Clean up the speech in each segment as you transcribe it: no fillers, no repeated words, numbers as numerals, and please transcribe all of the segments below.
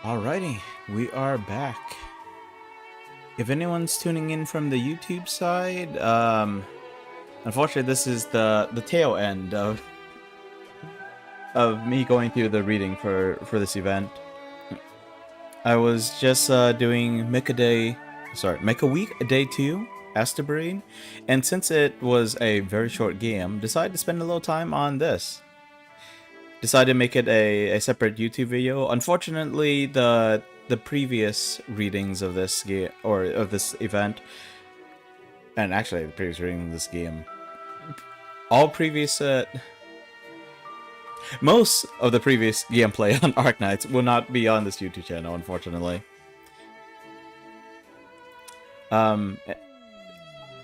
Alrighty, we are back. If anyone's tuning in from the YouTube side, unfortunately this is the tail end of me going through the reading for this event. I was just doing Make a Week, Day 2, Astebreed, and since it was a very short game, decided to spend a little time on this. Decided to make it a separate YouTube video. Unfortunately, the previous readings of this game, or of this event, and actually the previous reading of this game, most of the previous gameplay on Arknights will not be on this YouTube channel, unfortunately.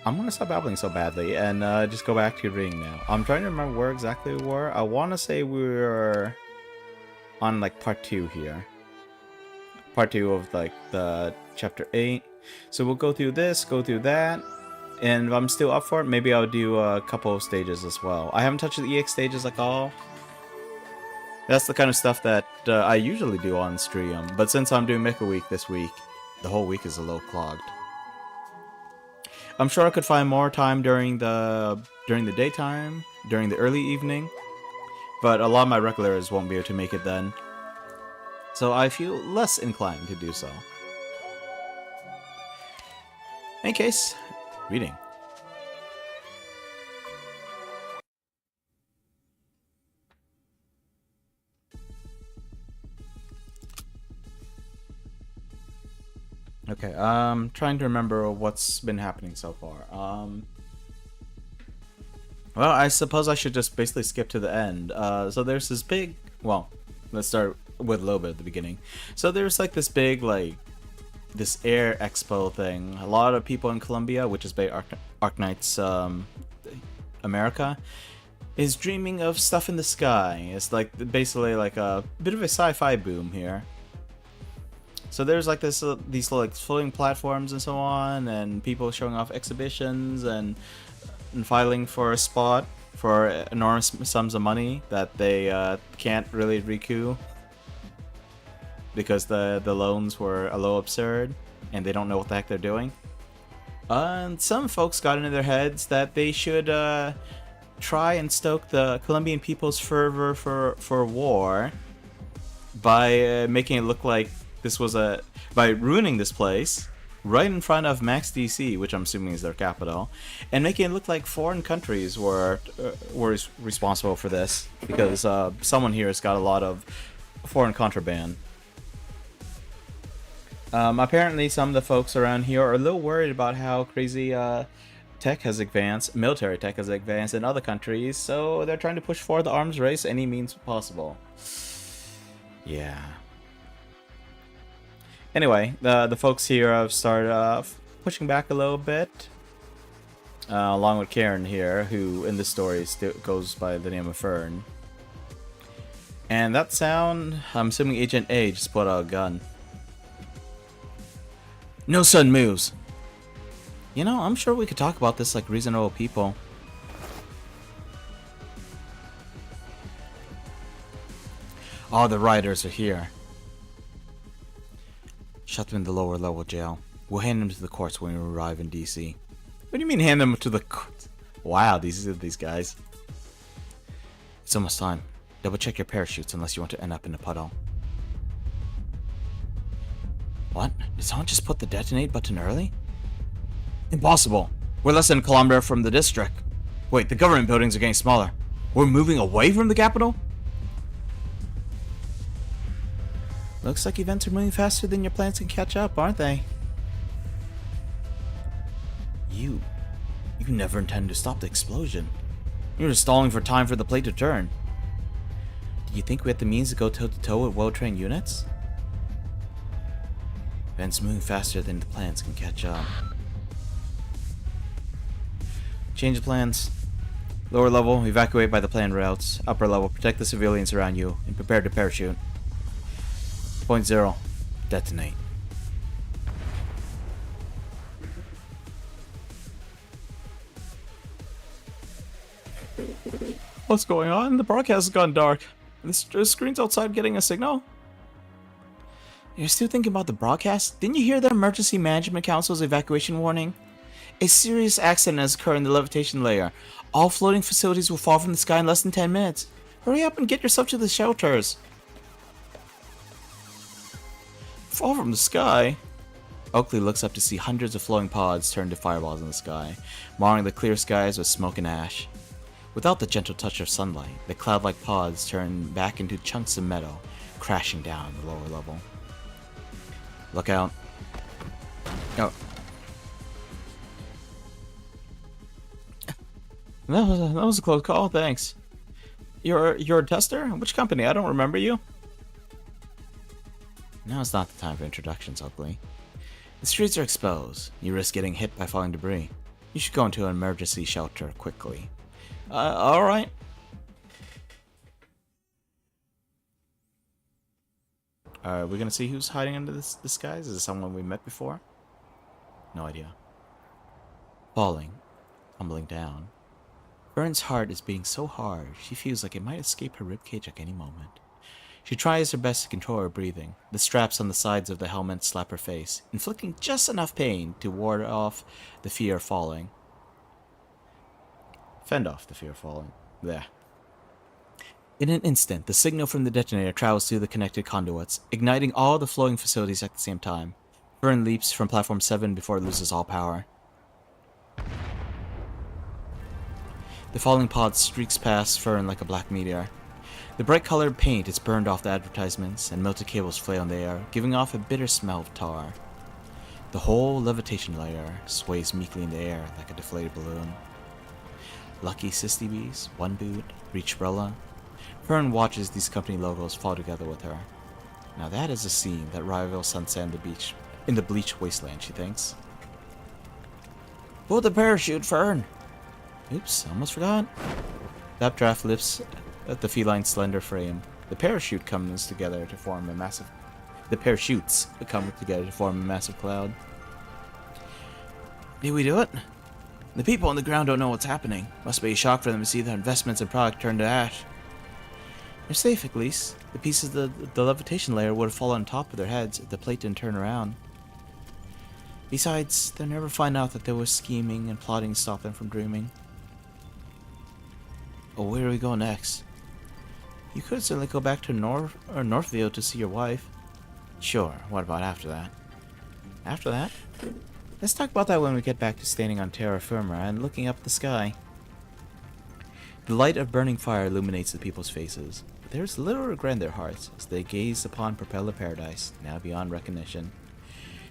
I'm gonna stop babbling so badly and just go back to reading now. I'm trying to remember where exactly we were. I want to say we were on like part 2 here. Part 2 of like the chapter 8. So we'll go through this, go through that, and if I'm still up for it, maybe I'll do a couple of stages as well. I haven't touched the EX stages like all. That's the kind of stuff that I usually do on stream, but since I'm doing Make a Week this week, the whole week is a little clogged. I'm sure I could find more time during the daytime, during the early evening, but a lot of my regulars won't be able to make it then. So I feel less inclined to do so. In any case, reading. Okay, trying to remember what's been happening so far. Well, I suppose I should just basically skip to the end. So there's this big, well, let's start with a little bit at the beginning. So there's like this big, this air expo thing. A lot of people in Colombia, which is by Arknights, America, is dreaming of stuff in the sky. It's like basically like a bit of a sci-fi boom here. So there's like these like floating platforms and so on, and people showing off exhibitions and filing for a spot for enormous sums of money that they can't really recoup because the loans were a little absurd and they don't know what the heck they're doing. And some folks got into their heads that they should try and stoke the Colombian people's fervor for war by making it look like this was by ruining this place right in front of Max DC, which I'm assuming is their capital, and making it look like foreign countries were responsible for this because someone here has got a lot of foreign contraband. Apparently, some of the folks around here are a little worried about how crazy tech has advanced, military tech has advanced in other countries, so they're trying to push forward the arms race any means possible. Yeah. Anyway, the folks here have started pushing back a little bit, along with Karen here, who in this story still goes by the name of Fern. And that sound, I'm assuming Agent A just put out a gun. No sudden moves. You know, I'm sure we could talk about this like reasonable people. Oh, the rioters are here. Shut them in the lower level jail. We'll hand them to the courts when we arrive in DC. What do you mean hand them to the courts? Wow, these guys. It's almost time. Double check your parachutes unless you want to end up in a puddle. What? Did someone just put the detonate button early? Impossible. We're less than a kilometer from the district. Wait, the government buildings are getting smaller. We're moving away from the capital? Looks like events are moving faster than your plans can catch up, aren't they? You never intended to stop the explosion. You were stalling for time for the plate to turn. Do you think we have the means to go toe-to-toe with well-trained units? Events moving faster than the plans can catch up. Change the plans. Lower level, evacuate by the planned routes. Upper level, protect the civilians around you and prepare to parachute. Point 0. Detonate. What's going on? The broadcast has gone dark. The screen's outside getting a signal? You're still thinking about the broadcast? Didn't you hear the Emergency Management Council's evacuation warning? A serious accident has occurred in the levitation layer. All floating facilities will fall from the sky in less than 10 minutes. Hurry up and get yourself to the shelters. Fall from the sky? Oakley looks up to see hundreds of flowing pods turn to fireballs in the sky, marring the clear skies with smoke and ash. Without the gentle touch of sunlight, the cloud-like pods turn back into chunks of metal, crashing down the lower level. Look out. Oh. That was a close call, thanks. You're a tester? Which company? I don't remember you. Now's not the time for introductions, Oakley. The streets are exposed. You risk getting hit by falling debris. You should go into an emergency shelter quickly. Alright. Are we gonna see who's hiding under this disguise? Is it someone we met before? No idea. Falling. Tumbling down. Fern's heart is beating so hard, she feels like it might escape her ribcage at any moment. She tries her best to control her breathing. The straps on the sides of the helmet slap her face, inflicting just enough pain to ward off the fear of falling. Fend off the fear of falling. There. In an instant, the signal from the detonator travels through the connected conduits, igniting all the flowing facilities at the same time. Fern leaps from platform 7 before it loses all power. The falling pod streaks past Fern like a black meteor. The bright-colored paint is burned off the advertisements, and melted cables flail in the air, giving off a bitter smell of tar. The whole levitation layer sways meekly in the air like a deflated balloon. Lucky Sisty Bees, One Boot, Reachbrella. Fern watches these company logos fall together with her. Now that is a scene that rivals Sunset on the beach, in the bleached wasteland, she thinks. Pull the parachute, Fern! Oops, almost forgot. The updraft lifts at the feline's slender frame. The parachute comes together to form a massive... The parachutes come together to form a massive cloud. Did we do it? The people on the ground don't know what's happening. Must be a shock for them to see their investments and product turn to ash. They're safe, at least. The pieces of the levitation layer would have fallen on top of their heads if the plate didn't turn around. Besides, they'll never find out that there was scheming and plotting to stop them from dreaming. Oh, where do we go next? You could certainly go back to Northville to see your wife. Sure, what about after that? After that? Let's talk about that when we get back to standing on terra firma and looking up the sky. The light of burning fire illuminates the people's faces. There is little regret in their hearts as they gaze upon Propeller Paradise, now beyond recognition.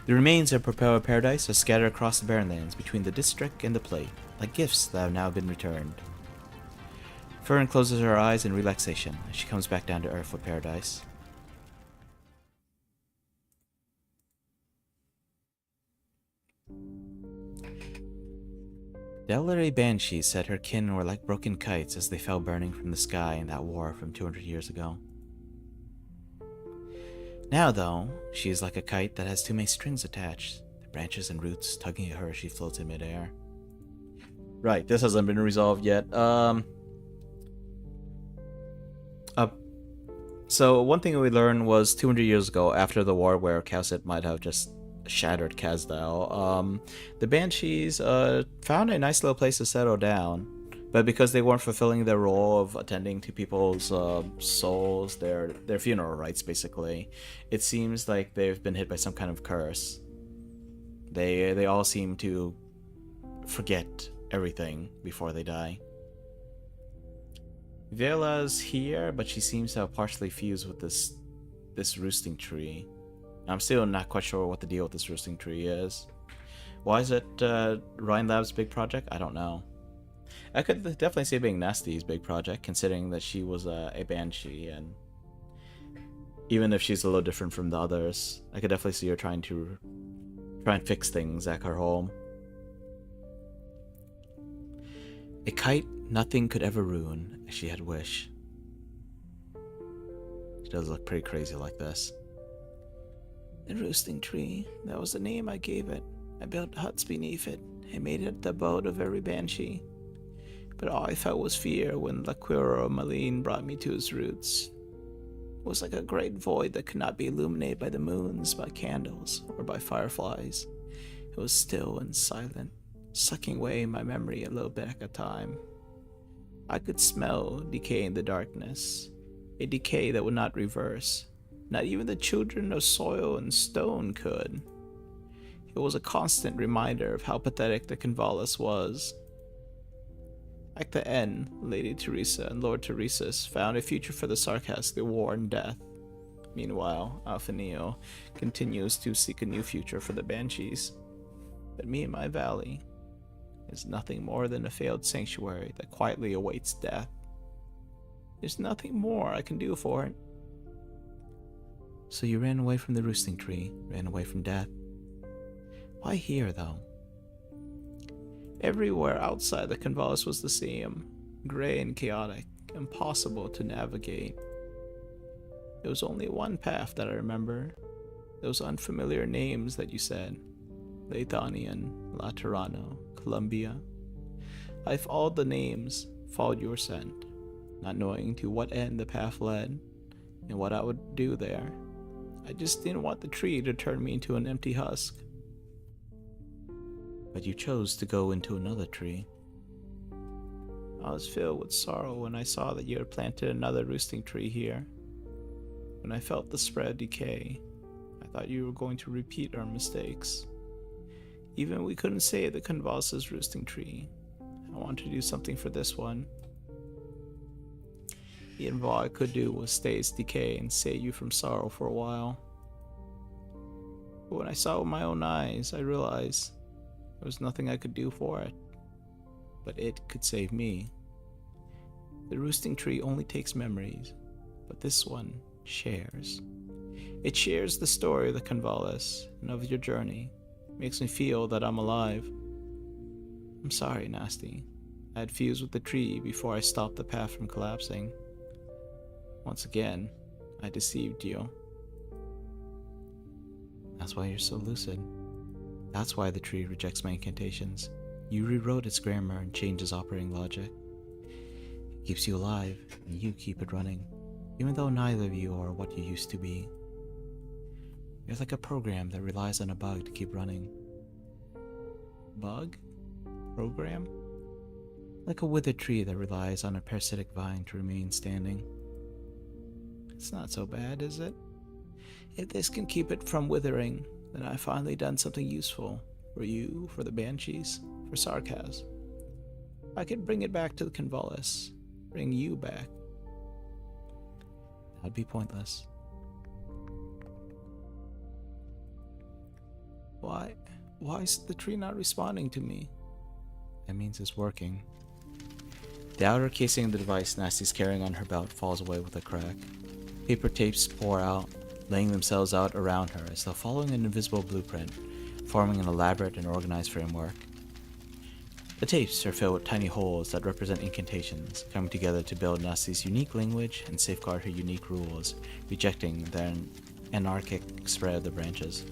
The remains of Propeller Paradise are scattered across the barren lands between the district and the plate, like gifts that have now been returned. Fern closes her eyes in relaxation as she comes back down to Earth with Paradise. The elderly banshee said her kin were like broken kites as they fell burning from the sky in that war from 200 years ago. Now, though, she is like a kite that has too many strings attached, the branches and roots tugging at her as she floats in midair. Right, this hasn't been resolved yet. So one thing we learned was 200 years ago, after the war where Calcit might have just shattered Kazdal, the Banshees found a nice little place to settle down, but because they weren't fulfilling their role of attending to people's souls, their funeral rites basically, it seems like they've been hit by some kind of curse. They all seem to forget everything before they die. Vela's here, but she seems to have partially fused with this roosting tree. I'm still not quite sure what the deal with this roosting tree is. Why is it Ryan Lab's big project? I don't know. I could definitely see it being Nasty's big project, considering that she was a banshee, and even if she's a little different from the others, I could definitely see her trying and fix things at her home. A kite nothing could ever ruin, as she had wished. She does look pretty crazy like this. The roosting tree, that was the name I gave it. I built huts beneath it. I made it the abode of every banshee. But all I felt was fear when Laquiro Maline brought me to his roots. was like a great void that could not be illuminated by the moons, by candles, or by fireflies. It was still and silent, sucking away my memory a little bit at a time. I could smell decay in the darkness, a decay that would not reverse. Not even the children of soil and stone could. It was a constant reminder of how pathetic the Convalis was. At the end, Lady Teresa and Lord Teresus found a future for the Sarkas through war and death. Meanwhile, Alphaneo continues to seek a new future for the Banshees. But me and my valley is nothing more than a failed sanctuary that quietly awaits death. There's nothing more I can do for it. So you ran away from the roosting tree, ran away from death. Why here, though? Everywhere outside the Convalis was the same, gray and chaotic, impossible to navigate. There was only one path that I remember. Those unfamiliar names that you said. Leithanian, Laterano, Columbia. I followed the names, followed your scent, not knowing to what end the path led, and what I would do there. I just didn't want the tree to turn me into an empty husk. But you chose to go into another tree. I was filled with sorrow when I saw that you had planted another roosting tree here. When I felt the spread of decay, I thought you were going to repeat our mistakes. Even we couldn't save the Convalis' roosting tree. I wanted to do something for this one. Even all I could do was stay its decay and save you from sorrow for a while. But when I saw it with my own eyes, I realized there was nothing I could do for it. But it could save me. The roosting tree only takes memories, but this one shares. It shares the story of the Convalis and of your journey. It makes me feel that I'm alive. I'm sorry, Nasty. I had fused with the tree before I stopped the path from collapsing. Once again, I deceived you. That's why you're so lucid. That's why the tree rejects my incantations. You rewrote its grammar and changed its operating logic. It keeps you alive, and you keep it running, even though neither of you are what you used to be. You're like a program that relies on a bug to keep running. Bug? Program? Like a withered tree that relies on a parasitic vine to remain standing. It's not so bad, is it? If this can keep it from withering, then I've finally done something useful. For you, for the Banshees, for Sarkas. I could bring it back to the Convalis. Bring you back. That'd be pointless. Why is the tree not responding to me? That means it's working. The outer casing of the device Nasty's carrying on her belt falls away with a crack. Paper tapes pour out, laying themselves out around her as though following an invisible blueprint, forming an elaborate and organized framework. The tapes are filled with tiny holes that represent incantations, coming together to build Nasty's unique language and safeguard her unique rules, rejecting the anarchic spread of the branches.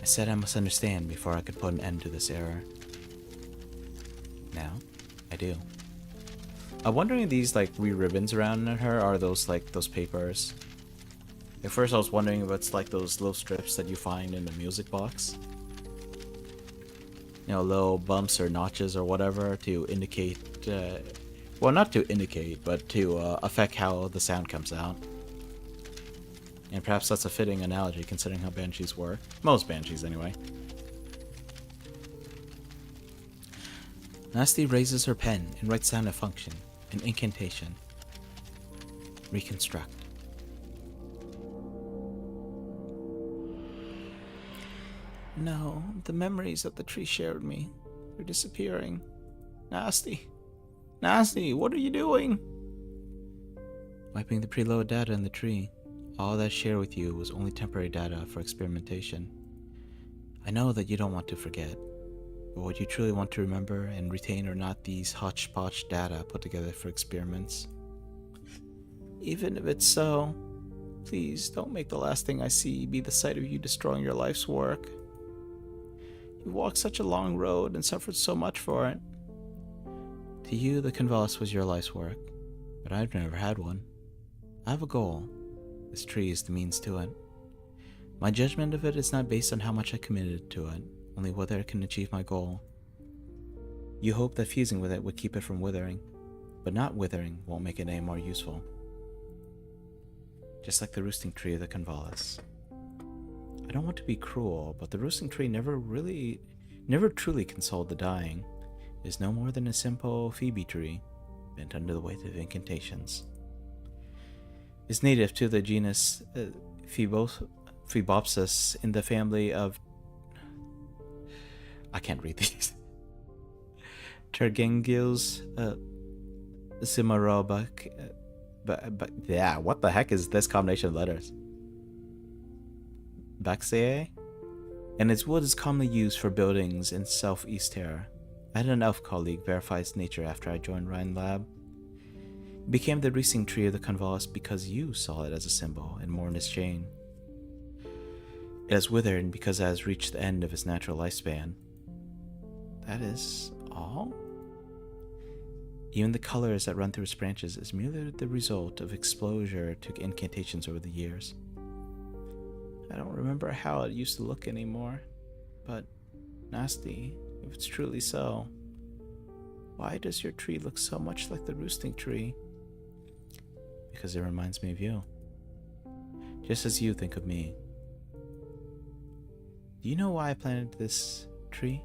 I said I must understand before I could put an end to this error. Now, I do. I'm wondering if these wee ribbons around her are those papers. At first I was wondering if it's like those little strips that you find in the music box. You know, little bumps or notches or whatever to indicate, well, not to indicate, but to affect how the sound comes out. And perhaps that's a fitting analogy considering how Banshees work. Most Banshees, anyway. Nasty raises her pen and writes down a function, an incantation. Reconstruct. No, the memories that the tree shared me, they're disappearing. Nasty! Nasty, what are you doing? Wiping the preloaded data in the tree. All that I shared with you was only temporary data for experimentation. I know that you don't want to forget, but what you truly want to remember and retain are not these hodgepodge data put together for experiments. Even if it's so, please don't make the last thing I see be the sight of you destroying your life's work. You walked such a long road and suffered so much for it. To you, the Convalis was your life's work, but I've never had one. I have a goal. This tree is the means to it. My judgment of it is not based on how much I committed to it, only whether it can achieve my goal. You hope that fusing with it would keep it from withering, but not withering won't make it any more useful. Just like the roosting tree of the Convalis. I don't want to be cruel, but the roosting tree never truly consoled the dying. It is no more than a simple Phoebe tree, bent under the weight of incantations. It is native to the genus Phoebopsis in the family of... I can't read these. Tergengils, Cimarobak, but yeah, what the heck is this combination of letters? Baxae? And its wood is commonly used for buildings in Southeast Terra. I had an elf colleague verify its nature after I joined Rhine Lab. It became the roosting tree of the Convalis because you saw it as a symbol and mourned its chain. It has withered because it has reached the end of its natural lifespan. That is all? Even the colors that run through its branches is merely the result of exposure to incantations over the years. I don't remember how it used to look anymore, but nasty, if it's truly so. Why does your tree look so much like the roosting tree? Because it reminds me of you. Just as you think of me. Do you know why I planted this tree?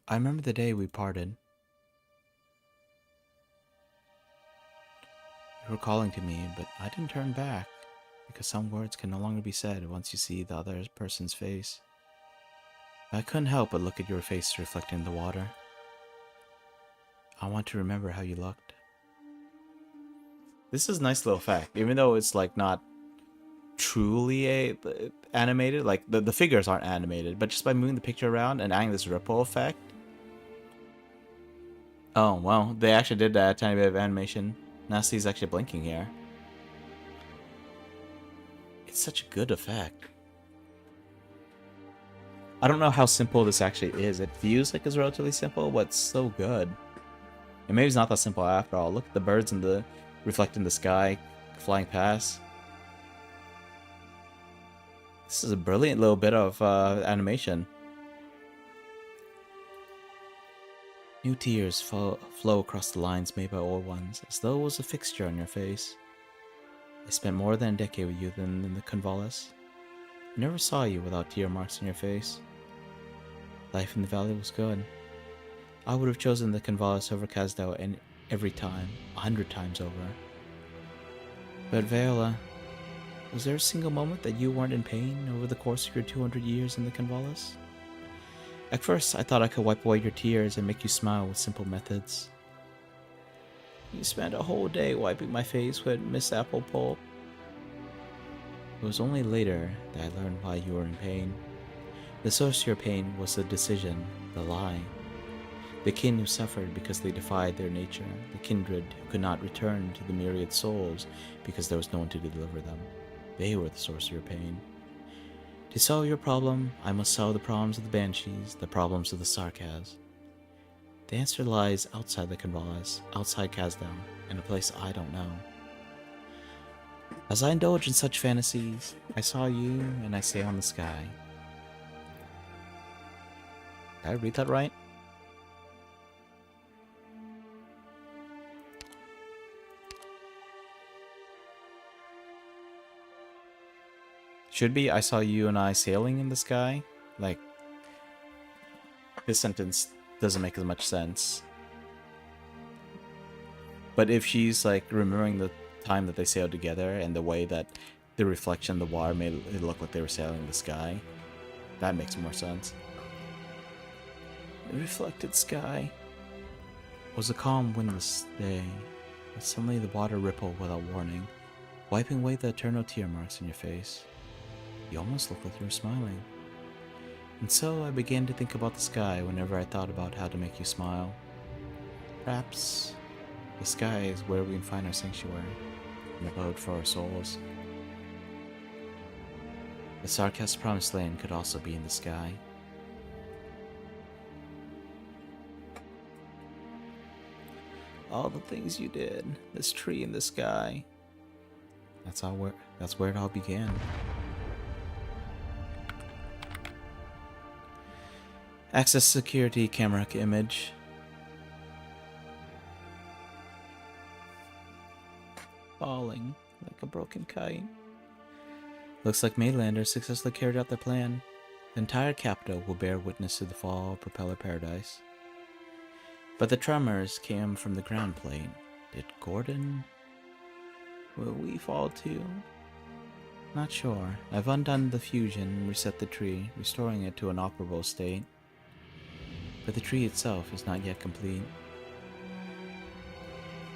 I remember the day we parted. You were calling to me, but I didn't turn back, because some words can no longer be said once you see the other person's face. I couldn't help but look at your face reflecting in the water. I want to remember how you looked. This is a nice little fact, even though it's like not truly animated, like the figures aren't animated, but just by moving the picture around and adding this ripple effect. Oh, well, they actually did that tiny bit of animation. Nasty's actually blinking here. It's such a good effect. I don't know how simple this actually is. It feels like it's relatively simple, but it's so good. And maybe it's not that simple after all. Look at the birds in the reflecting the sky, flying past. This is a brilliant little bit of animation. New tears flow across the lines made by old ones, as though it was a fixture on your face. I spent more than a decade with you than in the Convalis. I never saw you without tear marks on your face. Life in the valley was good. I would have chosen the Convalis over Kasdao and every time, 100 times over. But Viola, was there a single moment that you weren't in pain over the course of your 200 years in the Convalis? At first, I thought I could wipe away your tears and make you smile with simple methods. You spent a whole day wiping my face with Miss Apple Pulp. It was only later that I learned why you were in pain. The source of your pain was the decision, the lie. The kin who suffered because they defied their nature, the kindred who could not return to the myriad souls because there was no one to deliver them. They were the source of your pain. To solve your problem, I must solve the problems of the Banshees, the problems of the Sarkaz. The answer lies outside the Convalis, outside Kasdao, in a place I don't know. As I indulge in such fantasies, I saw you and I say on the sky. Did I read that right? Should be, I saw you and I sailing in the sky. Like, this sentence doesn't make as much sense. But if she's like remembering the time that they sailed together and the way that the reflection of the water made it look like they were sailing in the sky, that makes more sense. The reflected sky was a calm, windless day, but suddenly the water rippled without warning, wiping away the eternal tear marks on your face. You almost looked like you were smiling. And so I began to think about the sky whenever I thought about how to make you smile. Perhaps the sky is where we can find our sanctuary, an abode for our souls. The Sarkaz promised land could also be in the sky. All the things you did. This tree in the sky. That's where it all began. Access security camera image. Falling like a broken kite. Looks like Mainlanders successfully carried out their plan. The entire capital will bear witness to the fall of Propeller Paradise. But the tremors came from the ground plane. Did Gordon? Will we fall too? Not sure. I've undone the fusion and reset the tree, restoring it to an operable state. But the tree itself is not yet complete.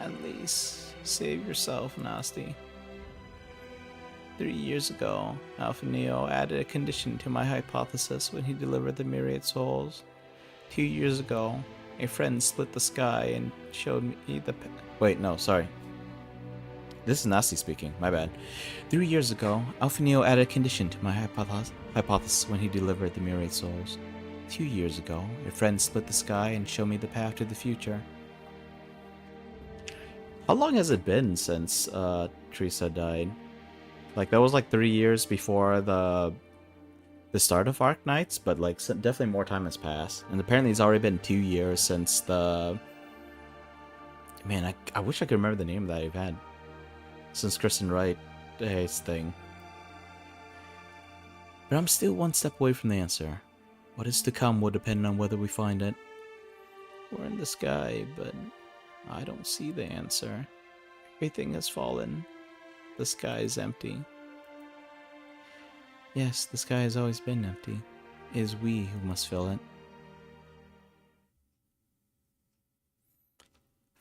At least, save yourself, Nasty. 3 years ago, Alpha Neo added a condition to my hypothesis when he delivered the myriad souls. 2 years ago, a friend split the sky and showed me the... Wait, no, sorry. This is Nasty speaking, my bad. 3 years ago, Alpha Neo added a condition to my hypothesis when he delivered the myriad souls. 2 years ago, a friend split the sky and showed me the path to the future. How long has it been since Teresa died? Like, that was like 3 years before the start of Arknights, but like definitely more time has passed. And apparently it's already been 2 years since the... Man, I wish I could remember the name of that event. Since Kristen Wright's thing. But I'm still one step away from the answer. What is to come will depend on whether we find it. We're in the sky, but I don't see the answer. Everything has fallen. The sky is empty. Yes, the sky has always been empty. It is we who must fill it.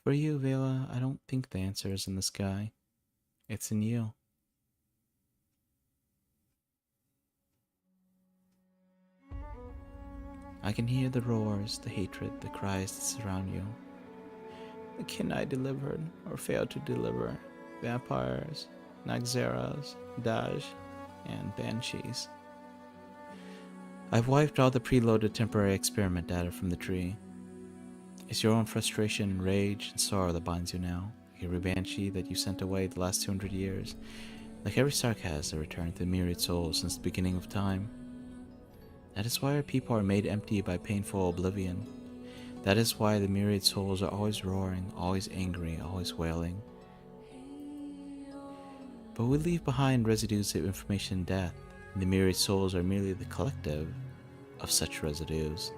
For you, Vela, I don't think the answer is in the sky. It's in you. I can hear the roars, the hatred, the cries that surround you. The kin I delivered, or failed to deliver. Vampires, Nagzeras, Daj, and Banshees. I've wiped all the preloaded temporary experiment data from the tree. It's your own frustration, rage, and sorrow that binds you now. Every Banshee that you sent away the last 200 years. Like every sarcasm that returned to the myriad souls since the beginning of time. That is why our people are made empty by painful oblivion. That is why the myriad souls are always roaring, always angry, always wailing. But we leave behind residues of information and death, and the myriad souls are merely the collective of such residues.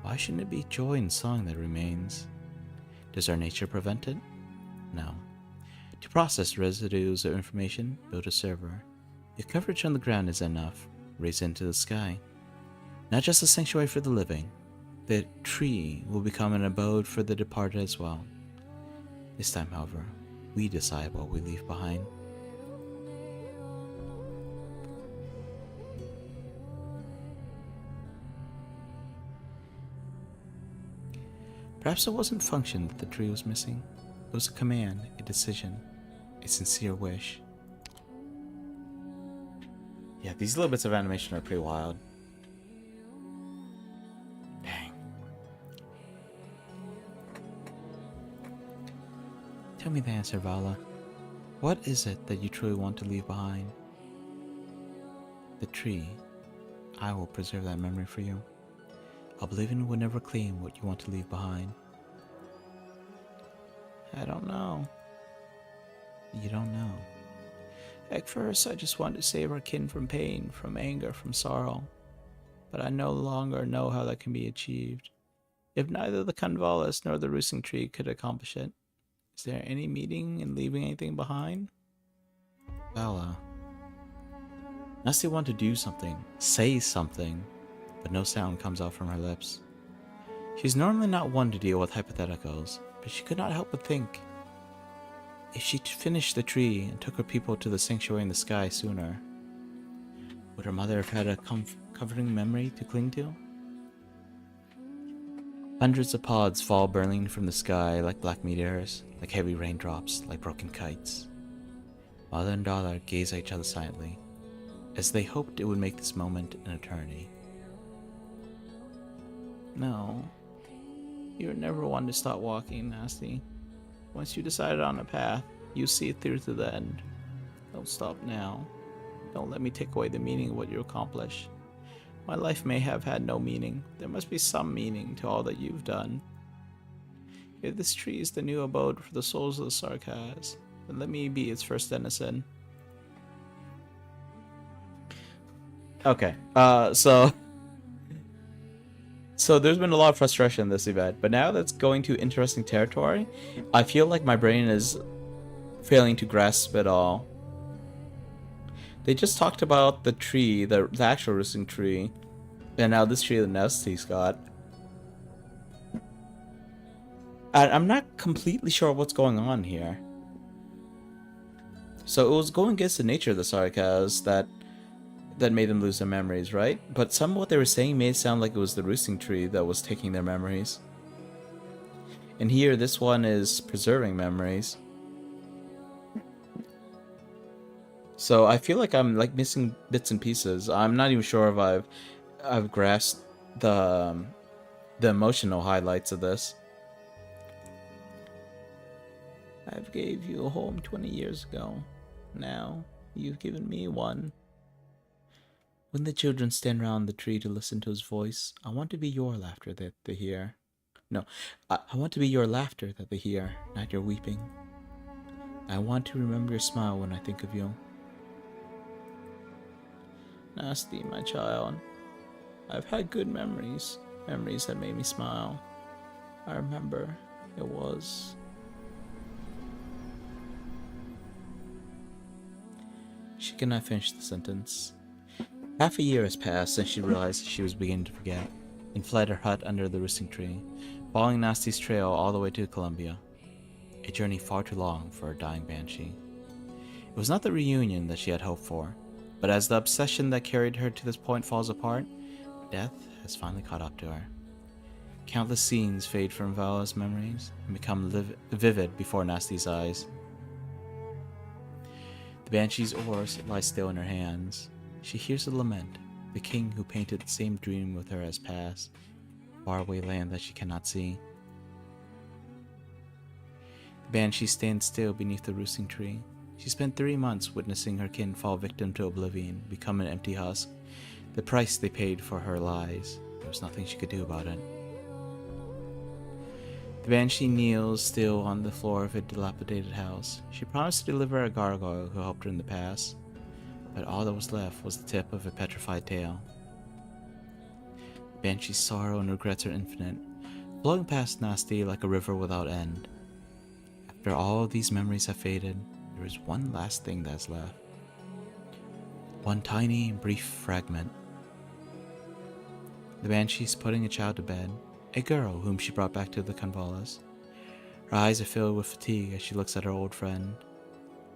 Why shouldn't it be joy and song that remains? Does our nature prevent it? No. To process residues of information, build a server. If coverage on the ground is enough, raise it into the sky. Not just a sanctuary for the living, the tree will become an abode for the departed as well. This time, however, we decide what we leave behind. Perhaps it wasn't function that the tree was missing. It was a command, a decision, a sincere wish. Yeah, these little bits of animation are pretty wild. Dang. Tell me the answer, Vala. What is it that you truly want to leave behind? The tree. I will preserve that memory for you. Oblivion will never claim what you want to leave behind. I don't know. You don't know. At first, I just wanted to save our kin from pain, from anger, from sorrow. But I no longer know how that can be achieved. If neither the Convalis nor the Roosing Tree could accomplish it, is there any meaning in leaving anything behind? Well, Nasty wanted to do something, say something, but no sound comes out from her lips. She's normally not one to deal with hypotheticals, but she could not help but think. If she finished the tree and took her people to the sanctuary in the sky sooner, would her mother have had a comforting memory to cling to? Hundreds of pods fall burning from the sky like black meteors, like heavy raindrops, like broken kites. Mother and daughter gaze at each other silently, as they hoped it would make this moment an eternity. No. You're never one to stop walking, Nasty. Once you decided on a path, you see it through to the end. Don't stop now. Don't let me take away the meaning of what you accomplish. My life may have had no meaning. There must be some meaning to all that you've done. If this tree is the new abode for the souls of the Sarkaz, then let me be its first denizen. Okay, So there's been a lot of frustration in this event, but now that's going to interesting territory, I feel like my brain is failing to grasp it all. They just talked about the tree, the actual roosting tree, and now this tree that Nasty's got. I'm not completely sure what's going on here. So it was going against the nature of the Sarkaz that made them lose their memories, right? But some of what they were saying made it sound like it was the roosting tree that was taking their memories. And here, this one is preserving memories. So I feel like I'm like missing bits and pieces. I'm not even sure if I've grasped the emotional highlights of this. I've gave you a home 20 years ago. Now, you've given me one. When the children stand round the tree to listen to his voice, I want to be your laughter that they hear. No, I want to be your laughter that they hear, not your weeping. I want to remember your smile when I think of you. Nasty, my child. I've had good memories. Memories that made me smile. I remember it was... She cannot finish the sentence. Half a year has passed since she realized she was beginning to forget, and fled her hut under the roosting tree, following Nasty's trail all the way to Columbia. A journey far too long for a dying banshee. It was not the reunion that she had hoped for, but as the obsession that carried her to this point falls apart, death has finally caught up to her. Countless scenes fade from Vala's memories and become vivid before Nasty's eyes. The banshee's oars lie still in her hands. She hears a lament, the king who painted the same dream with her has passed, faraway land that she cannot see. The banshee stands still beneath the roosting tree. She spent 3 months witnessing her kin fall victim to oblivion, become an empty husk, the price they paid for her lies. There was nothing she could do about it. The banshee kneels still on the floor of a dilapidated house. She promised to deliver a gargoyle who helped her in the past, but all that was left was the tip of a petrified tail. The banshee's sorrow and regrets are infinite, flowing past Nasty like a river without end. After all of these memories have faded, there is one last thing that's left. One tiny, brief fragment. The banshee's putting a child to bed, a girl whom she brought back to the Kanvalas. Her eyes are filled with fatigue as she looks at her old friend.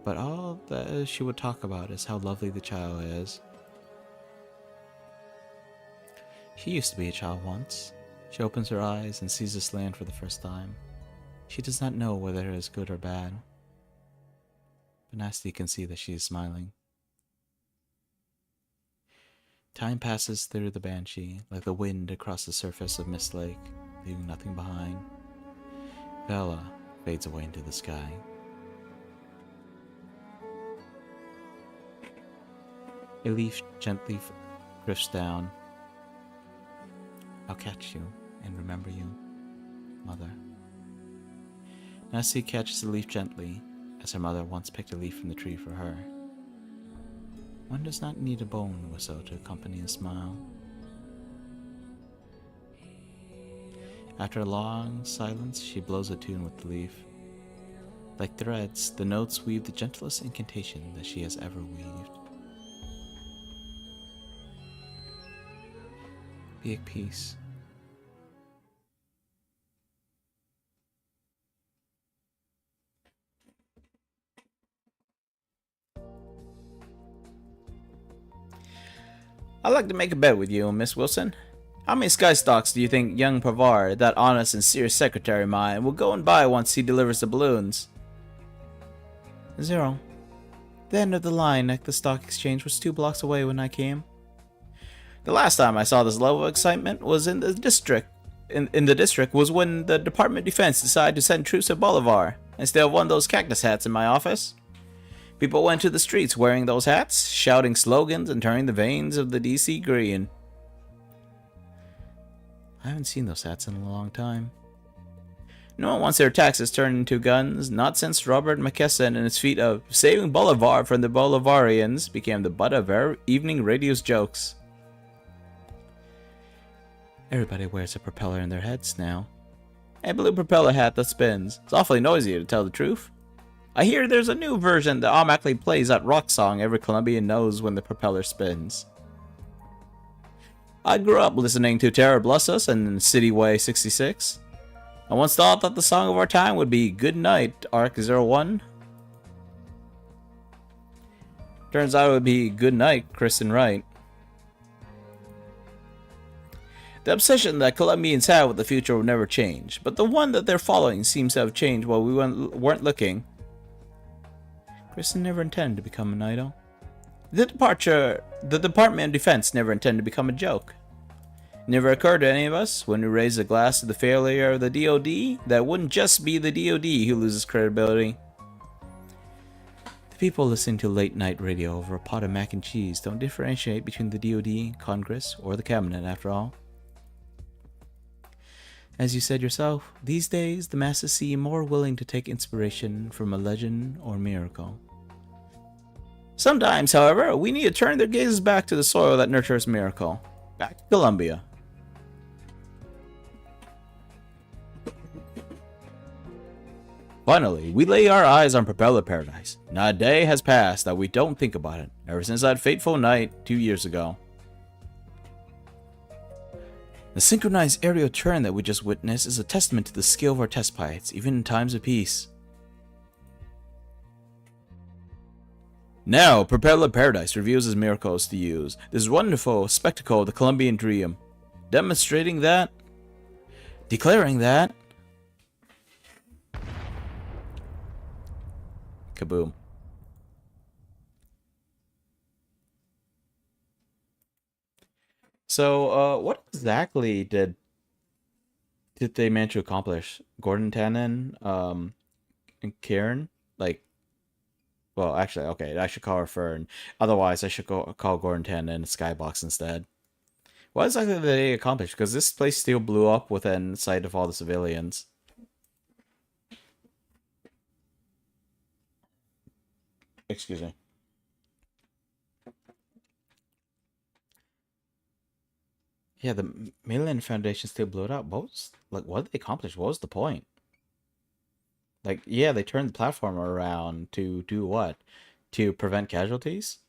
But all that she would talk about is how lovely the child is. She used to be a child once. She opens her eyes and sees this land for the first time. She does not know whether it is good or bad. But Nasty can see that she is smiling. Time passes through the banshee, like the wind across the surface of Mist Lake, leaving nothing behind. Bella fades away into the sky. A leaf gently drifts down. I'll catch you and remember you, Mother. Nasty catches the leaf gently, as her mother once picked a leaf from the tree for her. One does not need a bone whistle to accompany a smile. After a long silence, she blows a tune with the leaf. Like threads, the notes weave the gentlest incantation that she has ever weaved. Be at peace. I'd like to make a bet with you, Miss Wilson. How many sky stocks do you think young Pavar, that honest and serious secretary of mine, will go and buy once he delivers the balloons? 0. The end of the line at the stock exchange was 2 blocks away when I came. The last time I saw this level of excitement was in the district. in the district was when the Department of Defense decided to send troops to Bolivar instead of one of those cactus hats in my office. People went to the streets wearing those hats, shouting slogans and turning the veins of the DC green. I haven't seen those hats in a long time. No one wants their taxes turned into guns, not since Robert McKesson and his feat of saving Bolivar from the Bolivarians became the butt of our evening radio's jokes. Everybody wears a propeller in their heads now. A blue propeller hat that spins. It's awfully noisy, to tell the truth. I hear there's a new version that automatically plays that rock song every Colombian knows when the propeller spins. I grew up listening to Terror Bless Us and Cityway 66. I once thought that the song of our time would be Good Night, Ark-01. Turns out it would be Good Night, Kristen Wright. The obsession that Colombians have with the future will never change, but the one that they're following seems to have changed while we weren't looking. Kristen never intended to become an idol. The Department of Defense never intended to become a joke. It never occurred to any of us, when we raised a glass to the failure of the DoD, that it wouldn't just be the DoD who loses credibility. The people listening to late night radio over a pot of mac and cheese don't differentiate between the DoD, Congress, or the Cabinet after all. As you said yourself, these days the masses seem more willing to take inspiration from a legend or miracle. Sometimes, however, we need to turn their gazes back to the soil that nurtures miracle. Back to Colombia. Finally, we lay our eyes on Propeller Paradise. Not a day has passed that we don't think about it, ever since that fateful night 2 years ago. The synchronized aerial turn that we just witnessed is a testament to the skill of our test pilots, even in times of peace. Now, Propeller Paradise reveals his miracles to use. This wonderful spectacle of the Colombian dream. Demonstrating that. Declaring that. Kaboom. So, what exactly did they manage to accomplish? Gordon Tannen, and Karen? Like, well, actually, okay, I should call her Fern. Otherwise, I should call Gordon Tannen Skybox instead. What exactly did they accomplish? Because this place still blew up within sight of all the civilians. Excuse me. Yeah, the Mainland Foundation still blew it up. What did they accomplish? What was the point? Like, yeah, they turned the platform around to do what? To prevent casualties?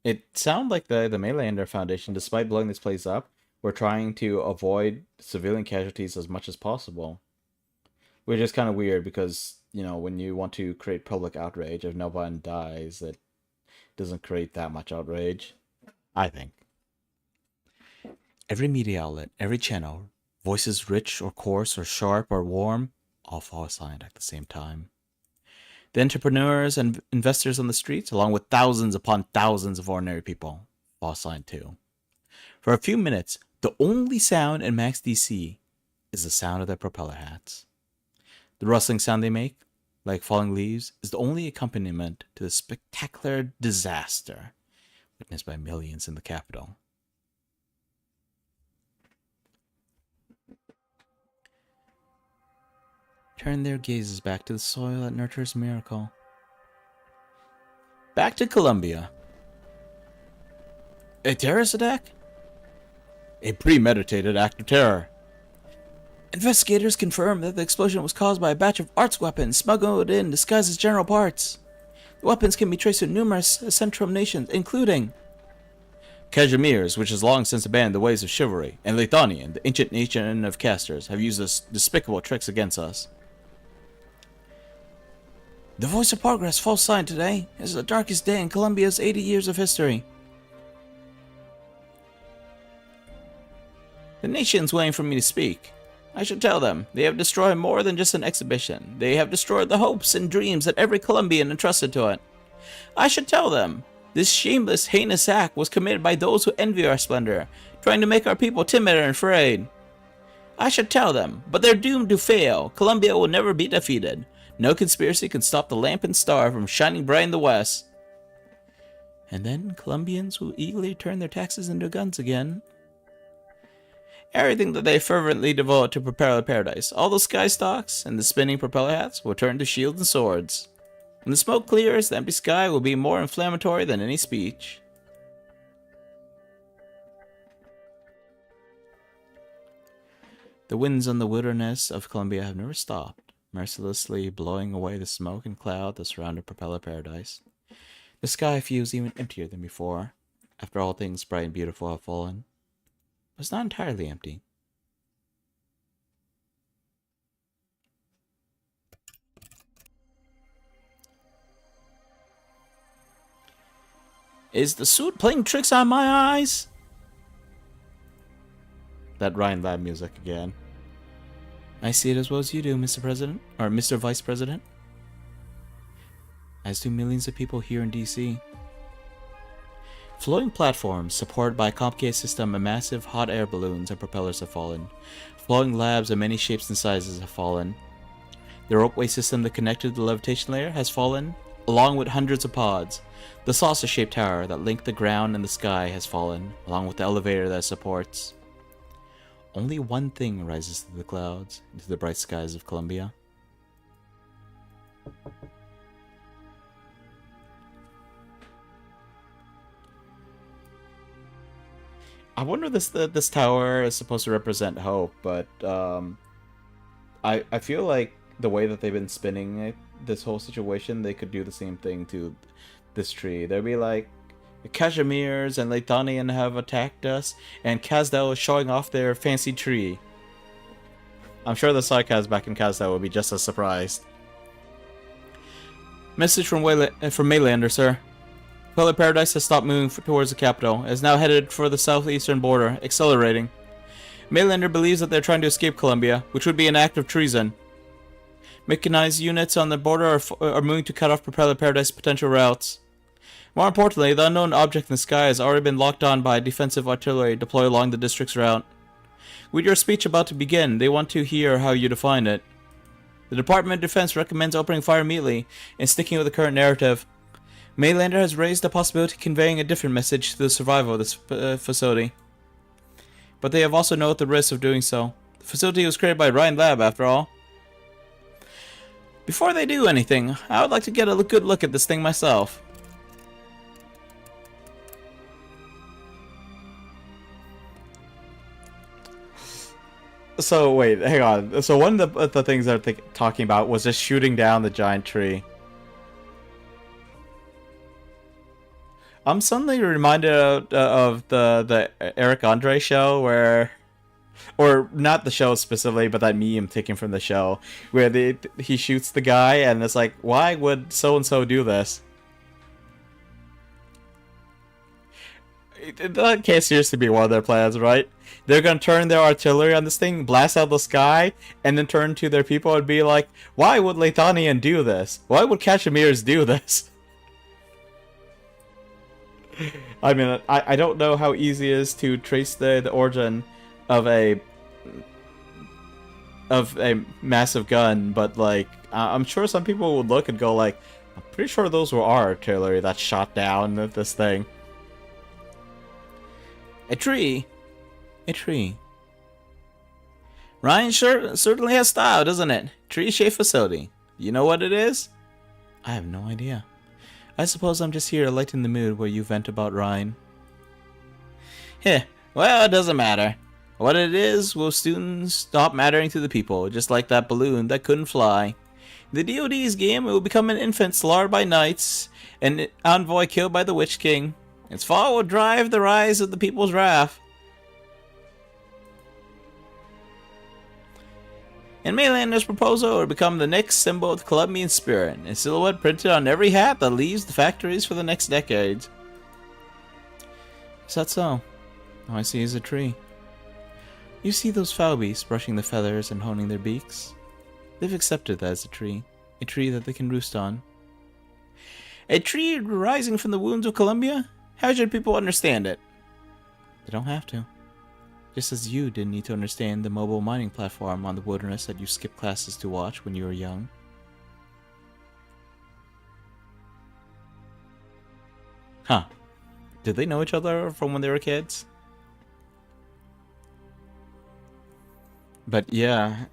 It sounded like the Mainlander Foundation, despite blowing this place up, were trying to avoid civilian casualties as much as possible. Which is kind of weird because, you know, when you want to create public outrage, if no one dies, it doesn't create that much outrage. I think. Every media outlet, every channel, voices rich or coarse or sharp or warm, all fall silent at the same time. The entrepreneurs and investors on the streets, along with thousands upon thousands of ordinary people, fall silent too. For a few minutes, the only sound in Max DC is the sound of their propeller hats. The rustling sound they make, like falling leaves, is the only accompaniment to the spectacular disaster witnessed by millions in the capital. Turn their gazes back to the soil that nurtures miracle. Back to Colombia. A terrorist attack? A premeditated act of terror. Investigators confirm that the explosion was caused by a batch of arts weapons smuggled in disguised as general parts. The weapons can be traced to numerous Central nations, including Cashmere's, which has long since abandoned the ways of chivalry, and Lithonian, the ancient nation of casters, have used this despicable tricks against us. The voice of progress falls silent today. It is the darkest day in Colombia's 80 years of history. The nation's waiting for me to speak. I should tell them, they have destroyed more than just an exhibition. They have destroyed the hopes and dreams that every Colombian entrusted to it. I should tell them, This shameless, heinous act was committed by those who envy our splendor, trying to make our people timid and afraid. I should tell them, but they're doomed to fail. Columbia will never be defeated. No conspiracy can stop the lamp and star from shining bright in the west. And then Columbians will eagerly turn their taxes into guns again. Everything that they fervently devote to propeller paradise, all the sky stocks and the spinning propeller hats, will turn to shields and swords. When the smoke clears, the empty sky will be more inflammatory than any speech. The winds on the wilderness of Columbia have never stopped, mercilessly blowing away the smoke and cloud that surrounded propeller paradise. The sky feels even emptier than before, after all things bright and beautiful have fallen. But it's not entirely empty. Is the suit playing tricks on my eyes? That Ryan Lab music again. I see it as well as you do, Mr. President, or Mr. Vice President. As do millions of people here in DC. Floating platforms supported by a complicated system of massive hot air balloons and propellers have fallen. Floating labs of many shapes and sizes have fallen. The ropeway system that connected the levitation layer has fallen, along with hundreds of pods. The saucer-shaped tower that linked the ground and the sky has fallen, along with the elevator that supports. Only one thing rises through the clouds, into the bright skies of Columbia. I wonder this tower is supposed to represent hope, but I feel like the way that they've been spinning it, this whole situation, they could do the same thing to this tree. They'd be like, the Cashmeres and Leithanian have attacked us, and Kazdel is showing off their fancy tree. I'm sure the Psychas back in Kazdel will be just as surprised. Message from Maylander, sir. Propeller Paradise has stopped moving towards the capital. It is now headed for the southeastern border, accelerating. Maylander believes that they're trying to escape Columbia, which would be an act of treason. Mechanized units on the border are moving to cut off Propeller Paradise potential routes. More importantly, the unknown object in the sky has already been locked on by defensive artillery deployed along the district's route. With your speech about to begin, they want to hear how you define it. The Department of Defense recommends opening fire immediately and sticking with the current narrative. Maylander has raised the possibility of conveying a different message to the survival of this facility. But they have also noted the risk of doing so. The facility was created by Ryan Lab, after all. Before they do anything, I would like to get a good look at this thing myself. So wait, hang on. So one of the things they're talking about was just shooting down the giant tree. I'm suddenly reminded of the Eric Andre show where, or not the show specifically, but that meme taken from the show where he shoots the guy and it's like, why would so and so do this? That can't seriously be one of their plans, right? They're gonna turn their artillery on this thing, blast out the sky, and then turn to their people and be like, why would Leithanian do this? Why would Cashmeres do this? I mean, I don't know how easy it is to trace the origin of a massive gun, but like, I'm sure some people would look and go like, I'm pretty sure those were our artillery that shot down this thing. A tree. A tree. Ryan certainly has style, doesn't it? Tree-shaped facility. You know what it is? I have no idea. I suppose I'm just here to lighten the mood where you vent about Ryan. Heh, well, it doesn't matter. What it is will soon stop mattering to the people, just like that balloon that couldn't fly. In the DoD's game, it will become an infant slaughtered by knights, an envoy killed by the Witch King. Its fall will drive the rise of the people's wrath. And Maylander's proposal will become the next symbol of the Columbian spirit, a silhouette printed on every hat that leaves the factories for the next decades. Is that so? All I see is a tree. You see those foul beasts brushing the feathers and honing their beaks? They've accepted that as a tree that they can roost on. A tree rising from the wounds of Columbia? How should people understand it? They don't have to. Just as you didn't need to understand the mobile mining platform on the wilderness that you skipped classes to watch when you were young. Huh. Did they know each other from when they were kids? But yeah,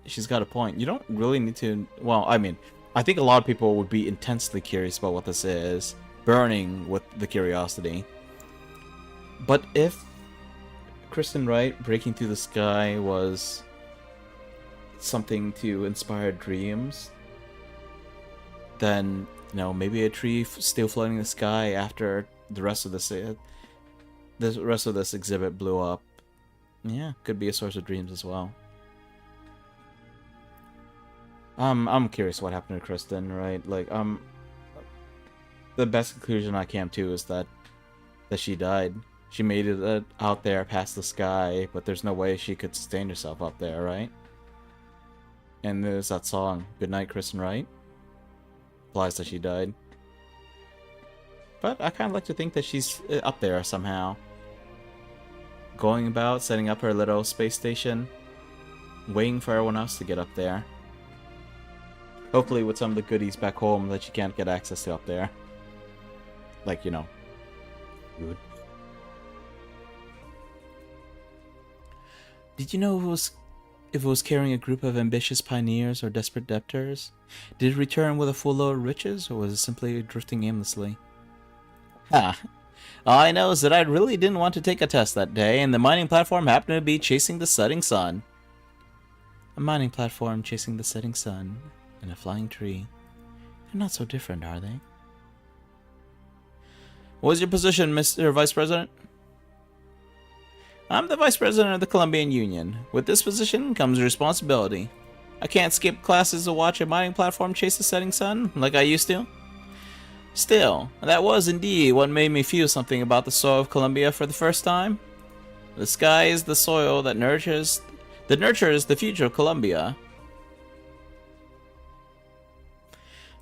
she's got a point. You don't really need to... Well, I mean, I think a lot of people would be intensely curious about what this is. Burning with the curiosity. But if Kristen Wright breaking through the sky was something to inspire dreams, then, you know, maybe a tree still floating in the sky after the rest of this exhibit blew up. Yeah, could be a source of dreams as well. I'm curious what happened to Kristen, right? Like, the best conclusion I came to is that she died. She made it out there past the sky, but there's no way she could sustain herself up there, right? And there's that song, Goodnight, Kristen Wright. Implies that she died. But I kind of like to think that she's up there somehow. Going about, setting up her little space station. Waiting for everyone else to get up there. Hopefully with some of the goodies back home that you can't get access to up there. Like, you know, food. Did you know if it was carrying a group of ambitious pioneers or desperate debtors? Did it return with a full load of riches, or was it simply drifting aimlessly? Ha! All I know is that I really didn't want to take a test that day, and the mining platform happened to be chasing the setting sun. A mining platform chasing the setting sun, and a flying tree. They're not so different, are they? What is your position, Mr. Vice President? I'm the Vice President of the Columbian Union. With this position comes responsibility. I can't skip classes to watch a mining platform chase the setting sun, like I used to. Still, that was indeed what made me feel something about the soil of Columbia for the first time. The sky is the soil that nurtures the future of Columbia.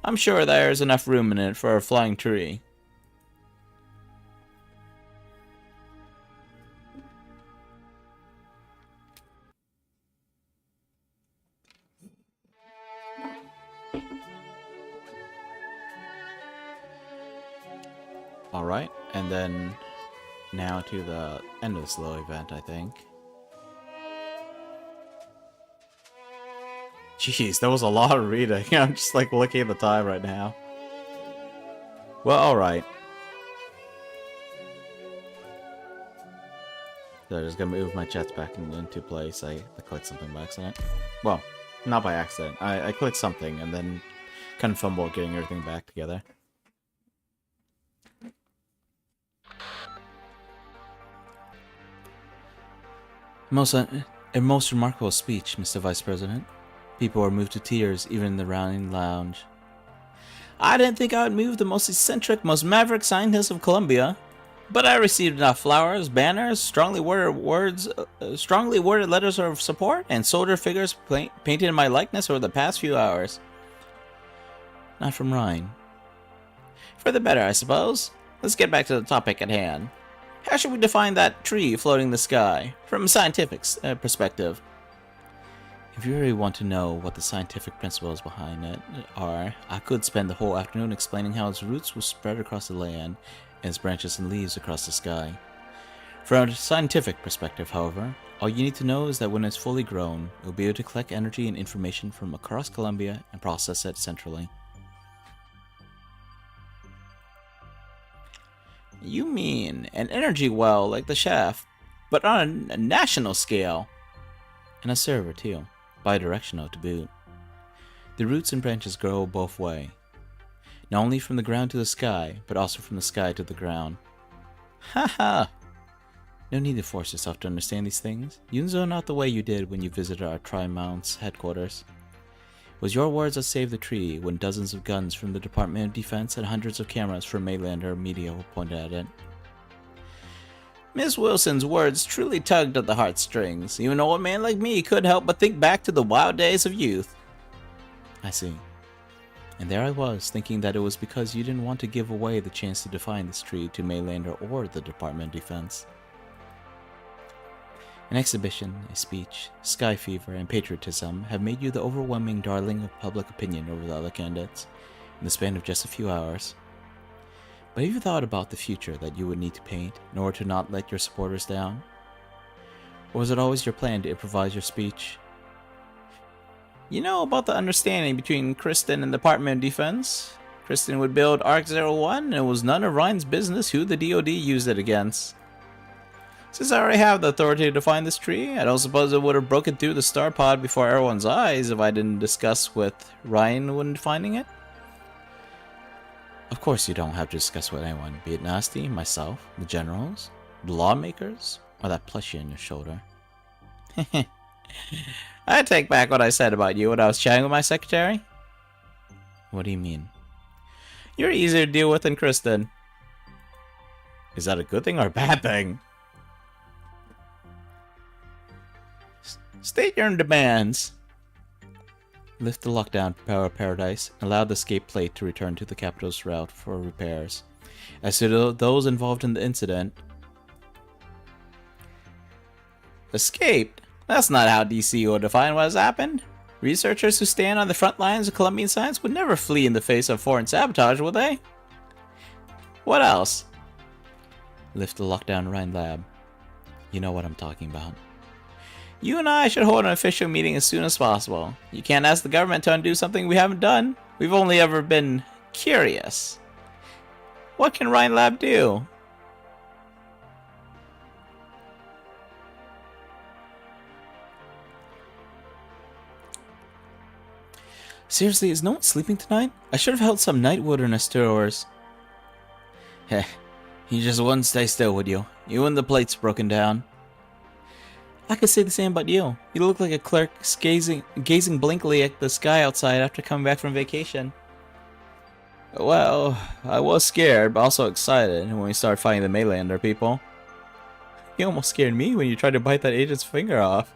I'm sure there's enough room in it for a flying tree. Alright, and then now to the end of this little event, I think. Jeez, that was a lot of reading. I'm just like looking at the time right now. Well, alright. So I'm just gonna move my chats back into place. I clicked something by accident. Well, not by accident. I clicked something and then kind of fumbled getting everything back together. A most remarkable speech, Mr. Vice President. People were moved to tears, even in the rounding lounge. I didn't think I would move the most eccentric, most maverick scientist of Columbia, but I received enough flowers, banners, strongly worded letters of support, and soldier figures painted in my likeness over the past few hours. Not from Ryan. For the better, I suppose. Let's get back to the topic at hand. How should we define that tree floating in the sky, from a scientific perspective? If you really want to know what the scientific principles behind it are, I could spend the whole afternoon explaining how its roots will spread across the land, and its branches and leaves across the sky. From a scientific perspective, however, all you need to know is that when it's fully grown, it will be able to collect energy and information from across Columbia and process it centrally. You mean an energy well like the shaft, but on a national scale. And a server too, bidirectional to boot. The roots and branches grow both way. Not only from the ground to the sky, but also from the sky to the ground. Haha! No need to force yourself to understand these things. You zone out the way you did when you visited our Tri-Mounts headquarters. It was your words that saved the tree when dozens of guns from the Department of Defense and hundreds of cameras from Mainlander media were pointed at it. Miss Wilson's words truly tugged at the heartstrings. Even an old man like me couldn't help but think back to the wild days of youth. I see. And there I was, thinking that it was because you didn't want to give away the chance to define this tree to Mainlander or the Department of Defense. An exhibition, a speech, sky fever, and patriotism have made you the overwhelming darling of public opinion over the other candidates in the span of just a few hours. But have you thought about the future that you would need to paint in order to not let your supporters down? Or was it always your plan to improvise your speech? You know about the understanding between Kristen and the Department of Defense? Kristen would build Ark-01, and it was none of Ryan's business who the DoD used it against. Since I already have the authority to define this tree, I don't suppose it would have broken through the star pod before everyone's eyes if I didn't discuss with Ryan when defining it. Of course you don't have to discuss with anyone, be it Nasty, myself, the generals, the lawmakers, or that plushie on your shoulder. I take back what I said about you when I was chatting with my secretary. What do you mean? You're easier to deal with than Kristen. Is that a good thing or a bad thing? State your demands. Lift the lockdown to Power Paradise and allow the escape plate to return to the capital's route for repairs. As to those involved in the incident... Escaped? That's not how DC would define what has happened. Researchers who stand on the front lines of Colombian science would never flee in the face of foreign sabotage, would they? What else? Lift the lockdown Rhine lab. You know what I'm talking about. You and I should hold an official meeting as soon as possible. You can't ask the government to undo something we haven't done. We've only ever been curious. What can Rhine Lab do? Seriously, is no one sleeping tonight? I should have held some night wilderness tours. Heh, you just wouldn't stay still, would you? You and the plates broken down. I could say the same about you. You look like a clerk gazing blankly at the sky outside after coming back from vacation. Well, I was scared, but also excited when we started fighting the Mainlander people. You almost scared me when you tried to bite that agent's finger off.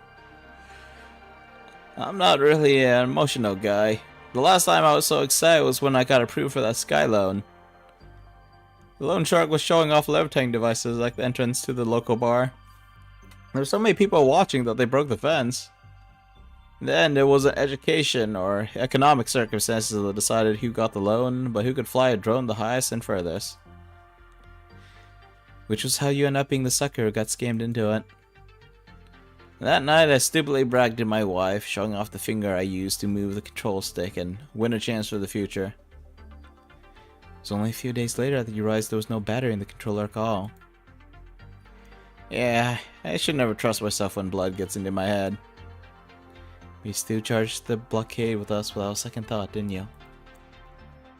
I'm not really an emotional guy. The last time I was so excited was when I got approved for that Sky loan. The loan shark was showing off levitating devices like the entrance to the local bar. There were so many people watching that they broke the fence. Then there wasn't education or economic circumstances that decided who got the loan, but who could fly a drone the highest and furthest. Which was how you end up being the sucker who got scammed into it. That night I stupidly bragged to my wife, showing off the finger I used to move the control stick and win a chance for the future. It was only a few days later that you realized there was no battery in the controller at all. Yeah, I should never trust myself when blood gets into my head. You still charged the blockade with us without a second thought, didn't you?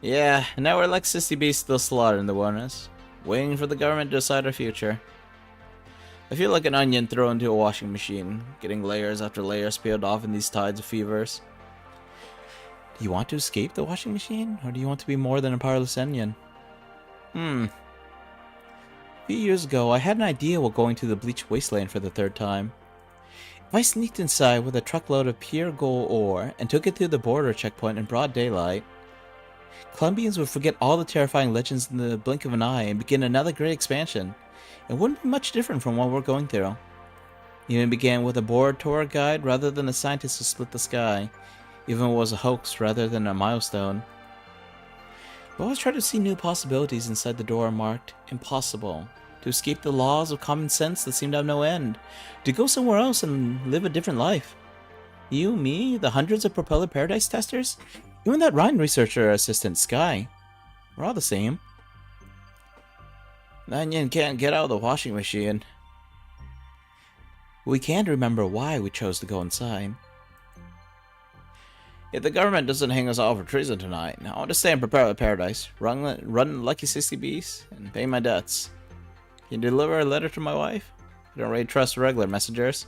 Yeah, and now we're like Sissy Beast still slaughtered in the wilderness, waiting for the government to decide our future. I feel like an onion thrown into a washing machine, getting layers after layers peeled off in these tides of fevers. Do you want to escape the washing machine, or do you want to be more than a powerless onion? A few years ago, I had an idea while going to the bleached wasteland for the third time. If I sneaked inside with a truckload of pure gold ore and took it to the border checkpoint in broad daylight, Colombians would forget all the terrifying legends in the blink of an eye and begin another great expansion. It wouldn't be much different from what we're going through. It even began with a bored tour guide rather than a scientist who split the sky, even if it was a hoax rather than a milestone. We always try to see new possibilities inside the door marked impossible, to escape the laws of common sense that seem to have no end, to go somewhere else and live a different life. You, me, the hundreds of Propeller Paradise testers, even that Ryan researcher assistant, Sky, we're all the same. The onion can't get out of the washing machine. We can't remember why we chose to go inside. If the government doesn't hang us all for treason tonight, I want to stay and prepare the paradise, run Lucky 60 Beasts, and pay my debts. Can you deliver a letter to my wife? I don't really trust regular messengers.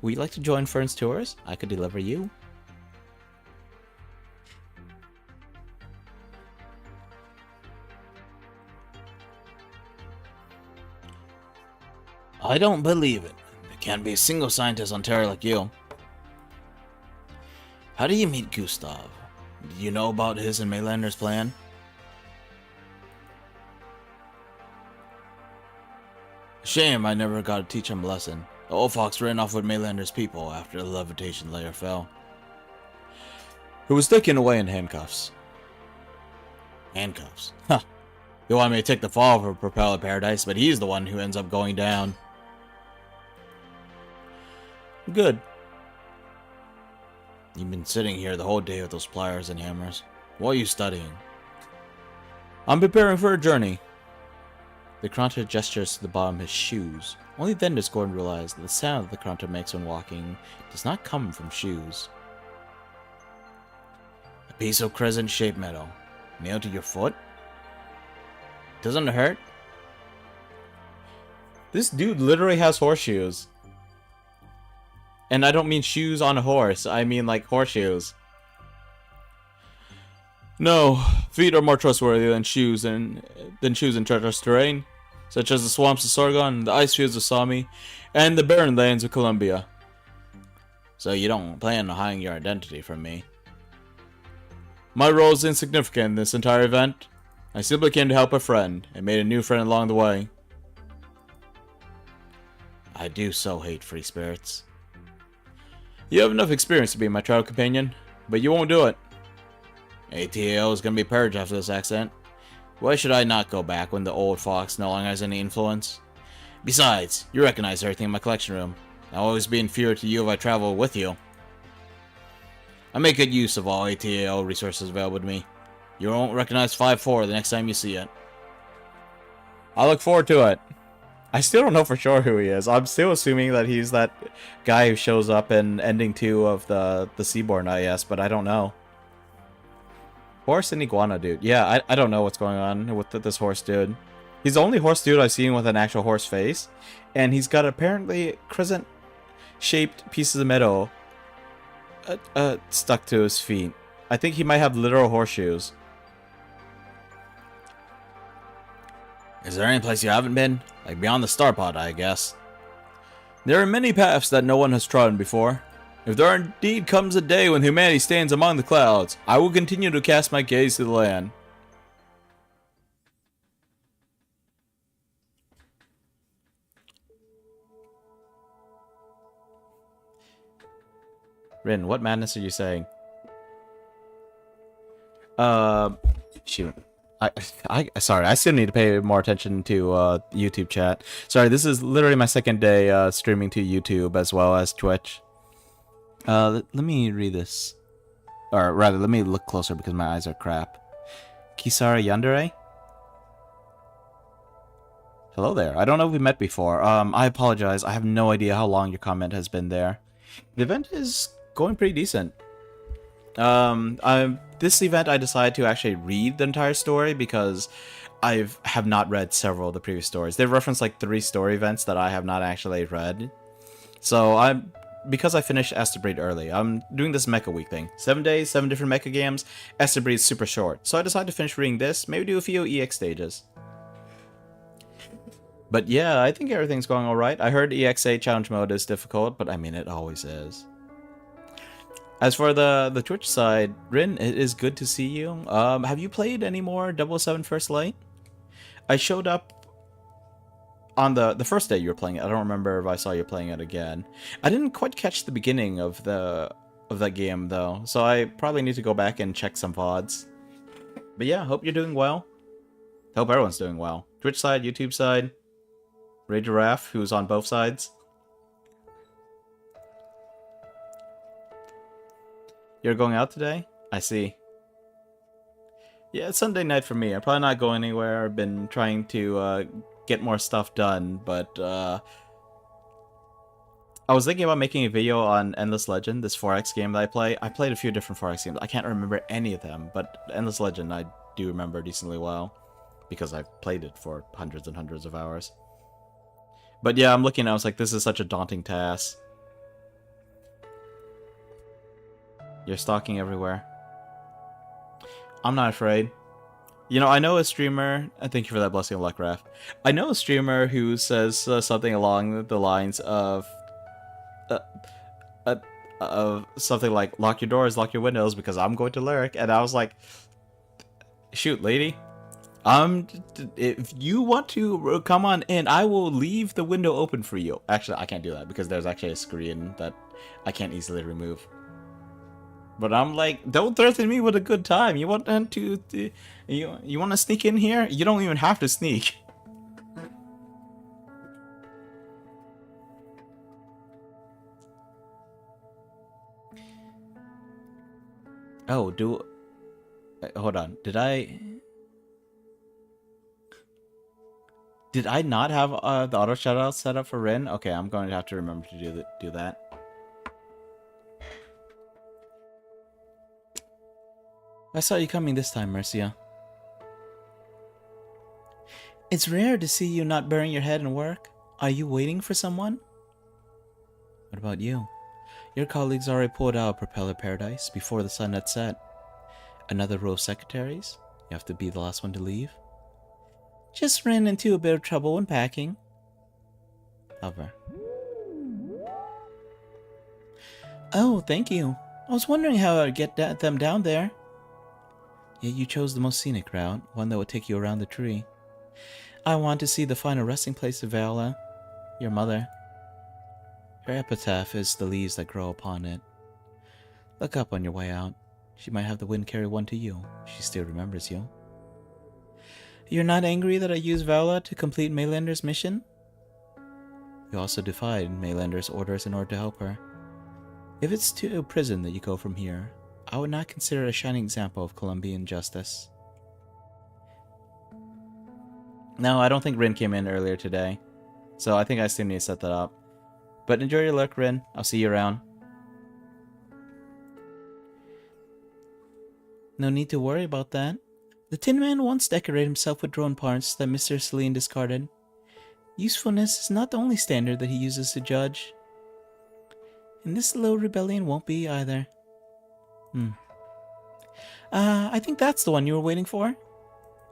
Would you like to join Fern's tours? I could deliver you. I don't believe it. There can't be a single scientist on Terra like you. How do you meet Gustav? Do you know about his and Maylander's plan? Shame I never got to teach him a lesson. The old fox ran off with Maylander's people after the levitation layer fell. Who was taken away in handcuffs. Handcuffs? Huh. You want me to take the fall for Propeller Paradise, but he's the one who ends up going down. Good. You've been sitting here the whole day with those pliers and hammers. What are you studying? I'm preparing for a journey. The Kranta gestures to the bottom of his shoes. Only then does Gordon realize that the sound that the Kranta makes when walking does not come from shoes. A piece of crescent-shaped metal. Nailed to your foot? Doesn't it hurt? This dude literally has horseshoes. And I don't mean shoes on a horse, I mean like horseshoes. No, feet are more trustworthy than shoes in treacherous terrain, such as the swamps of Sargon, the ice fields of Sami, and the barren lands of Columbia. So you don't plan on hiding your identity from me? My role is insignificant in this entire event. I simply came to help a friend, and made a new friend along the way. I do so hate free spirits. You have enough experience to be my travel companion, but you won't do it. ATAO is going to be purged after this accident. Why should I not go back when the old fox no longer has any influence? Besides, you recognize everything in my collection room. I'll always be inferior to you if I travel with you. I make good use of all ATAO resources available to me. You won't recognize 5-4 the next time you see it. I look forward to it. I still don't know for sure who he is. I'm still assuming that he's that guy who shows up in ending 2 of the Seaborn IS, but I don't know. Horse and iguana dude. Yeah, I don't know what's going on with this horse dude. He's the only horse dude I've seen with an actual horse face. And he's got apparently crescent-shaped pieces of metal stuck to his feet. I think he might have literal horseshoes. Is there any place you haven't been? Like beyond the star pod, I guess. There are many paths that no one has trodden before. If there indeed comes a day when humanity stands among the clouds, I will continue to cast my gaze to the land. Rin, what madness are you saying? Shoot. Sorry, I still need to pay more attention to YouTube chat. Sorry, this is literally my second day streaming to YouTube as well as Twitch. Let me read this. Or rather, let me look closer because my eyes are crap. Kisara Yandere? Hello there. I don't know if we met before. I apologize. I have no idea how long your comment has been there. The event is going pretty decent. This event I decided to actually read the entire story because I have not read several of the previous stories. They reference like 3 story events that I have not actually read. So because I finished Astebreed early, I'm doing this Mecha Week thing. 7 days, 7 different Mecha games. Astebreed is super short. So I decided to finish reading this, maybe do a few EX stages. But yeah, I think everything's going alright. I heard EXA challenge mode is difficult, but I mean, it always is. As for the Twitch side, Rin, it is good to see you. Have you played any more 007 First Light? I showed up on the first day you were playing it. I don't remember if I saw you playing it again. I didn't quite catch the beginning of that game though, so I probably need to go back and check some VODs. But yeah, hope you're doing well. Hope everyone's doing well. Twitch side, YouTube side, Ray Giraffe, who's on both sides. You're going out today? I see. Yeah, it's Sunday night for me. I'm probably not going anywhere. I've been trying to get more stuff done, but I was thinking about making a video on Endless Legend, this 4X game that I play. I played a few different 4X games. I can't remember any of them, but Endless Legend I do remember decently well because I've played it for hundreds and hundreds of hours. But yeah, I'm looking, I was like, this is such a daunting task. You're stalking everywhere. I'm not afraid. You know, I know a streamer, and thank you for that blessing of luck, Raph. I know a streamer who says something along the lines of, of something like lock your doors, lock your windows because I'm going to lurk. And I was like, shoot, lady. If you want to come on in, I will leave the window open for you. Actually, I can't do that because there's actually a screen that I can't easily remove. But I'm like, don't threaten me with a good time. You want you want to sneak in here? You don't even have to sneak. Oh, hold on. Did I not have the auto shutout set up for Rin? Okay, I'm going to have to remember to do that. I saw you coming this time, Mercia. It's rare to see you not burying your head in work. Are you waiting for someone? What about you? Your colleagues already pulled out of Propeller Paradise before the sun had set. Another row of secretaries? You have to be the last one to leave? Just ran into a bit of trouble when packing. Lover. Oh, thank you. I was wondering how I'd get them down there. Yet you chose the most scenic route, one that would take you around the tree. I want to see the final resting place of Viola, your mother. Her epitaph is the leaves that grow upon it. Look up on your way out. She might have the wind carry one to you. She still remembers you. You're not angry that I used Viola to complete Maylander's mission? You also defied Maylander's orders in order to help her. If it's to a prison that you go from here, I would not consider it a shining example of Colombian justice. No, I don't think Rin came in earlier today, so I think I still need to set that up. But enjoy your luck, Rin. I'll see you around. No need to worry about that. The Tin Man once decorated himself with drone parts that Mr. Celine discarded. Usefulness is not the only standard that he uses to judge. And this little rebellion won't be either. I think that's the one you were waiting for.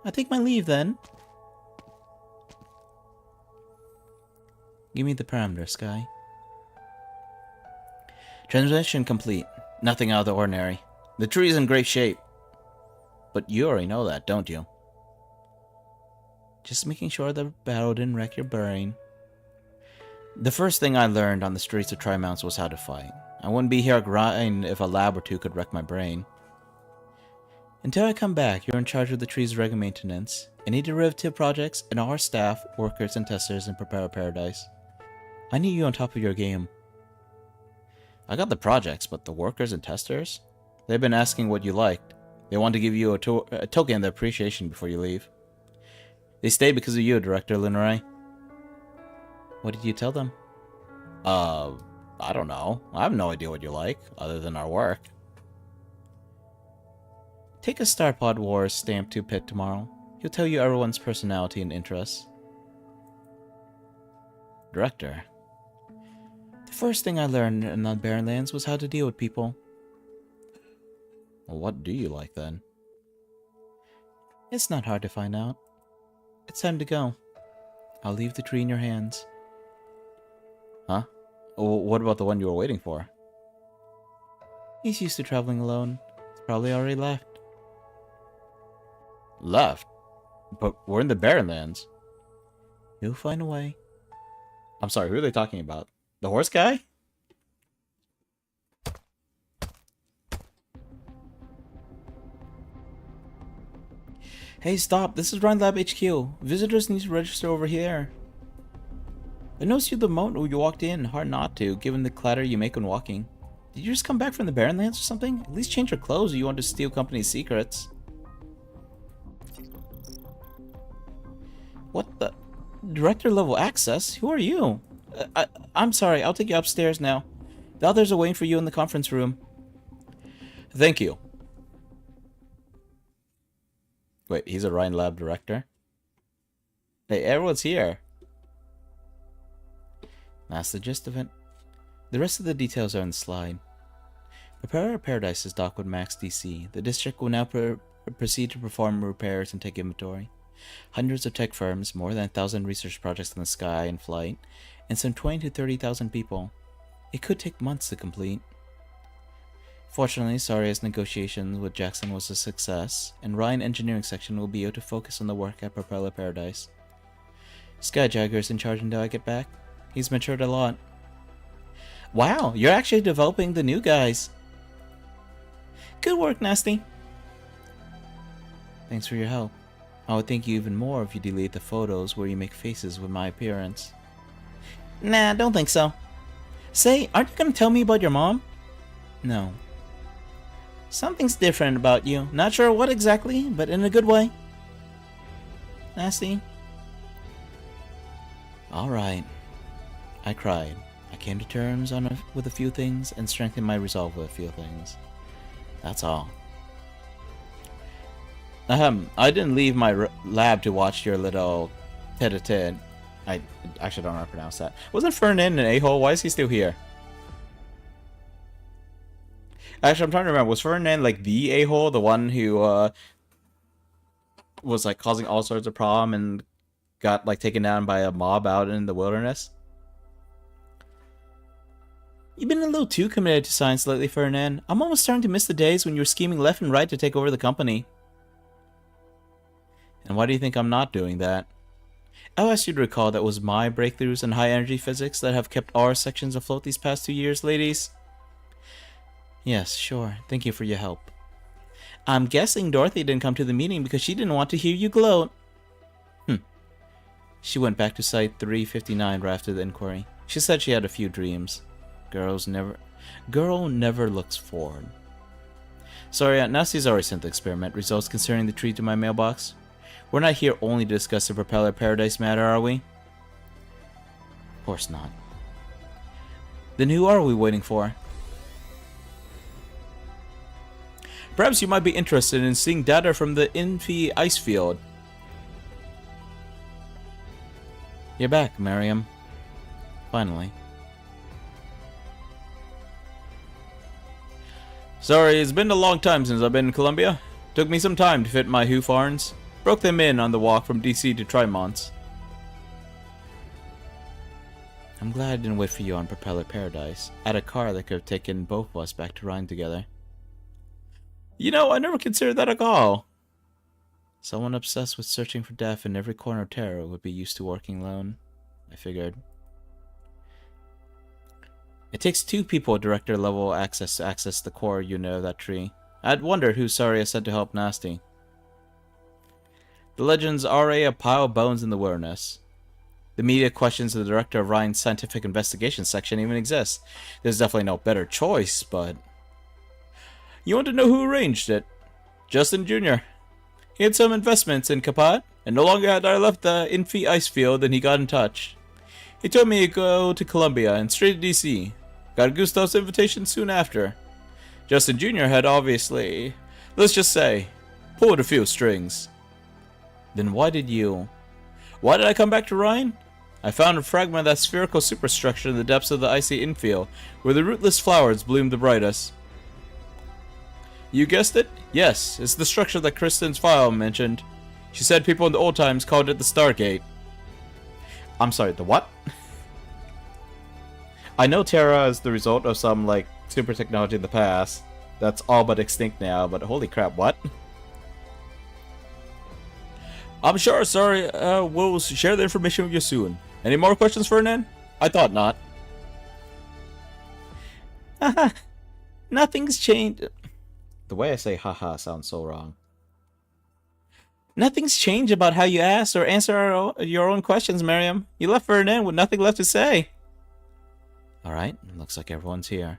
I'll take my leave then. Give me the parameter, Sky. Transmission complete. Nothing out of the ordinary. The tree is in great shape. But you already know that, don't you? Just making sure the battle didn't wreck your brain. The first thing I learned on the streets of Trimounts was how to fight. I wouldn't be here grinding if a lab or two could wreck my brain. Until I come back, you're in charge of the tree's regular maintenance, any derivative projects, and all our staff, workers, and testers in Propeller Paradise. I need you on top of your game. I got the projects, but the workers and testers? They've been asking what you liked. They want to give you a token of their appreciation before you leave. They stayed because of you, Director Lunaray. What did you tell them? I don't know. I have no idea what you like, other than our work. Take a Starpod Wars stamp to Pitt tomorrow. He'll tell you everyone's personality and interests. Director. The first thing I learned in the Barren Lands was how to deal with people. Well, what do you like then? It's not hard to find out. It's time to go. I'll leave the tree in your hands. Huh? What about the one you were waiting for? He's used to traveling alone. He's probably already left. Left? But we're in the Barren Lands. You'll find a way. I'm sorry, who are they talking about? The horse guy? Hey, stop. This is Rhine Lab HQ. Visitors need to register over here. I noticed you the moment you walked in. Hard not to, given the clatter you make when walking. Did you just come back from the Barren Lands or something? At least change your clothes if you want to steal company secrets. What the? Director level access? Who are you? I'm sorry. I'll take you upstairs now. The others are waiting for you in the conference room. Thank you. Wait, he's a Rhine Lab director? Hey, everyone's here. That's the gist of it. The rest of the details are in the slide. Propeller Paradise is docked with max DC. The district will now proceed to perform repairs and take inventory. Hundreds of tech firms, more than 1,000 research projects in the sky and flight, and some 20 to 30,000 people. It could take months to complete. Fortunately, Saria's negotiations with Jackson was a success, and Ryan Engineering Section will be able to focus on the work at Propeller Paradise. Skyjagger's in charge until I get back. He's matured a lot. Wow, you're actually developing the new guys. Good work, Nasty. Thanks for your help. I would thank you even more if you delete the photos where you make faces with my appearance. Nah, don't think so. Say, aren't you gonna tell me about your mom? No. Something's different about you. Not sure what exactly, but in a good way. Nasty. Alright. I cried. I came to terms with a few things and strengthened my resolve with a few things. That's all. I didn't leave my lab to watch your little tete-a-tete. I actually don't know how to pronounce that. Wasn't Fernan an a-hole? Why is he still here? Actually, I'm trying to remember. Was Fernan like the a-hole? The one who was like causing all sorts of problem and got like taken down by a mob out in the wilderness? You've been a little too committed to science lately, Fernan. I'm almost starting to miss the days when you were scheming left and right to take over the company. And why do you think I'm not doing that? I'll ask you to recall that it was my breakthroughs in high-energy physics that have kept our sections afloat these past 2 years, ladies. Yes, sure. Thank you for your help. I'm guessing Dorothy didn't come to the meeting because she didn't want to hear you gloat. She went back to Site 359 right after the inquiry. She said she had a few dreams. Girl never looks forward. Sorry, Nasty's already sent the experiment results concerning the tree to my mailbox. We're not here only to discuss the Propeller Paradise matter, are we? Of course not. Then who are we waiting for? Perhaps you might be interested in seeing data from the Infi ice field. You're back, Miriam. Finally. Sorry, it's been a long time since I've been in Columbia. Took me some time to fit my hoofarns. Broke them in on the walk from DC to Trimont. I'm glad I didn't wait for you on Propeller Paradise. I had a car that could have taken both of us back to Rhine together. You know, I never considered that at all. Someone obsessed with searching for death in every corner of Terra would be used to working alone, I figured. It takes 2 people with director level access to access the core unit of that tree. I'd wondered who Saria sent to help Nasty. The legend's already a pile of bones in the wilderness. The media questions the director of Ryan's scientific investigation section even exists. There's definitely no better choice, but... You want to know who arranged it? Justin Jr. He had some investments in Kapat, and no longer had I left the Infi ice field than he got in touch. He told me to go to Columbia and straight to DC. Got Gustav's invitation soon after. Justin Jr. had obviously, let's just say, pulled a few strings. Then why did I come back to Ryan? I found a fragment of that spherical superstructure in the depths of the icy infield, where the rootless flowers bloomed the brightest. You guessed it? Yes, it's the structure that Kristen's file mentioned. She said people in the old times called it the Stargate. I'm sorry, the what? I know Terra is the result of some, like, super technology in the past. That's all but extinct now, but holy crap, what? I'm sure, sorry, we'll share the information with you soon. Any more questions, Ferdinand? I thought not. Haha, nothing's changed. The way I say haha sounds so wrong. Nothing's changed about how you ask or answer your own questions, Miriam. You left Ferdinand with nothing left to say. Alright, looks like everyone's here.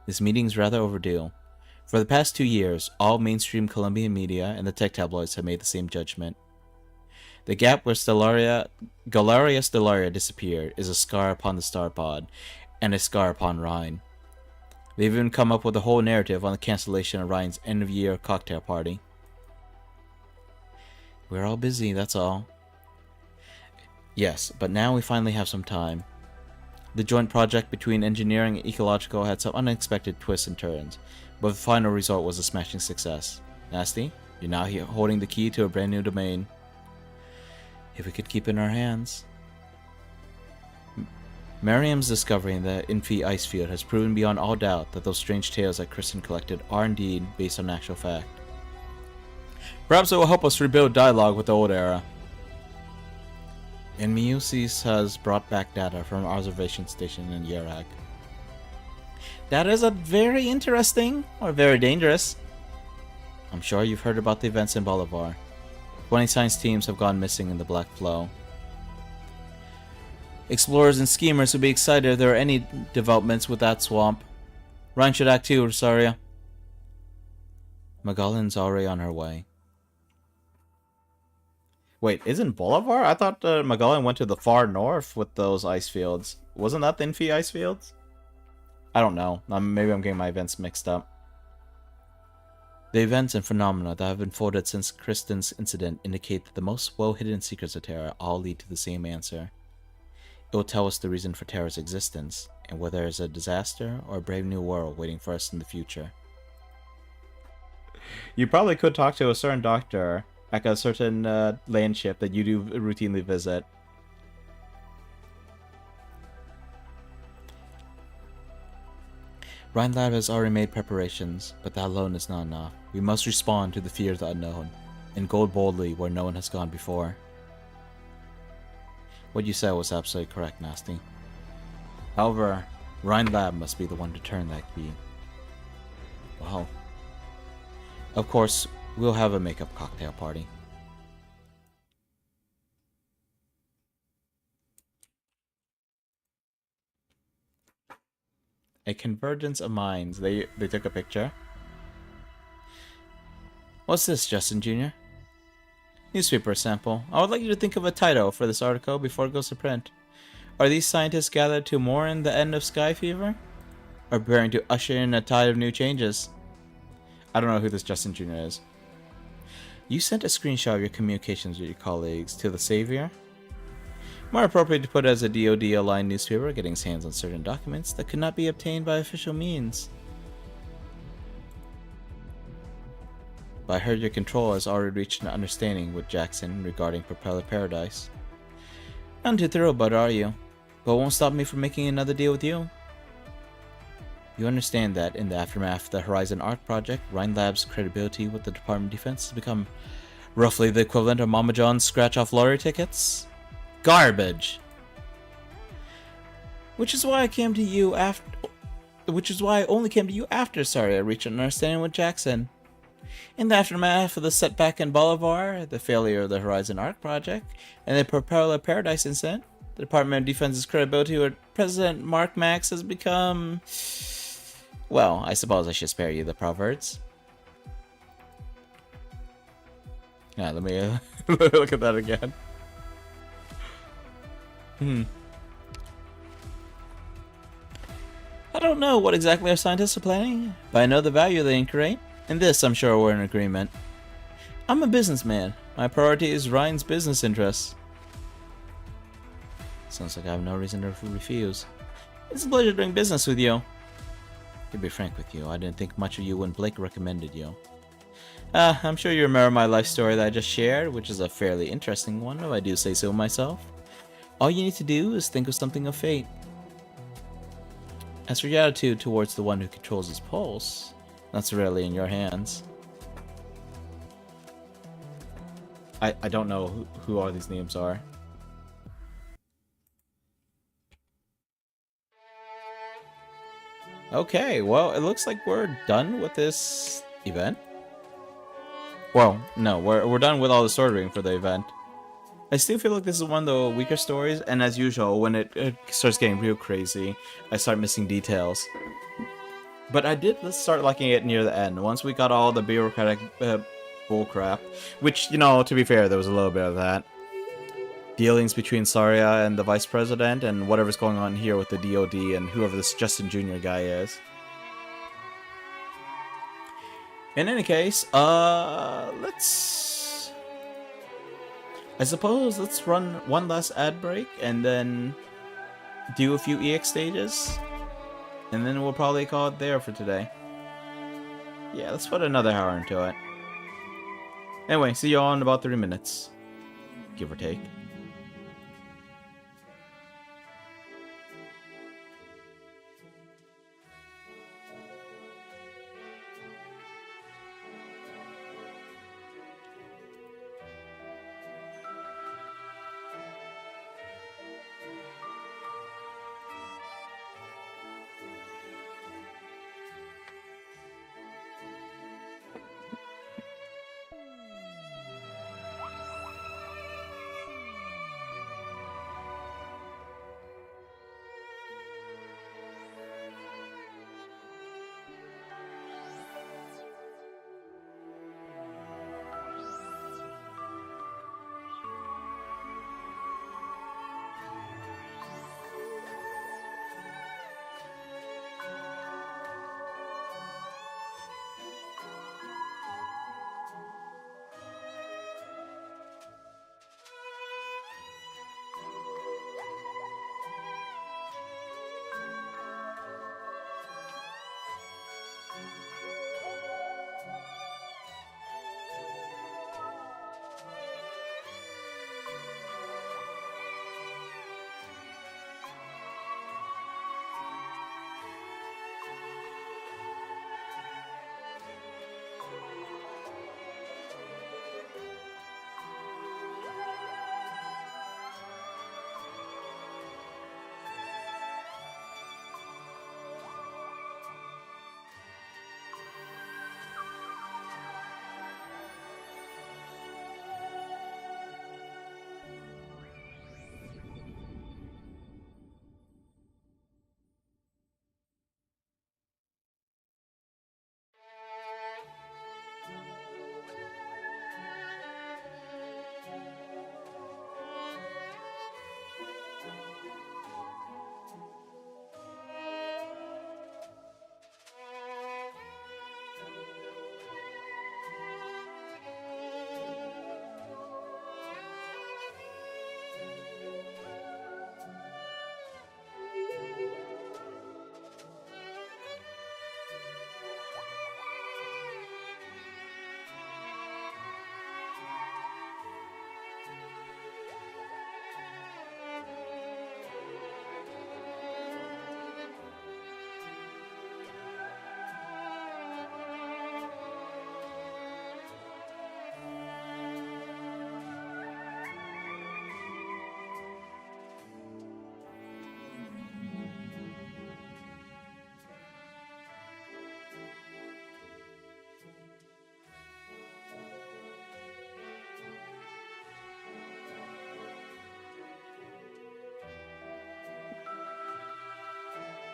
This meeting's rather overdue. For the past 2 years, all mainstream Colombian media and the tech tabloids have made the same judgment. The gap where Galeria Stellaria disappeared is a scar upon the Star Pod, and a scar upon Rhine. They've even come up with a whole narrative on the cancellation of Ryan's end-of-year cocktail party. We're all busy, that's all. Yes, but now we finally have some time. The joint project between engineering and ecological had some unexpected twists and turns, but the final result was a smashing success. Nasty, you're now holding the key to a brand new domain. If we could keep it in our hands. Miriam's discovery in the Infi ice field has proven beyond all doubt that those strange tales that Kristen collected are indeed based on actual fact. Perhaps it will help us rebuild dialogue with the old era. And Miusis has brought back data from our observation station in Yerag. That is a very interesting, or very dangerous. I'm sure you've heard about the events in Bolivar. 20 science teams have gone missing in the Black Flow. Explorers and schemers would be excited if there are any developments with that swamp. Ryan should act too, Rosaria. Magellan's already on her way. Wait, isn't Bolivar? I thought Magellan went to the far north with those ice fields. Wasn't that the Infi ice fields? I don't know. Maybe I'm getting my events mixed up. The events and phenomena that have unfolded since Kristen's incident indicate that the most well-hidden secrets of Terra all lead to the same answer. It will tell us the reason for Terra's existence, and whether there is a disaster or a brave new world waiting for us in the future. You probably could talk to a certain doctor at a certain land ship that you do routinely visit. Rhine Lab has already made preparations, but that alone is not enough. We must respond to the fear of the unknown, and go boldly where no one has gone before. What you said was absolutely correct, Nasty. However, Rhine Lab must be the one to turn that key. Well, of course, we'll have a makeup cocktail party. A convergence of minds. They took a picture. What's this, Justin Jr.? Newspaper sample. I would like you to think of a title for this article before it goes to print. Are these scientists gathered to mourn the end of sky fever? Or preparing to usher in a tide of new changes? I don't know who this Justin Jr. is. You sent a screenshot of your communications with your colleagues to the Savior? More appropriate to put it as a DoD-aligned newspaper getting its hands on certain documents that could not be obtained by official means. But I heard your control has already reached an understanding with Jackson regarding Propeller Paradise. Not too thrilled about it, are you? But it won't stop me from making another deal with you. You understand that in the aftermath of the Horizon Arc project, Rhine Lab's credibility with the Department of Defense has become roughly the equivalent of Mama John's scratch-off lottery tickets? Garbage! Which is why I came to you after... Which is why I only came to you after, I reached an understanding with Jackson. In the aftermath of the setback in Bolivar, the failure of the Horizon Arc project, and the Propeller Paradise incident, the Department of Defense's credibility with President Mark Max has become... Well, I suppose I should spare you the proverbs. Yeah, let me look at that again. I don't know what exactly our scientists are planning, but I know the value they increate. In this, I'm sure we're in agreement. I'm a businessman. My priority is Ryan's business interests. Sounds like I have no reason to refuse. It's a pleasure doing business with you. To be frank with you, I didn't think much of you when Blake recommended you. I'm sure you remember my life story that I just shared, which is a fairly interesting one, if I do say so myself. All you need to do is think of something of fate. As for your attitude towards the one who controls his pulse, that's really in your hands. I don't know who all these names are. Okay, well, it looks like we're done with this event. Well, no, we're done with all the story reading for the event. I still feel like this is one of the weaker stories, and as usual, when it starts getting real crazy, I start missing details. But I did start liking it near the end, once we got all the bureaucratic bullcrap, which, you know, to be fair, there was a little bit of that. Dealings between Saria and the Vice President, and whatever's going on here with the DoD and whoever this Justin Jr. guy is. In any case, let's... I suppose let's run one last ad break, and then do a few EX stages. And then we'll probably call it there for today. Yeah, let's put another hour into it. Anyway, see you all in about 3 minutes. Give or take.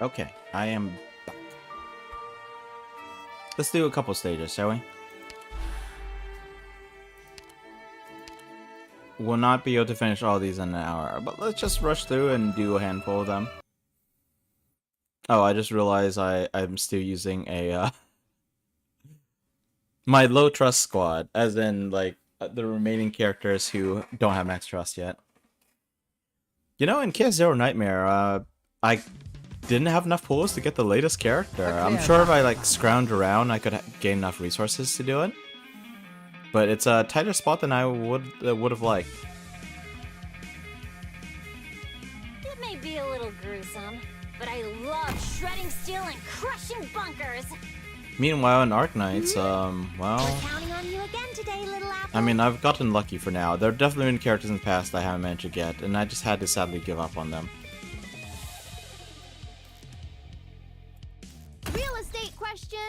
Okay, I am back. Let's do a couple stages, shall we? We'll not be able to finish all these in an hour, but let's just rush through and do a handful of them. Oh, I just realized I'm still using a my low trust squad, as in like the remaining characters who don't have max trust yet. You know, in Chaos Zero Nightmare, I didn't have enough pools to get the latest character. I'm sure if I like scrounged around, I could gain enough resources to do it. But it's a tighter spot than I would have liked. It may be a little gruesome, but I love shredding steel and crushing bunkers. Meanwhile, in Arknights, well, We're counting on you again today, little apple. I mean, I've gotten lucky for now. There have definitely been characters in the past I haven't managed to get, and I just had to sadly give up on them. Real estate question.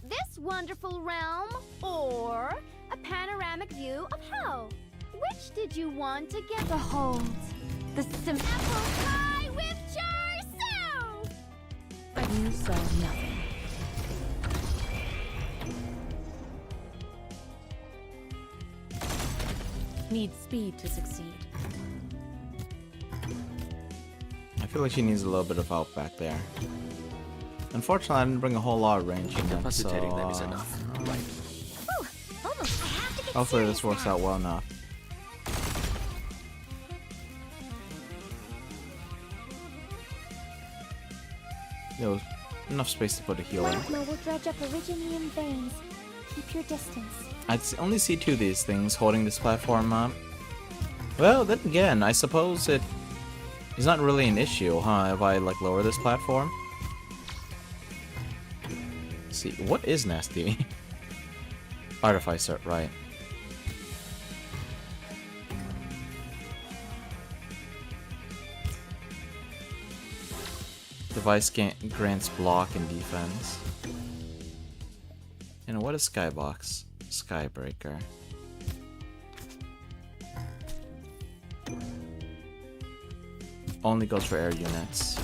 This wonderful realm or a panoramic view of hell? Which did you want to get? Behold, the simple apple pie with char siu! But you saw nothing. Need speed to succeed. I feel like she needs a little bit of help back there. Unfortunately, I didn't bring a whole lot of range in them, so them is enough. Right. Ooh, almost. I have to get hopefully serious this works now. out well enough. There was enough space to put a healer. Plasma will dredge up originium veins. Keep your distance. I'd only see two of these things holding this platform up. Well, then again, I suppose it is not really an issue, huh, if I, like, lower this platform? Let's see, what is nasty? Artificer, right. Device grants block and defense. And what is Skybox? Skybreaker. Only goes for air units.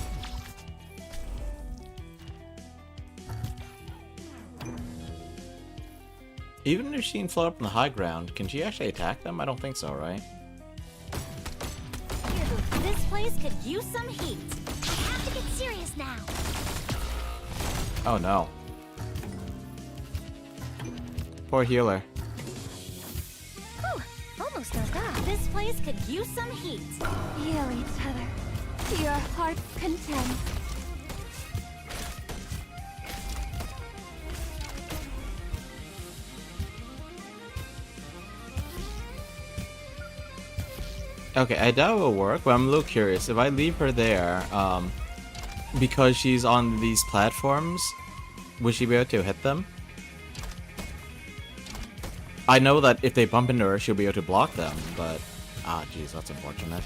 Even if she can float up on the high ground, can she actually attack them? I don't think so, right? This place could use some heat. I have to get serious now. Oh no. Poor healer. Ooh, almost not bad. This place could use some heat. Heal each other. To your heart's content. Okay, I doubt it will work, but I'm a little curious. If I leave her there, because she's on these platforms, will she be able to hit them? I know that if they bump into her, she'll be able to block them, but... Ah, jeez, that's unfortunate.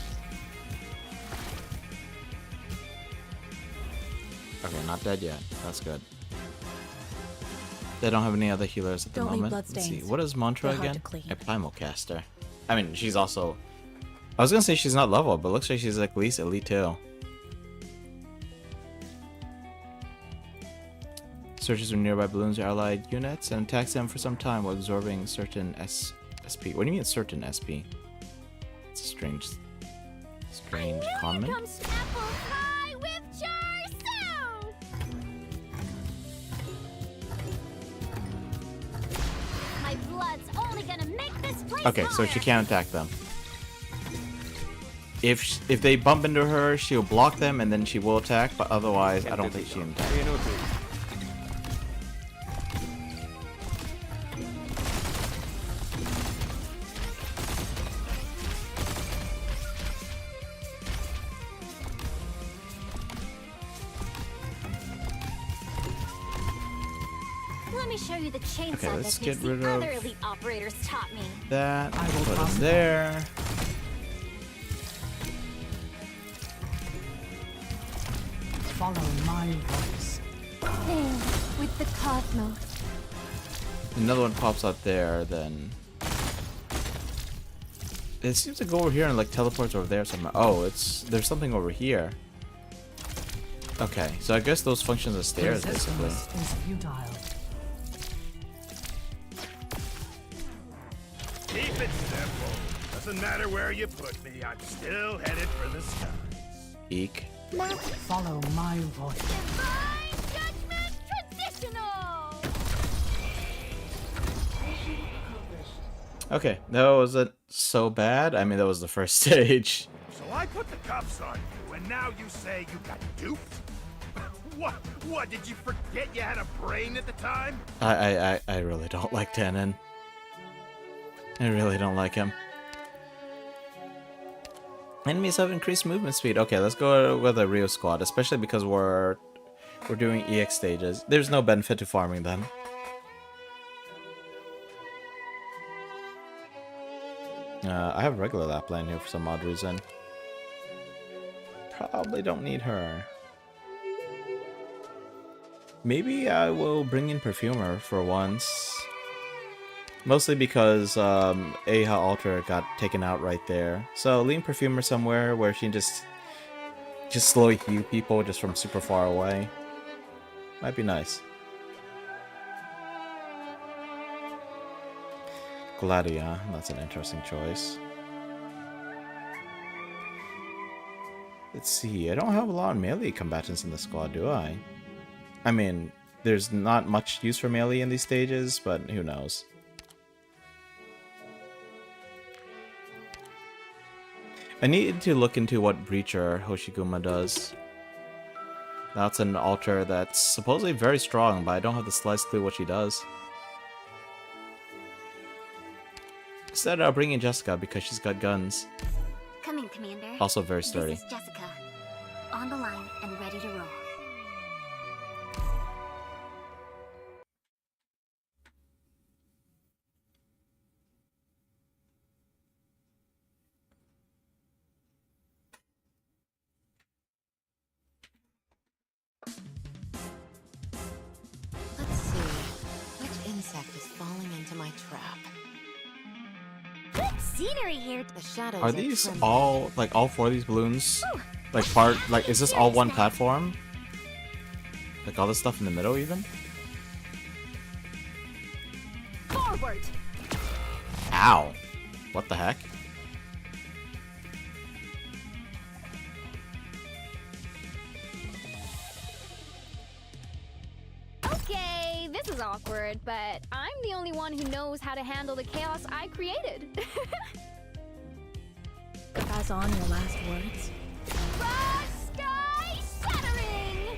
Okay, not dead yet. That's good. They don't have any other healers at the Don't leave moment. Let's see, bloodstains. what is Mantra They're hard again? to clean. A Primal Caster. I mean, she's also... I was gonna say she's not level, but looks like she's like at least Elite 2. Searches for nearby balloons or allied units and attacks them for some time while absorbing certain SP. What do you mean certain SP? It's a strange comment. Here comes apple pie with char siu! My blood's only gonna make this place Okay, so she hotter. can't attack them. If they bump into her, she'll block them and then she will attack, but otherwise, I don't think she can attack. Let me show you the chainsaw Okay, let's techniques get rid the of- other elite operators taught me. That, I will put pass it it there. Follow my voice. There, with the cosmos. Another one pops out there, then... It seems to go over here and like teleports over there somewhere. Oh, there's something over here. Okay, so I guess those functions as stairs, basically. Resistance is futile. Keep it simple. Doesn't matter where you put me, I'm still headed for the skies. Eek. Follow my voice. Divine Judgment Traditional! Okay, that wasn't so bad. I mean, that was the first stage. So I put the cuffs on you, and now you say you got duped? What, did you forget you had a brain at the time? I really don't like Tannen. I really don't like him. Enemies have increased movement speed. Okay, let's go with a Rio squad, especially because we're doing EX stages. There's no benefit to farming them. I have a regular Lapland here for some odd reason. Probably don't need her. Maybe I will bring in Perfumer for once. Mostly because Aha Alter got taken out right there. So leave Perfumer somewhere where she can just slowly heal people just from super far away. Might be nice. Gladia, that's an interesting choice. Let's see, I don't have a lot of melee combatants in the squad, do I? I mean, there's not much use for melee in these stages, but who knows. I need to look into what Breacher Hoshiguma does. That's an altar that's supposedly very strong, but I don't have the slightest clue what she does. Instead, I'll bring in Jessica because she's got guns. Come in, Commander. Also very sturdy. This is Jessica. On the line and ready to roll. Let's see. Which insect is falling into my trap? Good scenery here. The shadows Are these trembling. all, like, all four of these balloons? Ooh, Like, part, like, is this all one platform? Like, all this stuff in the middle, even? Forward! Ow! What the heck? Okay, this is awkward, but I'm the only one who knows how to handle the chaos I created. Pass on your last words. Frost Sky Shattering!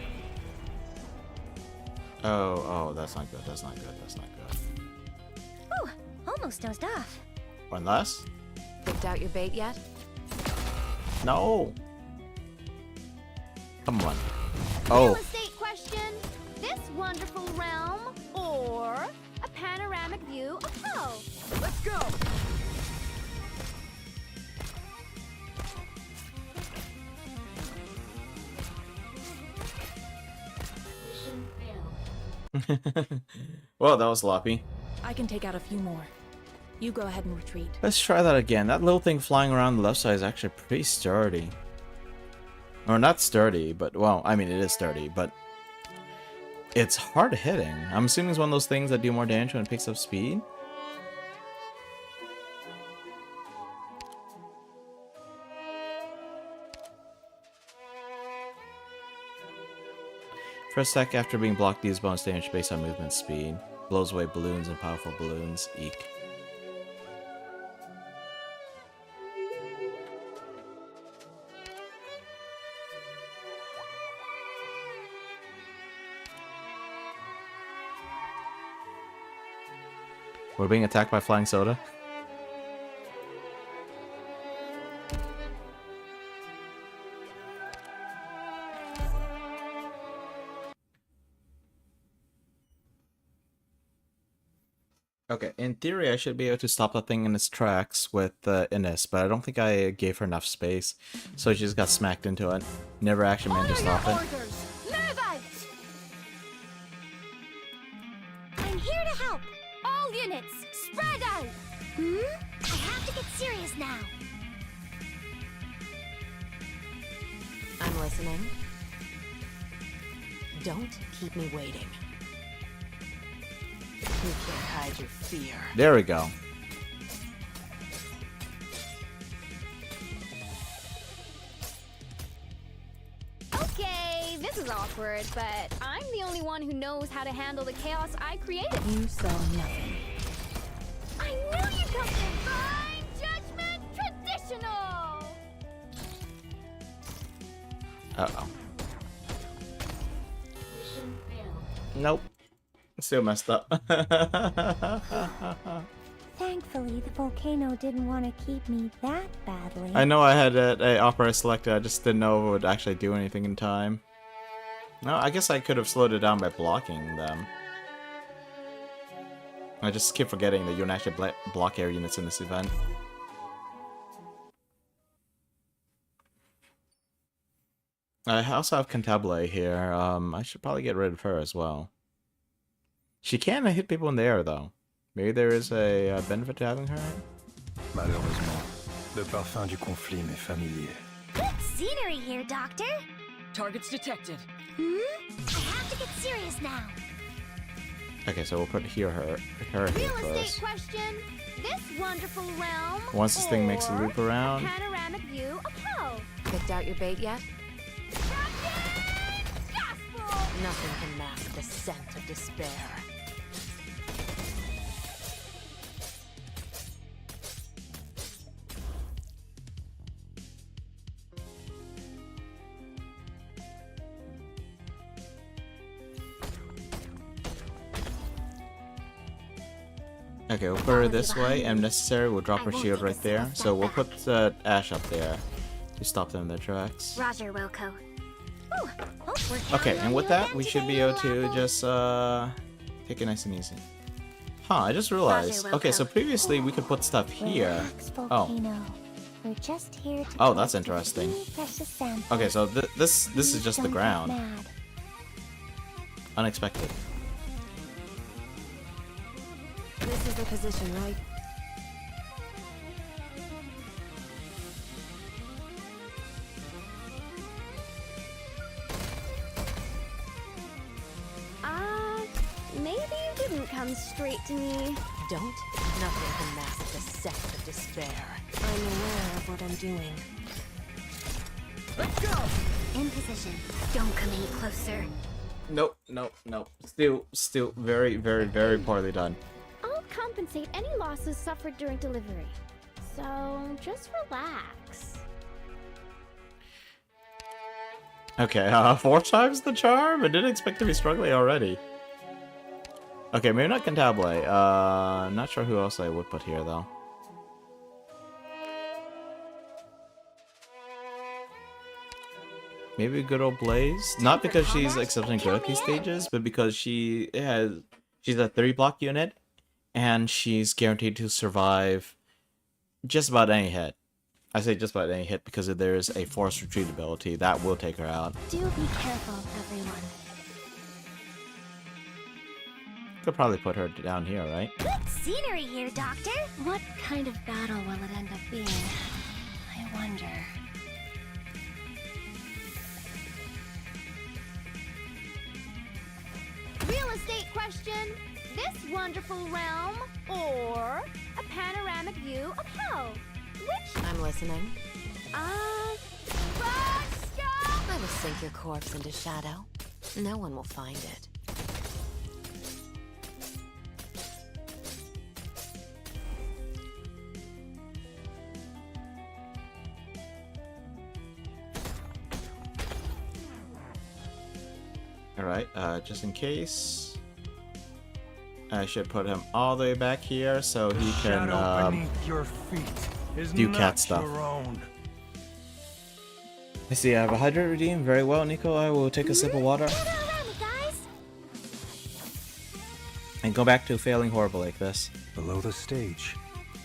Oh, that's not good, that's not good, that's not good. Ooh, almost dozed off. One less? Picked out your bait yet? No! Come on. Real Oh, estate question. This wonderful realm or a panoramic view of hell? Let's go! well, that was sloppy. I can take out a few more. You go ahead and retreat. Let's try that again. That little thing flying around the left side is actually pretty sturdy. Or not sturdy, but, well, I mean, it is sturdy, but it's hard hitting. I'm assuming it's one of those things that do more damage when it picks up speed. For a sec after being blocked, deals bonus damage based on movement speed. Blows away balloons and powerful balloons. Eek. We're being attacked by flying soda. Okay, in theory I should be able to stop that thing in its tracks with Ines, but I don't think I gave her enough space, so she just got smacked into it. Never actually managed to stop it. Orders! Move out! I'm here to help. All units, spread out! I have to get serious now. I'm listening. Don't keep me waiting. You can't hide your fear. There we go. Okay, this is awkward, but I'm the only one who knows how to handle the chaos I created. You saw nothing. I knew you'd come in. Fine judgment traditional. Uh-oh. Nope. Still messed up. Thankfully, the volcano didn't want to keep me that badly. I know I had a opera selected, I just didn't know if it would actually do anything in time. No, I guess I could have slowed it down by blocking them. I just keep forgetting that you don't actually block air units in this event. I also have Cantabile here. I should probably get rid of her as well. She can hit people in the air, though. Maybe there is a benefit to having her. Malheureusement, le parfum du conflit m'est familier. Good scenery here, Doctor. Targets detected. I have to get serious now. Okay, so we'll put her here Real first. estate question. This wonderful realm. Once this thing makes a loop or around. A panoramic view of hell. Picked out your bait yet? Captain Gospel. Nothing can mask the scent of despair. Okay, we'll put her this way, and if necessary, we'll drop her shield right there. So we'll put Ash up there to stop them in their tracks. Roger, Wilco. Okay, and with that, we should be able to just take it nice and easy. Huh, I just realized. Okay, so previously we could put stuff here. Relax, Oh. volcano. We're just here to Oh, that's interesting. precious samples. Okay, so this is just the Don't get ground. mad. Unexpected. This is the position, right? Maybe you didn't come straight to me. Don't. Nothing can mask the scent of despair. I'm aware of what I'm doing. Let's go! In position. Don't come any closer. Nope, nope, nope. Still very, very, very poorly done. I'll compensate any losses suffered during delivery. So just relax. Okay, 4 times the charm? I didn't expect to be struggling already. Okay, maybe not Cantabile. Not sure who else I would put here, though. Maybe good old Blaze? Not because she's exceptionally good at these stages, but because she's a 3 block unit, and she's guaranteed to survive just about any hit. I say just about any hit because if there's a forced retreat ability, that will take her out. Do be careful, everyone. Could probably put her down here, right? Good scenery here, Doctor. What kind of battle will it end up being? I wonder. Real estate question. This wonderful realm or a panoramic view of hell? Which, I'm listening. let's go! I will sink your corpse into shadow. No one will find it. Alright, just in case, I should put him all the way back here so he can Shadow beneath your feet is do not cat stuff. your own. I see I have a hydrate redeemed. Very well, Nico. I will take a sip of water Gather around me, guys. and go back to failing horrible like this. Below the stage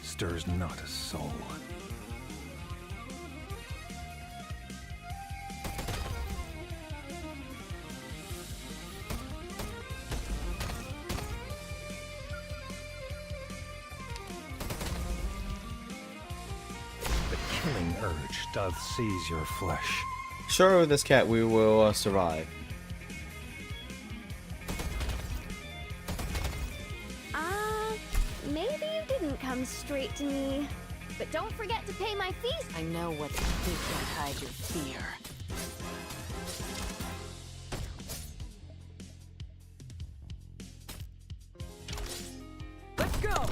stirs not a soul. The killing urge doth seize your flesh. Sure, with this cat we will survive. wouldn't come straight to me. But don't forget to pay my fees. I know what to do. Can't hide your fear. Let's go!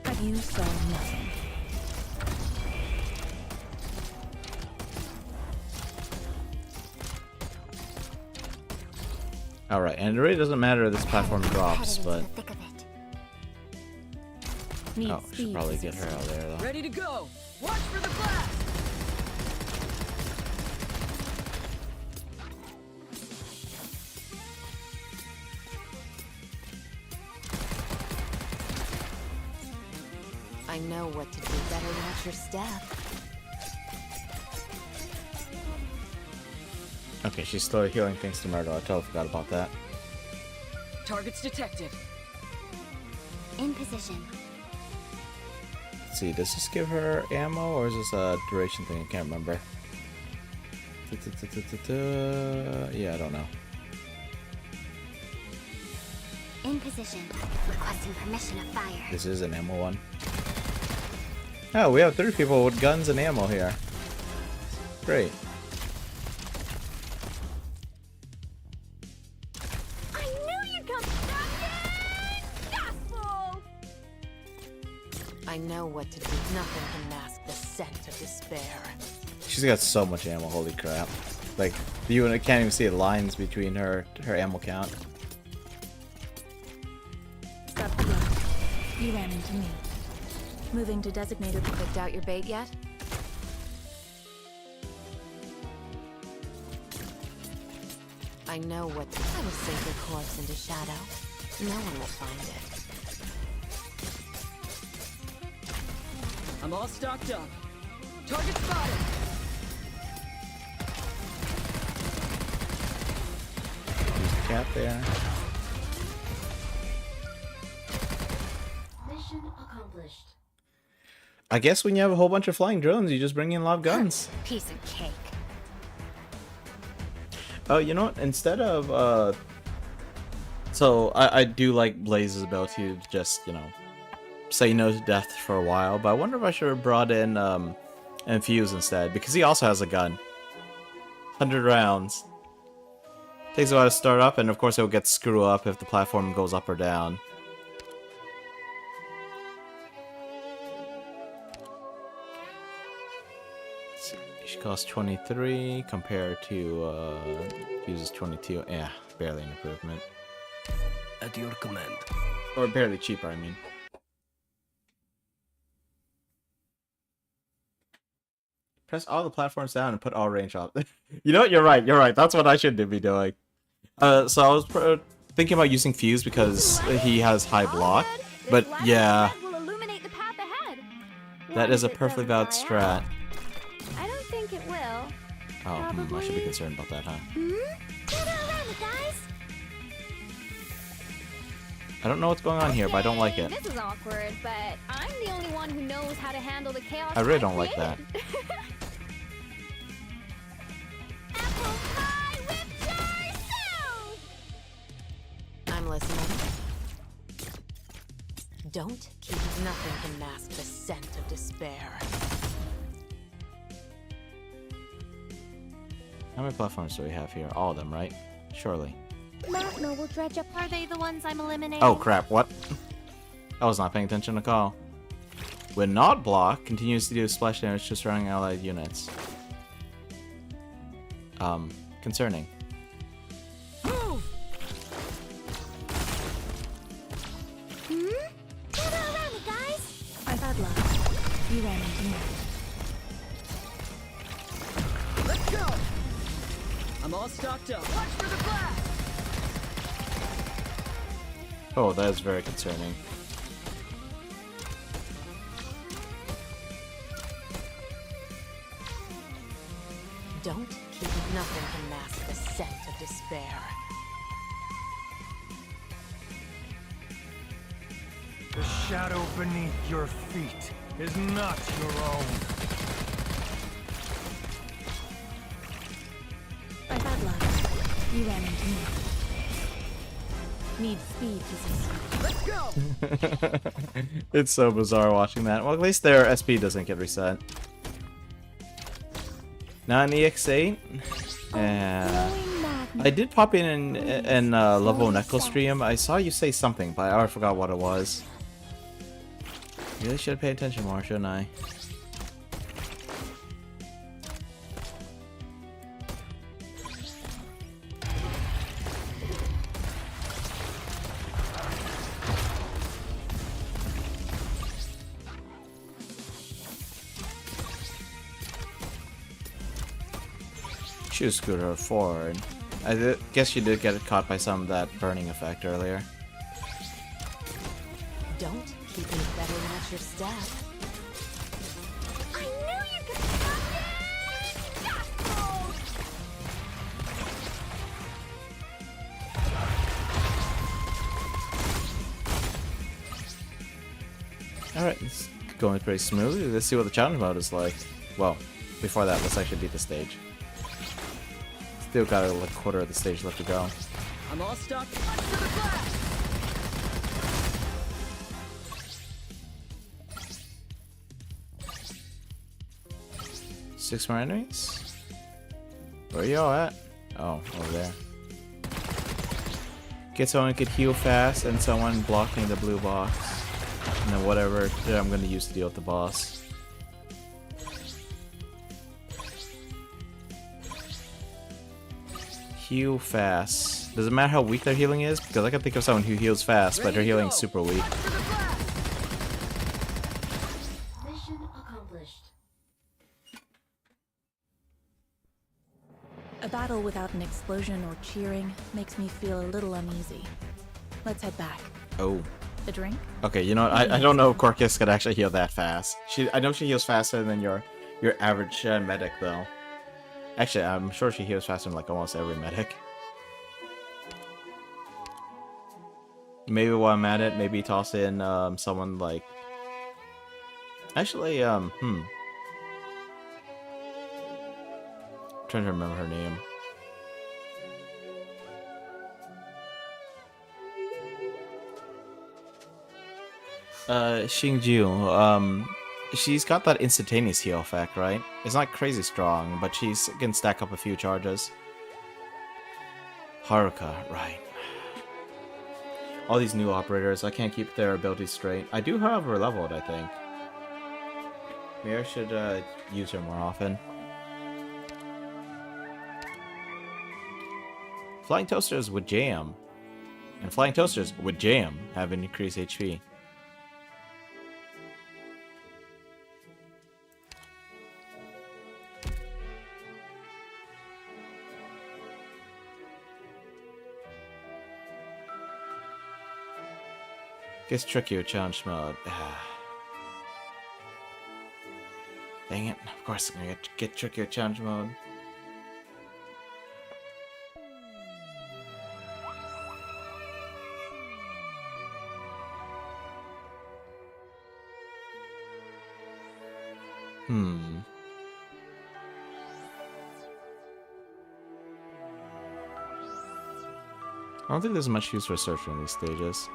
But you saw nothing. Alright, and it really doesn't matter if this platform drops, but... Need Oh, should probably get her out there, though. Ready to go! Watch for the blast! I know what to do. Better watch your step. Okay, she's slowly healing thanks to Myrtle. I totally forgot about that. Targets detected. In position. Let's see, does this give her ammo, or is this a duration thing? I can't remember. Yeah, I don't know. In position. Requesting permission to fire. This is an ammo one. Oh, we have 3 people with guns and ammo here. Great. I knew you'd come back in! Gospel! I know what to do. Nothing can mask the scent of despair. She's got so much ammo, holy crap. Like, you can't even see the lines between her ammo count. Stop the gun. You ran into me. Moving to designated. Picked out your bait yet? I know what to do. I will sink your corpse into shadow. No one will find it. I'm all stocked up. Target spotted! There's the cat there. Mission accomplished. I guess when you have a whole bunch of flying drones, you just bring in a lot of guns. Piece of cake. Oh, you know what? Instead of, So, I do like Blaze's ability to just, you know, say no to death for a while, but I wonder if I should have brought in, Infuse instead, because he also has a gun. 100 rounds. Takes a while to start up, and of course it will get screwed up if the platform goes up or down. She costs 23 compared to uses 22. Yeah, barely an improvement. At your command. Or barely cheaper, I mean. Press all the platforms down and put all range up. You know what? You're right. You're right. That's what I should be doing. So I was thinking about using Fuse because he has high block. But yeah, that is a perfectly valid strat. I don't think it will. Oh, I should be concerned about that, huh? I don't know what's going on here, but I don't like it. This is awkward, but I'm the only one who knows how to handle the chaos. I really don't like that. Apple pie with char I'm listening. Don't keep. Nothing can mask the scent of despair. How many platforms do we have here? All of them, right? Surely. Magno will dredge up. Are they the ones I'm eliminating? Oh crap, what? I was not paying attention to call. When not blocked, continues to do splash damage to surrounding allied units. Concerning. Move! Gather around me, guys. I've had luck. You ran into me. Let's go! I'm all stocked up. Watch for the blast! Oh, that is very concerning. Don't keep. Nothing can mask the scent of despair. The shadow beneath your feet is not your own. I've had luck. You ran into me. Need speed to succeed. Let's go! It's so bizarre watching that. Well, at least their SP doesn't get reset. Now in EX8, I did pop in Level Knuckle stream. I saw you say something, but I already forgot what it was. Really should have paid attention more, shouldn't I? Shoot scooter forward. Guess you did get caught by some of that burning effect earlier. Don't keep me better match your staff. I knew you could stop Alright, it's going pretty smoothly. Let's see what the challenge mode is like. Well, before that, let's actually beat the stage. Still got a quarter of the stage left to go. I'm all stocked. Watch for the blast! 6 more enemies? Where y'all at? Oh, over there. Get someone who could heal fast and someone blocking the blue box. And then whatever that I'm going to use to deal with the boss. Heal fast. Does it matter how weak their healing is? Because I can think of someone who heals fast, but their healing's super weak. Mission accomplished. A battle without an explosion or cheering makes me feel a little uneasy. Let's head back. Oh. The drink? Okay, you know what? I don't know if Corcus could actually heal that fast. I know she heals faster than your average medic, though. Actually, I'm sure she heals faster than like almost every medic. Maybe while I'm at it, maybe toss in someone like... Actually, I'm trying to remember her name. Xingju, she's got that instantaneous heal effect, right? It's not crazy strong, but she can stack up a few charges. Haruka, right. All these new operators, I can't keep their abilities straight. I do have her leveled, I think. Maybe I should use her more often. Flying Toasters with Jam. And Flying Toasters with Jam have an increased HP. Gets trickier challenge mode. Dang it. Of course I'm gonna get trickier challenge mode. I don't think there's much use for searching in these stages.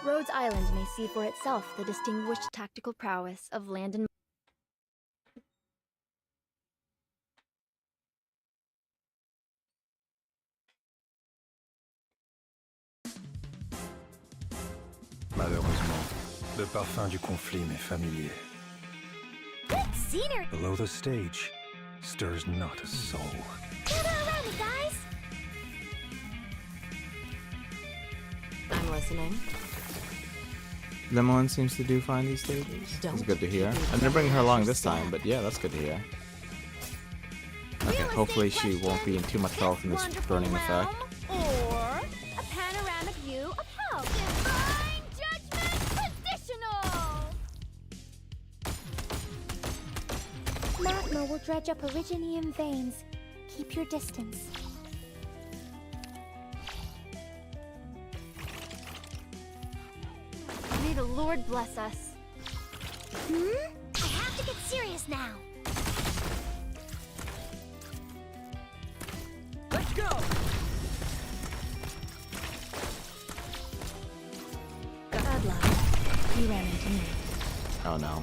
Rhodes Island may see for itself the distinguished tactical prowess of Landon. Malheureusement, le parfum du conflit m'est familier. Good scenery! Below the stage stirs not a soul. Gather around me, guys! I'm listening. Lemon seems to do fine these stages. That's good to hear. I didn't bring her along this time, but yeah, that's good to hear. Okay, hopefully she won't be in too much trouble from this burning effect. Or a panoramic view of hell. Divine Judgment Positional! Magma will dredge up Originium veins. Keep your distance. May the Lord bless us. I have to get serious now. Oh no.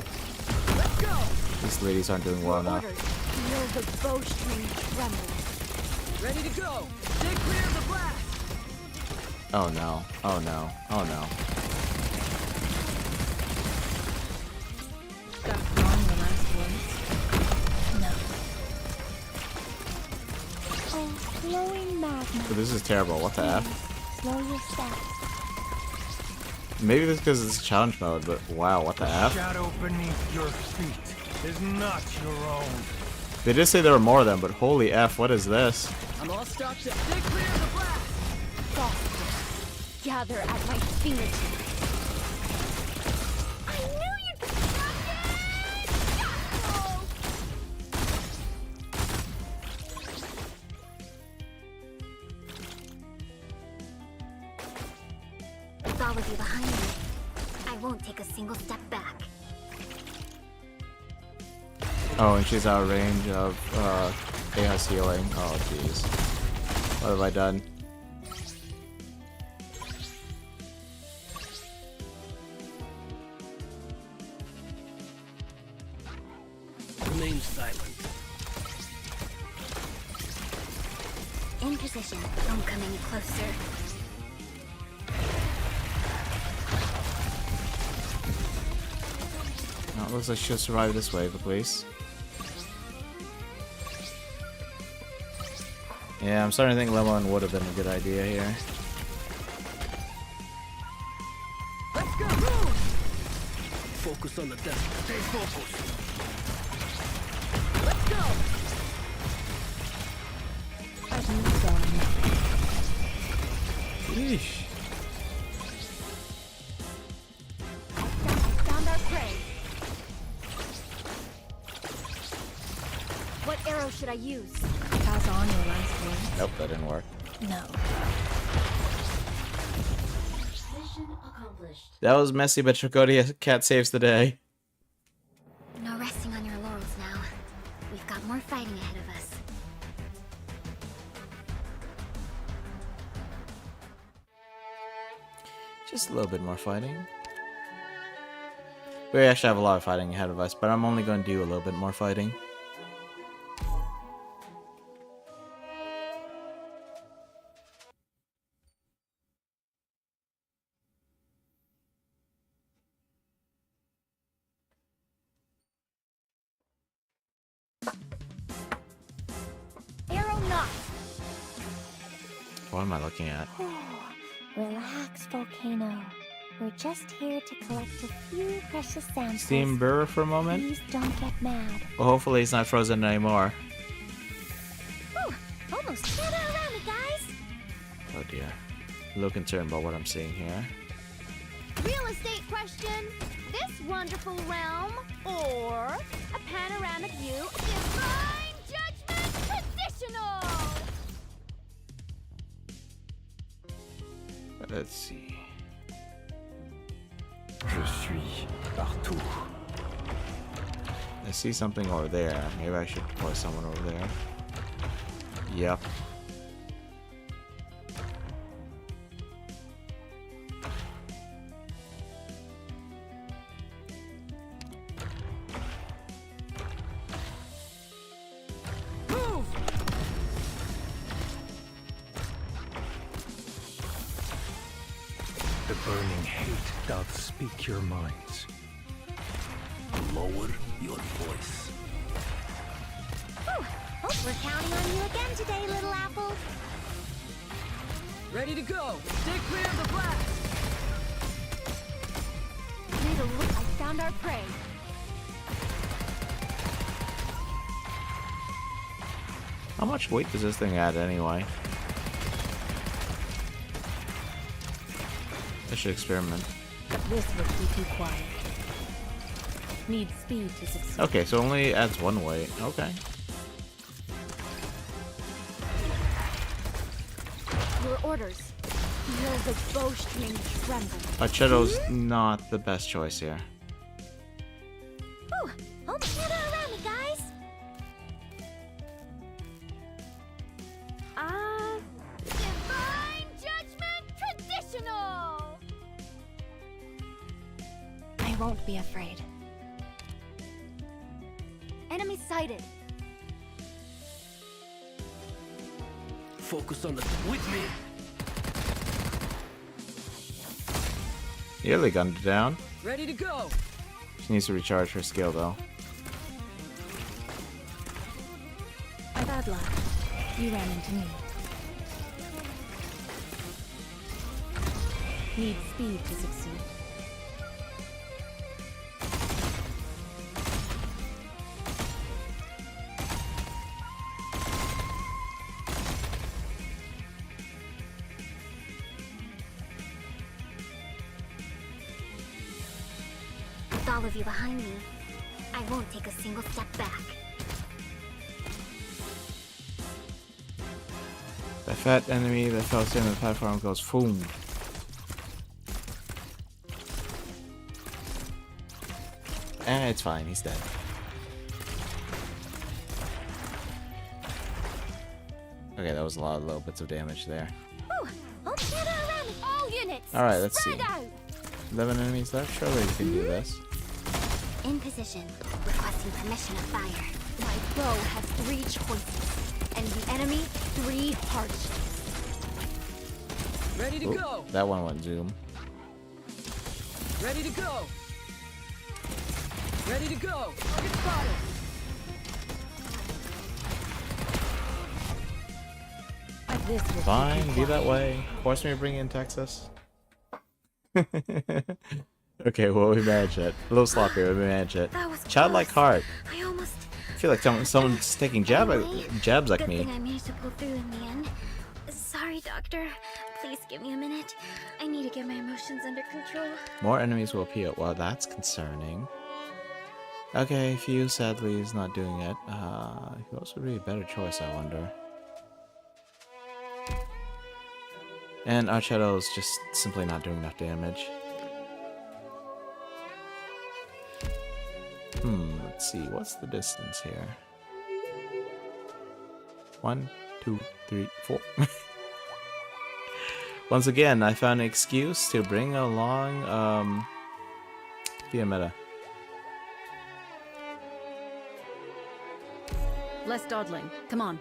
Let's go! These ladies aren't doing well enough. Orders. Feel the bowstring tremble. Ready to go! Stay clear of the blast! Oh no. Oh no. Oh no. Got wrong the last words. No. Oh, flowing madness. This is terrible. What the F? Slow your steps. Maybe this because it's challenge mode, but wow, what the F? Shadow beneath your feet is not your own. They did say there were more of them, but holy F, what is this? I'm all stocked up. Stay clear of the blast! Gather at my fingertips. I knew you'd be With all of you behind me, I won't take a single step back. Oh, and she's out of range of chaos healing. Oh jeez. What have I done? Remain silent. In position, don't come any closer. No, it looks like she'll survive this wave, please. Yeah, I'm starting to think Lemon would have been a good idea here. Let's go! Move! Focus on the desk. Stay focused. Let's go! I've moved on. Yeesh. found our prey. What arrow should I use? Pass on your last words. Nope, that didn't work. No. Mission accomplished. That was messy, but Chakotay Cat saves the day. No resting on your laurels now. We've got more fighting ahead of us. Just a little bit more fighting. We actually have a lot of fighting ahead of us, but I'm only going to do a little bit more fighting. Arrow knock. What am I looking at? Relax, Volcano. We're just here to collect a few precious samples. Steam Burr for a moment? Please don't get mad. Well, hopefully he's not frozen anymore. Whew, almost gather around me, guys. Oh dear. A little concerned about what I'm seeing here. Real estate question. This wonderful realm or a panoramic view of divine judgment traditional? Let's see. Je suis partout. I see something over there. Maybe I should deploy someone over there. Yep. Move! The burning hate doth speak your minds. Lower your voice. Hope we're counting on you again today, little apple. Ready to go! Stay clear of the blast! Need a look. I found our prey. How much weight does this thing add anyway? I should experiment. This would be too quiet. Need speed to succeed. Okay, so it only adds one weight. Okay. Your orders. Feel the bowstring tremble. Machedo's not the best choice here. Whew, almost gather around me, guys. Divine judgment traditional. I won't be afraid. Enemy sighted. Focus on the with me. Nearly gunned it down. Ready to go. She needs to recharge her skill though. My bad luck. You ran into me. Need speed to succeed. With all of you behind me, I won't take a single step back. The fat enemy that fell in the platform goes boom. It's fine, he's dead. Okay, that was a lot of little bits of damage there. Ooh, I'll gather around all units. Alright, let's see. Spread out. 11 enemies left? Surely we can do this. In position, requesting permission to fire. My bow has 3 choices, and the enemy 3 hardships. Ready to Ooh, go. that one went zoom. Ready to go. Ready to go. Target spotted. This will Fine, keep be you that quiet. way. Force me to bring in Texas. Okay, well, we managed it. A little sloppy, but we managed it. That was Childlike close. heart. I almost... I feel like someone's taking jabs at Good me. thing I managed to pull through in the end. Sorry, Doctor. Please give me a minute. I need to get my emotions under control. More enemies will appear. Well, that's concerning. Okay, Few sadly is not doing it. Who else would be a better choice, I wonder? And our Shadow is just simply not doing enough damage. Let's see. What's the distance here? 1, 2, 3, 4. Once again, I found an excuse to bring along, via meta. Less dawdling. Come on.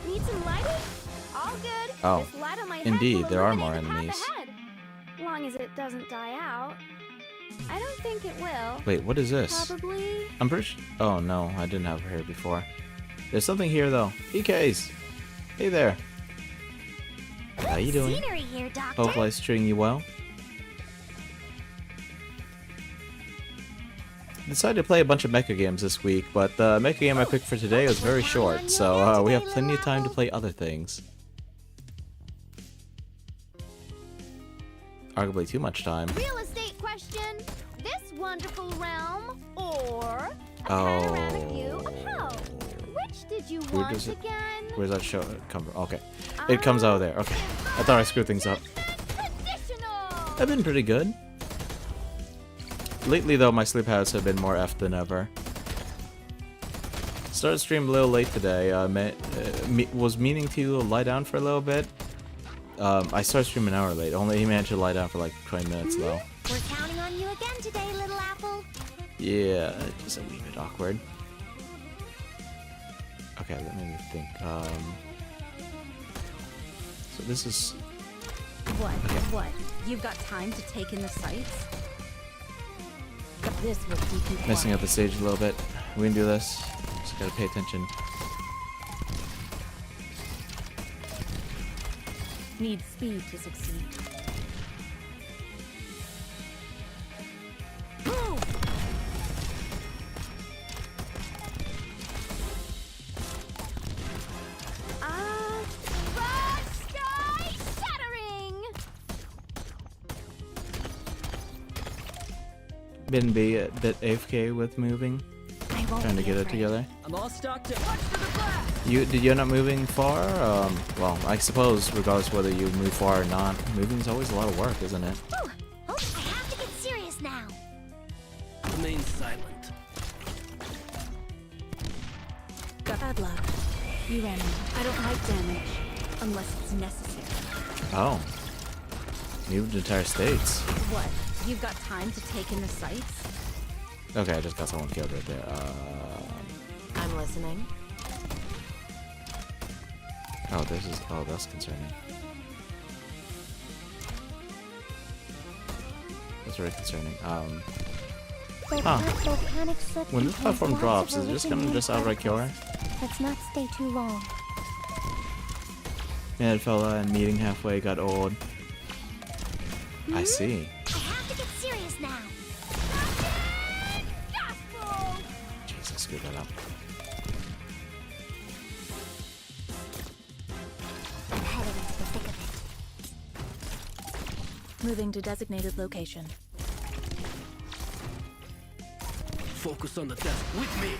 Need some lighting? All good. Oh, This light on my head indeed, will there are more illuminate the path enemies. ahead. Long as it doesn't die out. I don't think it will. Wait, what is this? Probably. I'm pretty oh no, I didn't have her here before. There's something here though. EKs! Hey there. How you doing? Scenery here, Doctor. Hope life's treating you well. Decided to play a bunch of mecha games this week, but the mecha game I picked for today was very short, so we have plenty of time to play other things. Arguably too much time. Real estate question. This wonderful realm or a Oh. panoramic view of hell. Which did you Where want does it- again? Where's that show come from? Okay. It comes out of there. Okay. I thought I screwed things up. Traditional. I've been pretty good. Lately, though, my sleep habits have been more effed than ever. Started stream a little late today. Was meaning to lie down for a little bit. I started streaming an hour late. Only managed to lie down for like 20 minutes, though. We're counting on you again today, little apple. Yeah, just a wee bit awkward. Okay, let me think. So this is... What? What? You've got time to take in the sights? This will keep you messing quiet. up the stage a little bit. We can do this. Just gotta pay attention. Need speed to succeed. Sky shattering. Been be a bit AFK with moving. I won't trying to be get it afraid. together. I'm all stocked up. Watch for the blast! Did you end up moving far? Well, I suppose regardless whether you move far or not, moving is always a lot of work, isn't it? Whew. Oh, I have to get serious now. Remain silent. Got bad luck. You ran into. I don't like damage unless it's necessary. Oh. Moved entire states. What? You've got time to take in the sights? Okay, I just got someone killed right there. I'm listening. Oh, that's concerning. That's very concerning. When this platform drops, is it just gonna just outright kill her? Let's not stay too long. Mad fella and meeting halfway got old. I see. I have to get serious now. Jeez, I screwed that up. I'm heading into the thick of it. Moving to designated location. Focus on the desk with me.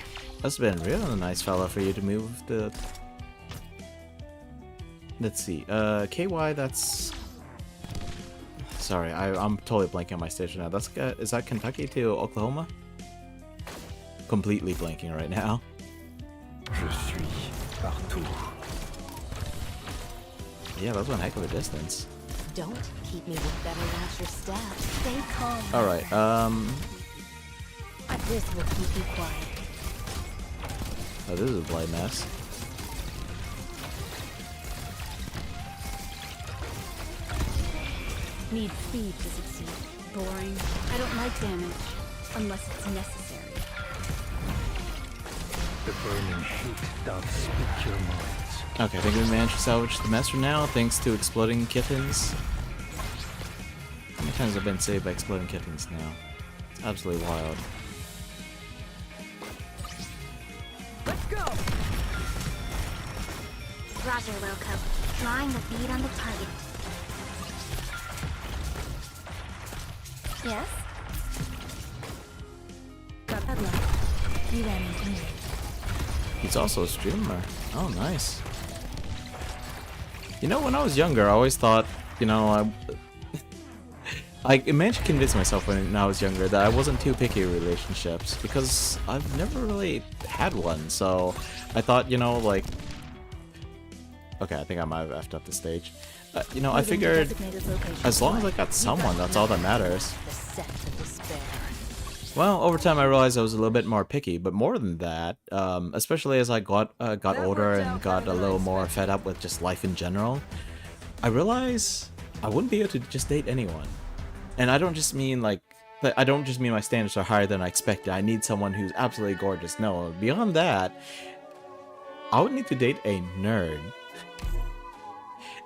That's been real nice fella for you to move the. Let's see. KY. That's. Sorry, I'm totally blanking on my station now. That's is that Kentucky to Oklahoma? Completely blanking right now. Je suis partout. Yeah, that's one heck of a distance. Don't keep me with better watch your step. Stay calm. All right. This will keep you quiet. Oh, this is a bloody mess. Need speed to succeed. Boring. I don't like damage unless it's necessary. The burning heat doth speak your minds. Okay, I think we managed to salvage the mess for now, thanks to exploding kittens. How many times have I been saved by exploding kittens now? It's absolutely wild. Let's go! Roger, Wilco. Drawing the bead on the target. Yes? Got bad luck. You ran into me. He's also a streamer. Oh, nice. You know, when I was younger, I always thought, you know, I managed to convince myself when I was younger that I wasn't too picky with relationships because I've never really had one. So I thought, you know, like, okay, I think I might have effed up the stage. You know, I Moving to figured designated location. as long as I got someone, that's all that matters. The set of despair. Well, over time I realized I was a little bit more picky, but more than that, especially as I got older and got a little more fed up with just life in general, I realized I wouldn't be able to just date anyone. And I don't just mean like, I don't just mean my standards are higher than I expected. I need someone who's absolutely gorgeous. No, beyond that, I would need to date a nerd.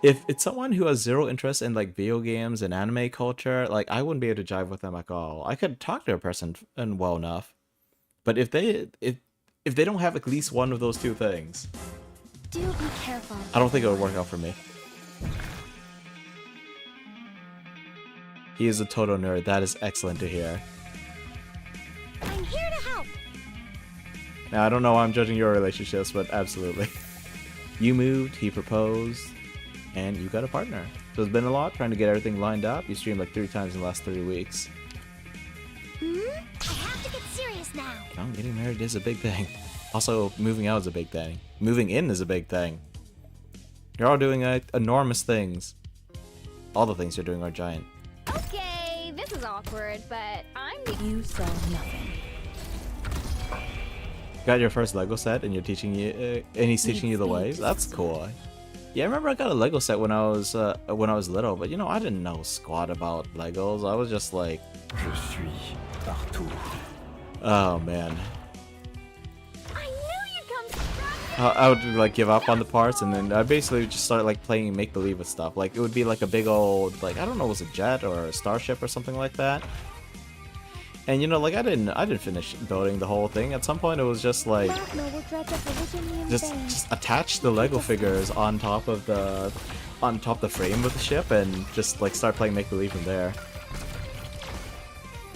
If it's someone who has zero interest in like video games and anime culture, like I wouldn't be able to jive with them at all. I could talk to a person and well enough, but if they don't have at least one of those two things, Do be careful. I don't think it would work out for me. He is a total nerd. That is excellent to hear. I'm here to help. Now I don't know why I'm judging your relationships, but absolutely. You moved, he proposed, and you got a partner. So it's been a lot trying to get everything lined up. You streamed like 3 times in the last 3 weeks. I have to get serious now. Well, getting married is a big thing. Also, moving out is a big thing. Moving in is a big thing. You're all doing enormous things. All the things you're doing are giant. Okay, this is awkward, but I'm the. You saw nothing. Got your first Lego set, and you're teaching you, and he's teaching you the ways. That's cool. Yeah, I remember I got a Lego set when I was little, but you know I didn't know squat about Legos. I was just like, Je suis partout. oh man. I knew you'd come scratching. I would like give up on the parts, and then I basically just started like playing make believe with stuff. Like it would be like a big old like I don't know, it was a jet or a starship or something like that. And you know, like I didn't finish building the whole thing. At some point, it was just like just attach the Lego figures on top of the frame of the ship, and just like start playing make believe from there.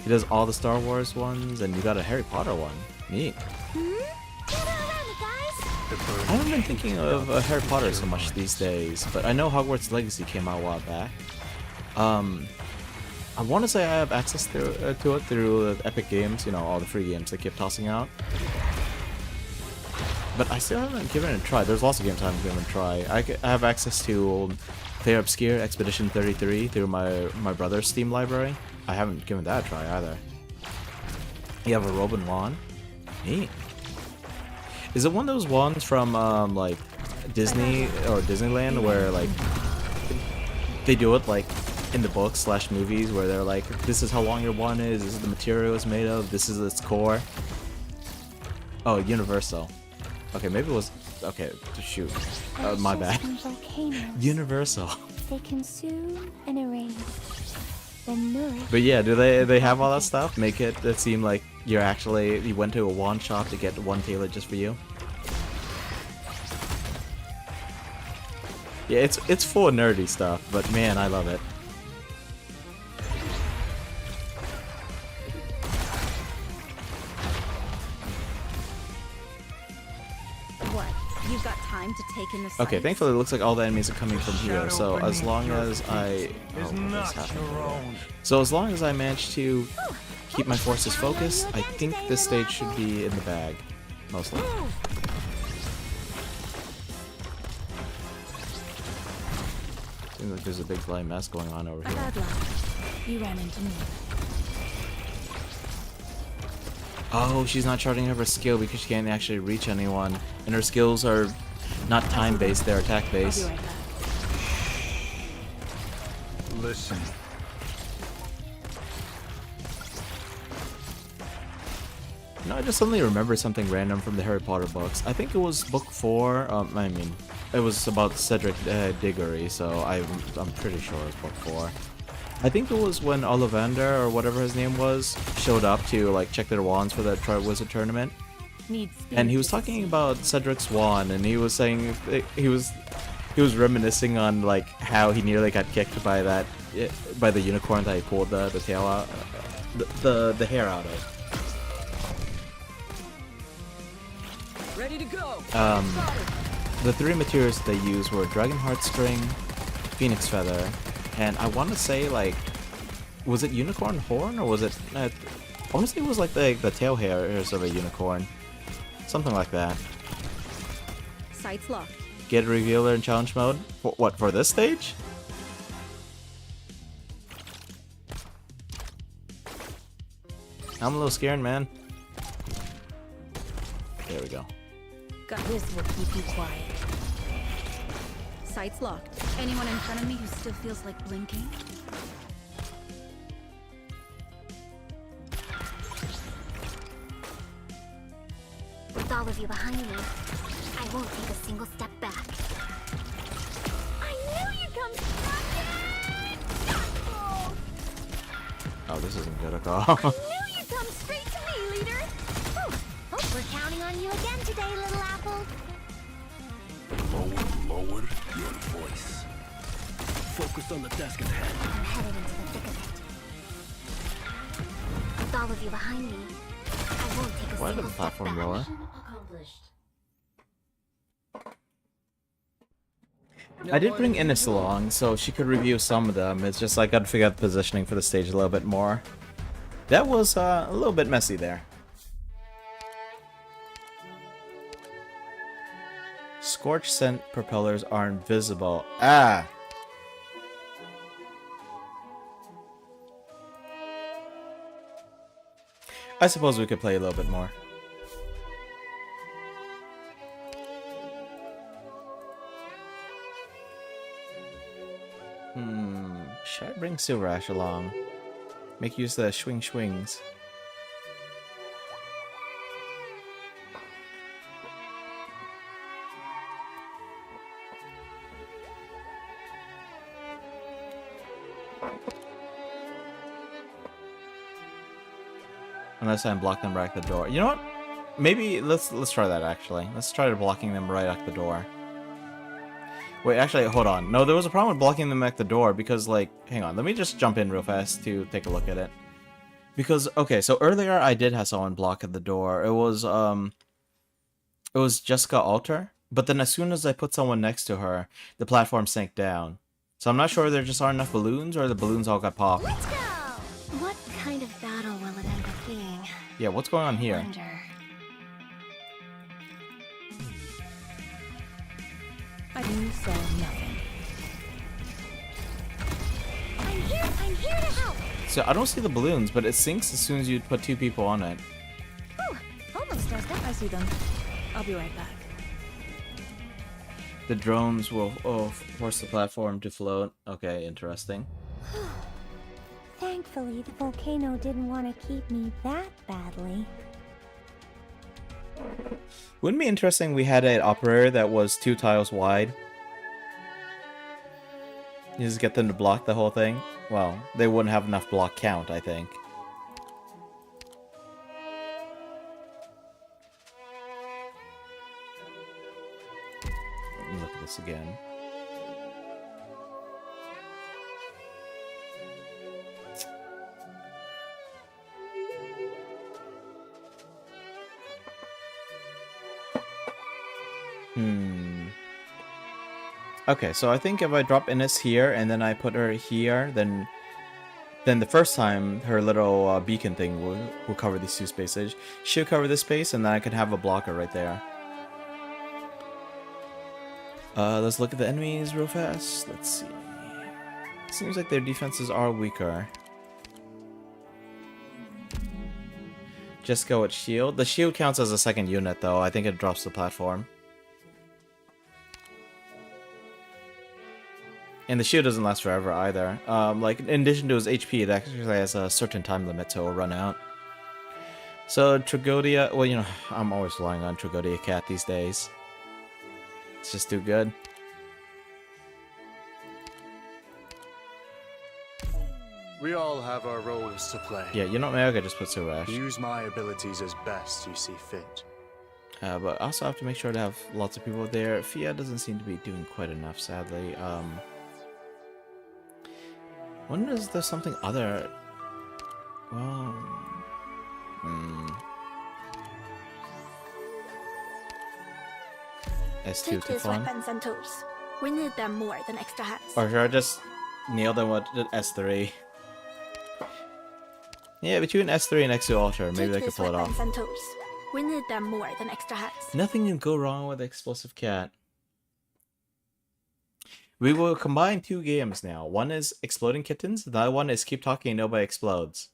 He does all the Star Wars ones, and you got a Harry Potter one. Neat. Gather around, guys. I haven't been thinking of Harry Potter so much these days, but I know Hogwarts Legacy came out a while back. I want to say I have access to it through Epic Games, you know, all the free games they keep tossing out. But I still haven't given it a try. There's lots of games I haven't given it a try. I have access to Player Obscure Expedition 33 through my brother's Steam library. I haven't given that a try either. You have a robe and wand? Neat. Is it one of those wands from like Disney or Disneyland where like they do it like in the books / movies where they're like, this is how long your wand is, this is the material it's made of, this is its core? Oh, Universal. Okay, maybe it was... Okay, shoot. My bad. Universal. They consume and erase. Then nourish. But yeah, do they have all that stuff? Make it seem like you went to a wand shop to get one tailored just for you? Yeah, it's full of nerdy stuff, but man, I love it. What? You've got time to take in the sights? Okay, thankfully it looks like all the enemies are coming from here, so as long as I... So as long as I manage to keep my forces focused, I think this stage should be in the bag. Mostly. Seems like there's a big flying mess going on over here. Bad luck. You ran into me. Oh, she's not charging up her skill because she can't actually reach anyone. And her skills are not time-based, they're attack-based. I'll be right back. Listen. No, I just suddenly remembered something random from the Harry Potter books. I think it was book 4. I mean, it was about Cedric Diggory, so I'm pretty sure it was book 4. I think it was when Ollivander, or whatever his name was, showed up to like check their wands for the Triwizard Tournament. And he was talking about Cedric's wand, and he was saying he was reminiscing on like how he nearly got kicked by the unicorn that he pulled the tail out, the hair out of. Ready to go. The 3 materials they used were Dragon Heart String, Phoenix Feather, and I want to say like, was it Unicorn Horn or was it? I want to say it was like the tail hairs of a unicorn, something like that. Sights locked. Get Revealer in challenge mode. What for this stage? I'm a little scared, man. There we go. Got this will keep you quiet. Sights locked. Anyone in front of me who still feels like blinking? With all of you behind me, I won't take a single step back. I knew you'd come scratching! Oh, this isn't good at all. I knew you'd come straight to me, leader! Hope we're counting on you again today, little apple. Lower your voice. Focus on the task at hand. I'm heading into the thick of it. With all of you behind me, I won't take a Why did single the step platform back. lower? I did bring Innes along, so she could review some of them. It's just like I'd figure out the positioning for the stage a little bit more. That was a little bit messy there. Scorch scent propellers are invisible. Ah! I suppose we could play a little bit more. Should I bring Silver Ash along? Make use of the swings. Unless I block them right at the door. You know what? Maybe let's try that actually. Let's try blocking them right at the door. Wait, actually, hold on. No, there was a problem with blocking them at the door because, like, hang on. Let me just jump in real fast to take a look at it. Because okay, so earlier I did have someone block at the door. It was Jessica Alter, but then as soon as I put someone next to her, the platform sank down. So I'm not sure there just aren't enough balloons or the balloons all got popped. Let's go! What kind of battle will it end up being? Yeah, what's going on here? Wonder. You saw nothing. I'm here to help! So I don't see the balloons, but it sinks as soon as you put 2 people on it. Ooh, almost does that. I see them. I'll be right back. The drones will force the platform to float. Okay, interesting. Thankfully, the volcano didn't want to keep me that badly. Wouldn't it be interesting we had an operator that was 2 tiles wide? You just get them to block the whole thing? Well, they wouldn't have enough block count, I think. Let me look at this again. Okay, so I think if I drop Ines here and then I put her here, then the first time her little beacon thing will cover these 2 spaces. She'll cover this space, and then I can have a blocker right there. Let's look at the enemies real fast. Let's see. Seems like their defenses are weaker. Just go with shield. The shield counts as a second unit, though. I think it drops the platform. And the shield doesn't last forever either. Like, in addition to his HP, it actually has a certain time limit, so it'll run out. So, Tragodia... Well, you know, I'm always relying on Tragodia Cat these days. It's just too good. We all have our roles to play. Yeah, you know what? Maybe I could just put Suresh. Use my abilities as best you see fit. But I also have to make sure to have lots of people there. Fia doesn't seem to be doing quite enough, sadly. Wonder is there something other... Well... S2 Take to his fun. weapons and tools. We need them more than extra hats. Or should I just nail them with the S3? Yeah, between S3 and X2 Alter, maybe I could pull it off. And tools. We need them more than extra hats. Nothing can go wrong with Explosive Cat. We will combine 2 games now. One is Exploding Kittens, the other one is Keep Talking and Nobody Explodes.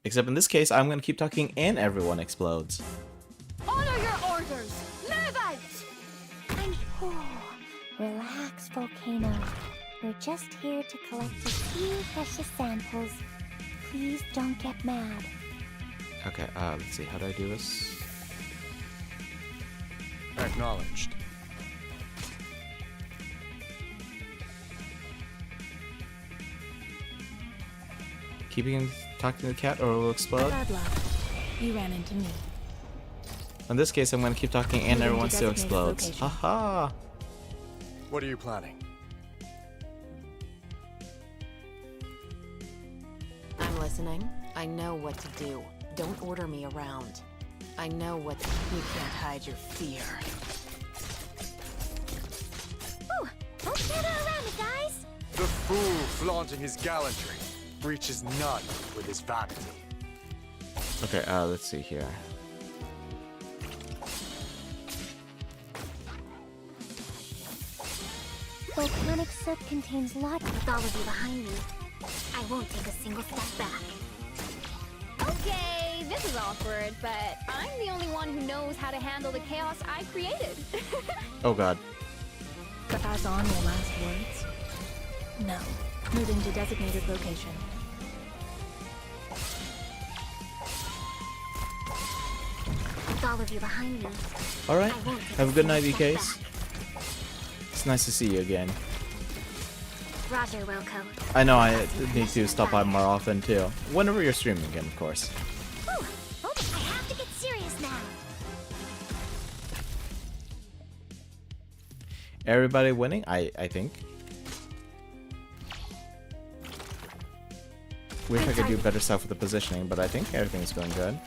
Except in this case, I'm going to keep talking and everyone explodes. Honor your orders! Move out! Relax, Volcano. We're just here to collect a few precious samples. Please don't get mad. Okay, let's see, how do I do this? Acknowledged. Keeping talking to the cat or it will explode? Bad luck. You ran into me. In this case, I'm going to keep talking and Moving everyone to still designated explodes. location. Haha! What are you planning? I'm listening. I know what to do. Don't order me around. I know what you can't hide your fear. Ooh, don't gather around me, guys! The fool flaunting his gallantry reaches none with his vanity. Okay, let's see here. Volcanic soot contains lots. With all of you behind me, I won't take a single step back. Okay, this is awkward, but I'm the only one who knows how to handle the chaos I created. Oh god. Pass on your last words? No. Moving to designated location. With all of you behind me, Alright, I won't take have a good single night, step EKs. It's nice to see you again. back. Roger, Wilco. I know I need to stop by more often too. Whenever you're streaming again, of course. Ooh, okay, I have to get serious now. Everybody winning? I think. wish I could do better stuff with the positioning, but I think everything's going good.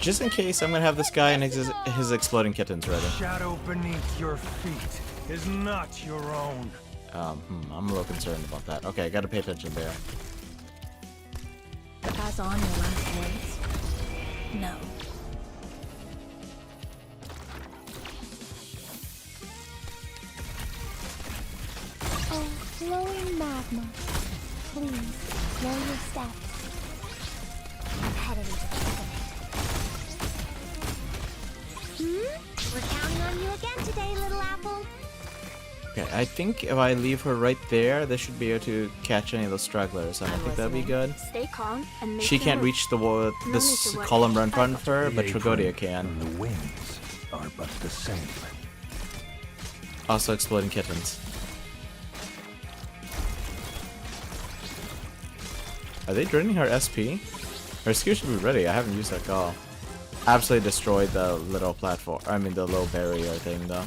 Just in case, I'm gonna have this guy and his exploding kittens ready. Shadow beneath your feet is not your own. I'm a little concerned about that. Okay, I gotta pay attention there. Pass on your last words? No. Oh, flowing magma. Please, slow your steps. I'm headed into the thick of it. We're counting on you again today, little apple. Okay, I think if I leave her right there, they should be able to catch any of those stragglers, and I think that'd be good. Stay calm and make She your can't move. reach the wall, No this need to worry. column right in front of her, but The Tragodia apron can. and the wings are but the same. Also exploding kittens. Are they draining her SP? Her skill should be ready. I haven't used that call. Absolutely destroyed the little platform. I mean, the low barrier thing, though.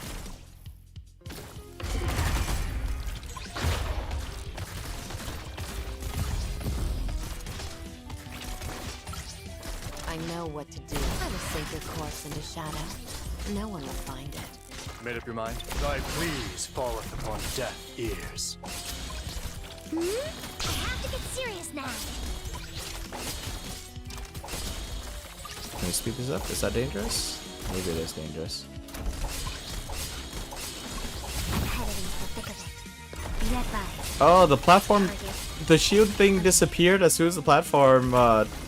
I know what to do. I will sink your course into shadow. No one will find it. Made up your mind? Thy please falleth upon deaf ears. I have to get serious now. Can we speed this up? Is that dangerous? Maybe it is dangerous. I'm headed into the thick of it. Be advised. Oh, the platform... The shield thing disappeared as soon as the platform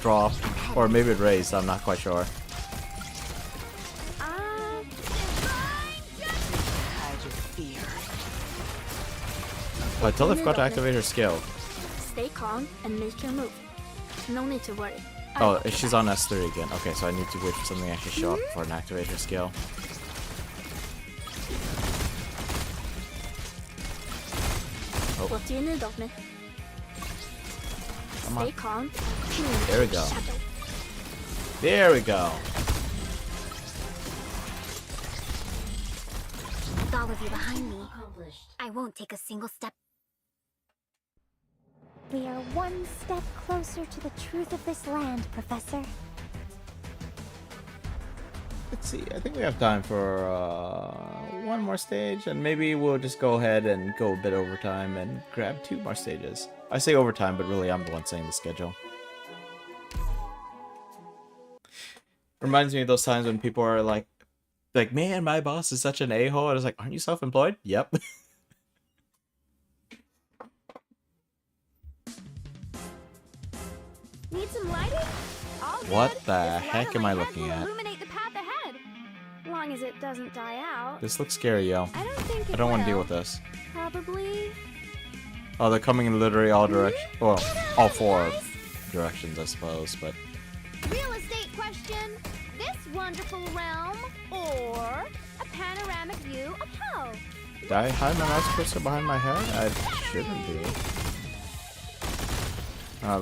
dropped. Or maybe it raised, I'm not quite sure. Hide your fear. Oh, I totally forgot to activate her skill. Stay calm and make your move. No need to worry. Oh, she's on S3 again. Okay, so I need to wait for something to actually show up before I can activate her skill. What do you need of me? Come Stay on. calm. There we go. Shadow. There we go. With all of you behind me, I won't take a single step. We are one step closer to the truth of this land, Professor. Let's see, I think we have time for one more stage, and maybe we'll just go ahead and go a bit overtime and grab 2 more stages. I say overtime, but really I'm the one saying the schedule. Reminds me of those times when people are like, man, my boss is such an a-hole. I was like, aren't you self-employed? Yep. Need some lighting? All What good. the This heck am I light looking will at? illuminate the path ahead. Long as it doesn't die out. This looks scary, yo. I don't think it I don't want to deal will. with this. Probably. Oh, they're coming in literally all directions. Well, all 4 directions, I suppose, but... Real estate question. This wonderful realm or a panoramic view of hell? Did I hide my mouse cursor behind my head? I shouldn't be.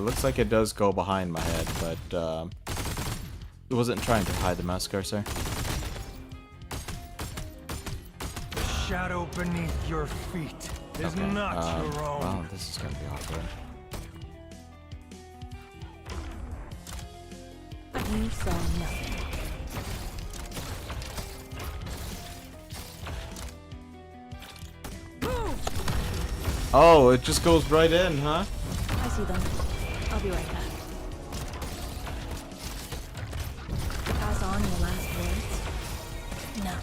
Looks like it does go behind my head, but it wasn't trying to hide the mouse cursor. Shadow beneath your feet is Okay, not your own. well, this is gonna be awkward. You saw nothing. Oh, it just goes right in, huh? I see them. I'll be right back. Pass on your last words? No.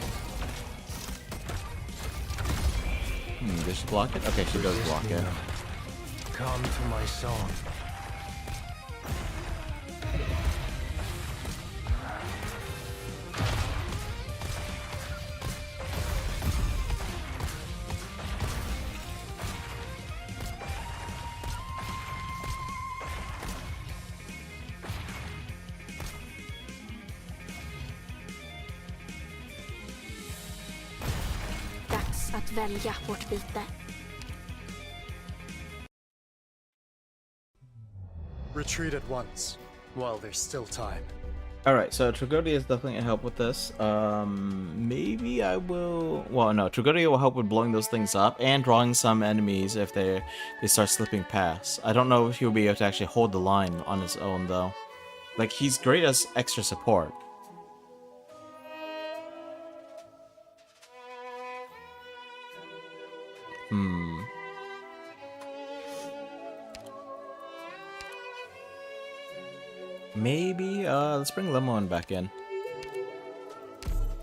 Does she block it? Okay, she does block it. Come to my song. Dags att välja vårt byte. Retreat at once, while there's still time. Alright, so Tragodia is definitely gonna help with this. Maybe I will... Well, no, Tragodia will help with blowing those things up and drawing some enemies if they start slipping past. I don't know if he'll be able to actually hold the line on his own, though. Like, he's great as extra support. Maybe, let's bring Lemon back in.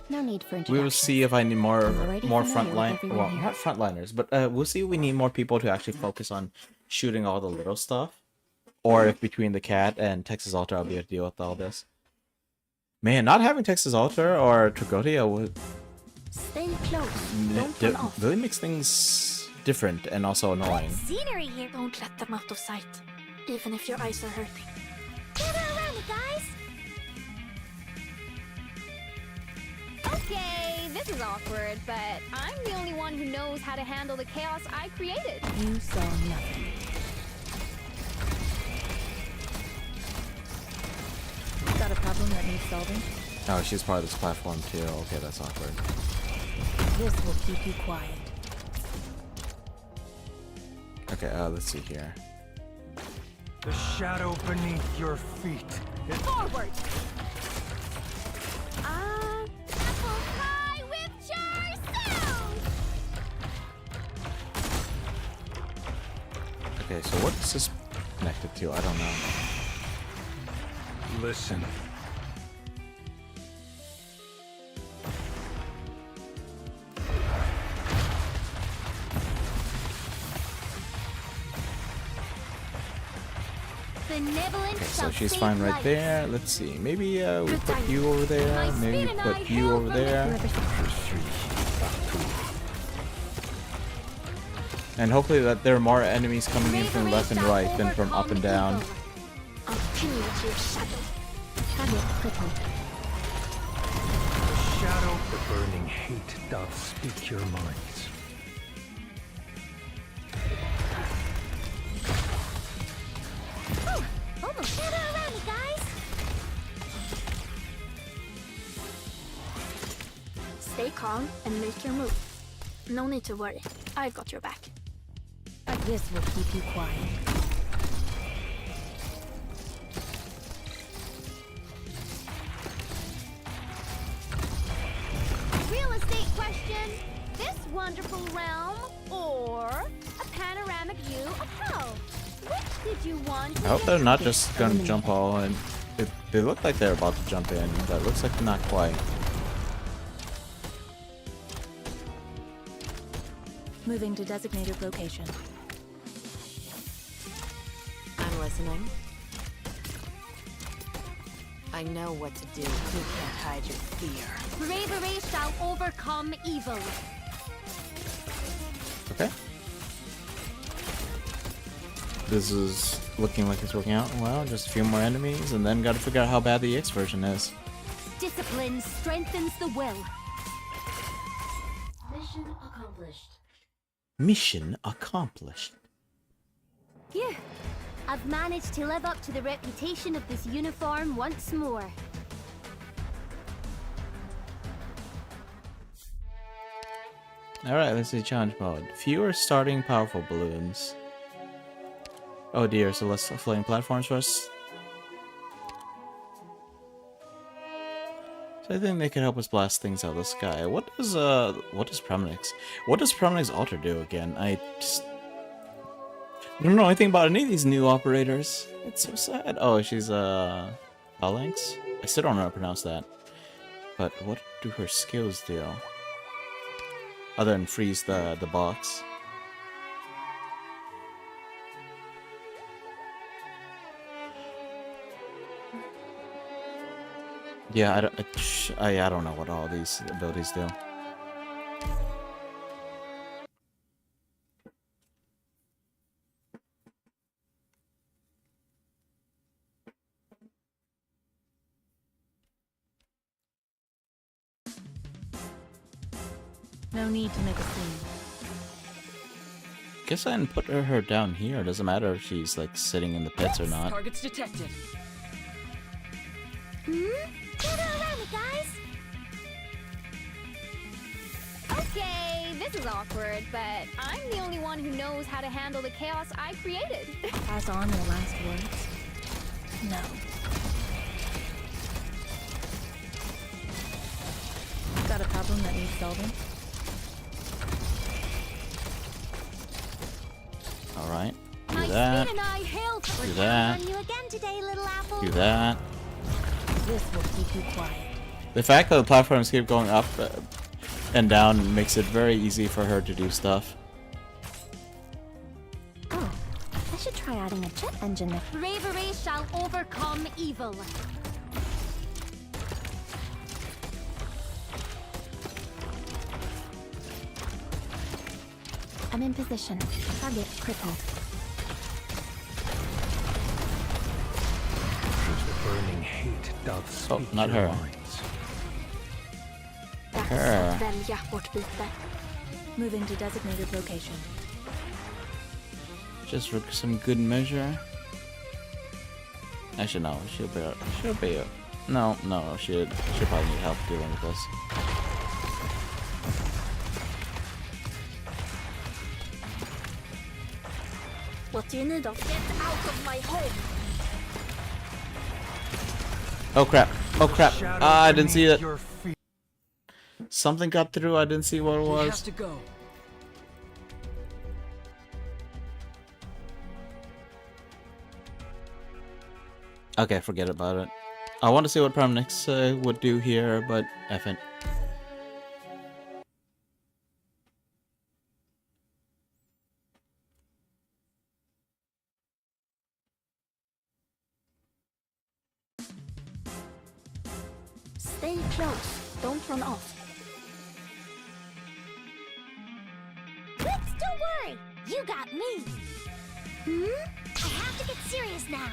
No need for We introduction. will see if I need more already familiar with frontline, everyone well, here. not frontliners, but we'll see if we need more people to actually focus on shooting all the little stuff, or if between the cat and Texas Alter I'll be able to deal with all this. Man, not having Texas Alter or Tragodia would Stay close. Don't run off. really makes things different and also annoying. Scenery here. Don't let them out of sight, even if your eyes are hurting. Gather around me, guys! Okay, this is awkward, but I'm the only one who knows how to handle the chaos I created. You saw nothing. Got a problem that needs solving? Oh, she's part of this platform too. Okay, that's awkward. This will keep you quiet. Okay, let's see here. The shadow beneath your feet. Forward! Apple pie with yourself! Okay, so what is this connected to? I don't know. Listen. Benevolent Okay, so shall she's save fine right lives. there. Let's see. Maybe we put you over there. My Maybe speed and put I you hail over from the there. river. And hopefully that there are more enemies coming in from left and right than from up and down. I'll pin you with your shadow. Target crippled. The shadow, the burning hate doth speak your minds. Almost. Gather around me, guys! Stay calm and make your move. No need to worry. I've got your back. This will keep you quiet. Real estate question. This wonderful realm or a panoramic view of hell? Which did you want to I hope get? they're not just gonna jump all in. They look like they're about to jump in, but it looks like not quite. Moving to designated location. I'm listening. I know what to do. You can't hide your fear. Bravery shall overcome evil. Okay. This is looking like it's working out well. Just a few more enemies, and then gotta figure out how bad the EX version is. Discipline strengthens the will. Mission accomplished. Mission accomplished. Phew. I've managed to live up to the reputation of this uniform once more. Alright, let's see challenge mode. Fewer starting powerful balloons. Oh dear, so let's floating platforms first. So I think they can help us blast things out of the sky. What does Promenix Alter do again? I don't know anything about any of these new operators. It's so sad. Oh, she's Phalanx? I still don't know how to pronounce that. But what do her skills do? Other than freeze the box. Yeah, I don't know what all these abilities do. No need to make a scene. Guess I didn't put her down here. It doesn't matter if she's like sitting in the pits or not. Targets detected. Gather around me, guys! Okay, this is awkward, but I'm the only one who knows how to handle the chaos I created. Pass on your last words. No. Got a problem that needs solving? Alright. Do My that. speed and I hail for Do that. on you again today, little apple. Do that. This will keep you quiet. The fact that the platforms keep going up and down makes it very easy for her to do stuff. Oh, I should try adding a jet engine next. Bravery shall overcome evil. I'm in position. Target crippled. Whose burning hate doth Oh, speak not your her. minds. Her. Välja vårt byte. Moving to designated location. Just for some good measure. Actually, no. She'll be. No. She'll probably need help dealing with this. What do you need of? Get out of my home! Oh crap! Oh crap! Shadow Ah, I didn't see beneath it. your feet. Something got through. I didn't see what it He has was. to go. Okay, forget about it. I want to see what Prime Nix would do here, but effing. Stay close. Don't run off. Let's don't worry. You got me. I have to get serious now.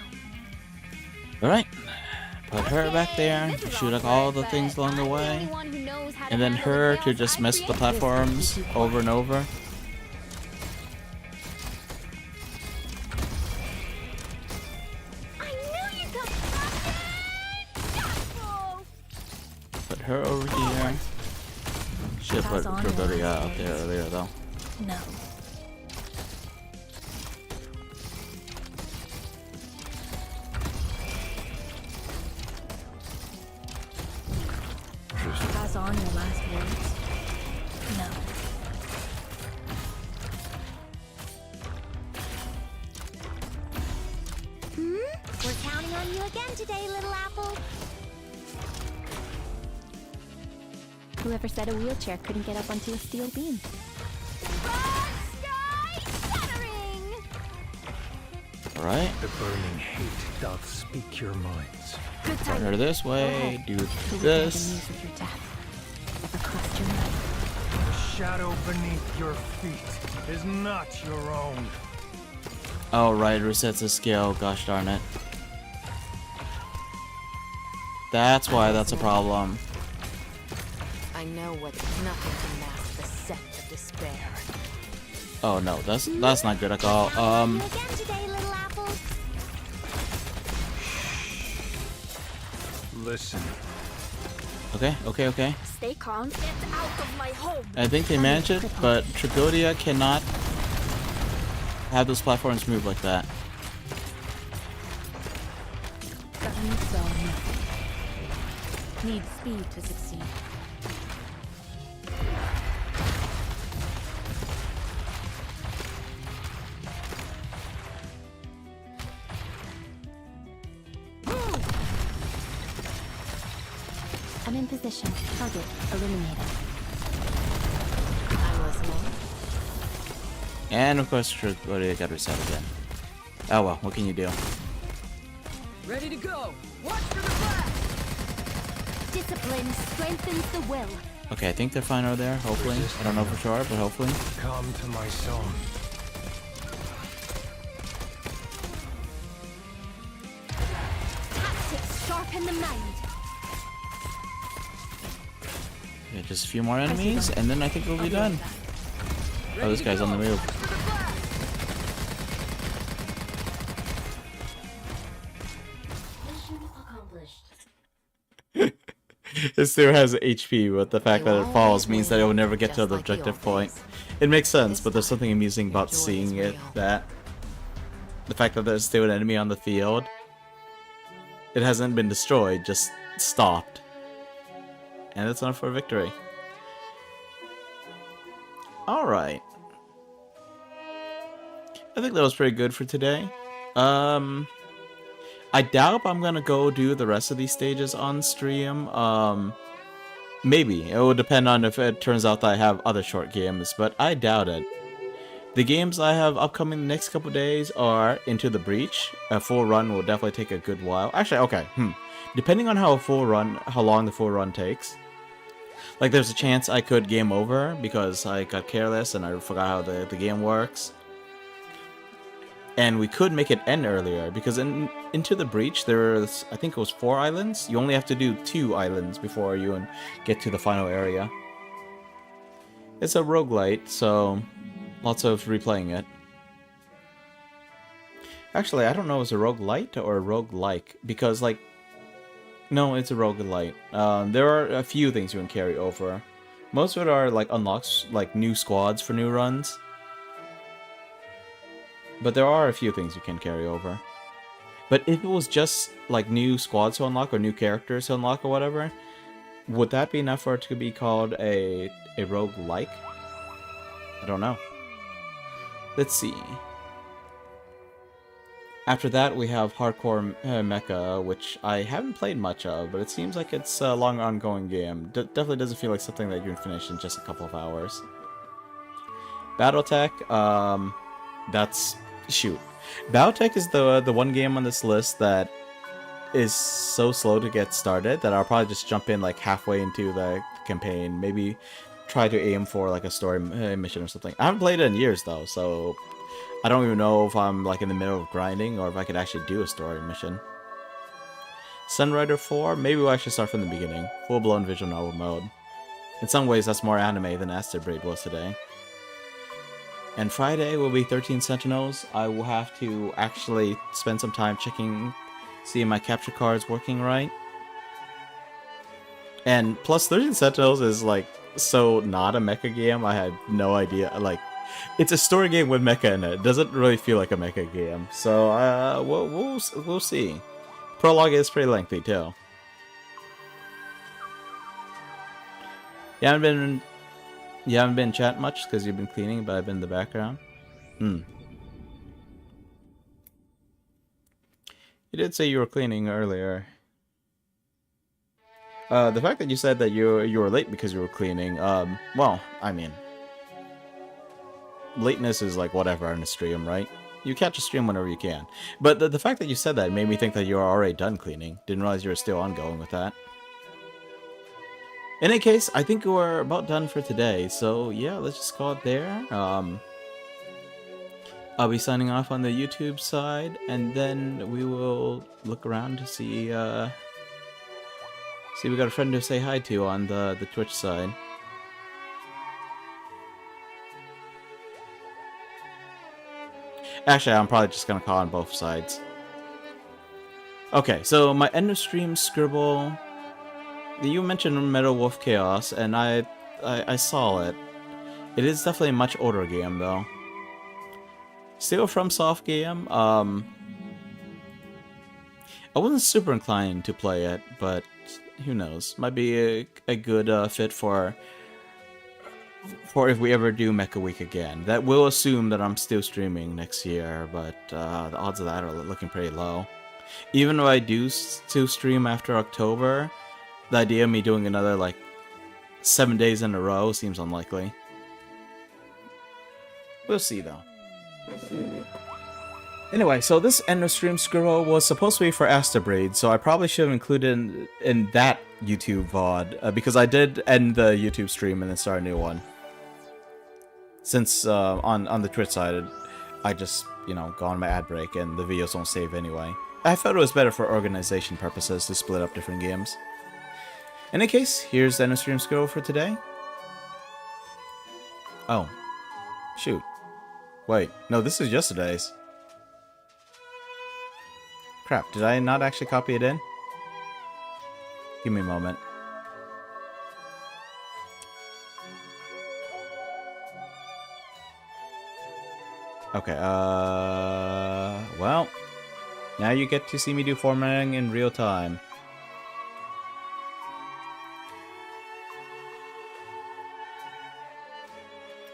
Alright. Put her back there. This is Shoot like awkward, all the but things along the I'm the way. only one who knows how to And then handle the her to chaos just I mess with the created. platforms over and over. I knew you'd come back. Put her over here. Should have put Pass on your Gregoria last up there words. earlier though. No. Pass on your last words. No. We're counting on you again today, little apple. Whoever said a wheelchair couldn't get up onto a steel beam? Broad sky shattering. Alright. The burning hate doth speak your minds. Good Put time. her this way. Do Who would bear the this. news of your death? Ever crossed your mind? The shadow beneath your feet is not your own. Oh right, resets the scale. Gosh darn it. That's why that's a problem. I know what nothing can mask the scent of despair. Oh no, that's not good at all. Counting on you again today, little apple. Listen, Okay. Stay calm. Get out of my home! I think they managed it, but Trigodia cannot have those platforms move like that. Done so nothing. Need speed to succeed. I'm in position. Target eliminated. I'm listening. And of course Trigodia got reset again. Oh well, what can you do? Ready to go. Watch for the flash. Discipline strengthens the will. Okay, I think they're fine over there, hopefully. I don't know for sure, but hopefully. come to my song. Tactics sharpen the mind. Yeah, just a few more enemies, and then I think we'll be done. Oh, this guy's on the move. Watch for the flash. Mission accomplished. It still has HP, but the fact You that it falls always means that it will win, never get to just the like the objective old point. days. It makes sense, This but there's time, something amusing your about joy is seeing it, real. that the fact that there's still an enemy on the field. It hasn't been destroyed, just stopped. And it's enough for a victory. Alright. I think that was pretty good for today. I doubt I'm gonna go do the rest of these stages on stream. Maybe. It will depend on if it turns out that I have other short games, but I doubt it. The games I have upcoming the next couple days are Into the Breach. A full run will definitely take a good while. Actually, okay, depending on how long the full run takes. Like, there's a chance I could game over because I got careless and I forgot how the game works. And we could make it end earlier, because Into the Breach, there's, I think it was 4 islands. You only have to do 2 islands before you get to the final area. It's a roguelite, so lots of replaying it. Actually, I don't know if it's a roguelite or a roguelike, because, like, no, it's a roguelite. There are a few things you can carry over. Most of it are, like, unlocks, like, new squads for new runs. But there are a few things you can carry over. But if it was just, like, new squads to unlock or new characters to unlock or whatever, would that be enough for it to be called a roguelike? I don't know. Let's see. After that, we have Hardcore Mecha, which I haven't played much of, but it seems like it's a long ongoing game. Definitely doesn't feel like something that you can finish in just a couple of hours. Battletech, that's... shoot. Battletech is the one game on this list that is so slow to get started that I'll probably just jump in like halfway into the campaign. Maybe try to aim for like a story mission or something. I haven't played it in years though, so I don't even know if I'm like in the middle of grinding or if I could actually do a story mission. Sunrider 4, maybe I should start from the beginning. Full-blown visual novel mode. In some ways that's more anime than Astebreed was today. And Friday will be 13 Sentinels. I will have to actually spend some time checking, seeing my capture cards working right. And plus 13 Sentinels is like so not a mecha game. I had no idea. Like, it's a story game with mecha in it. It doesn't really feel like a mecha game. So we'll see. Prologue is pretty lengthy too. You haven't been in chat much because you've been cleaning, but I've been in the background. You did say you were cleaning earlier. The fact that you said that you were late because you were cleaning, well, I mean, lateness is like whatever on a stream, right? You catch a stream whenever you can. But the fact that you said that made me think that you were already done cleaning. Didn't realize you were still ongoing with that. In any case, I think we're about done for today, so yeah, let's just call it there. I'll be signing off on the YouTube side, and then we will look around to see we got a friend to say hi to on the Twitch side. Actually, I'm probably just gonna call on both sides. Okay, so my end of stream scribble. You mentioned Metal Wolf Chaos, and I saw it. It is definitely a much older game, though. Still a FromSoft game. I wasn't super inclined to play it, but who knows? Might be a good fit for if we ever do Mecha Week again. That will assume that I'm still streaming next year, but the odds of that are looking pretty low. Even if I do still stream after October, the idea of me doing another, like, 7 days in a row seems unlikely. We'll see, though. Anyway, so this end of stream scribble was supposed to be for Astebreed, so I probably should have included in that YouTube VOD, because I did end the YouTube stream and then start a new one. Since, on the Twitch side, I just, you know, go on my ad break and the videos don't save anyway. I thought it was better for organization purposes to split up different games. In any case, here's the end of stream scribble for today. Oh. Shoot. Wait, no, this is yesterday's. Crap, did I not actually copy it in? Give me a moment. Okay, well, now you get to see me do formatting in real time.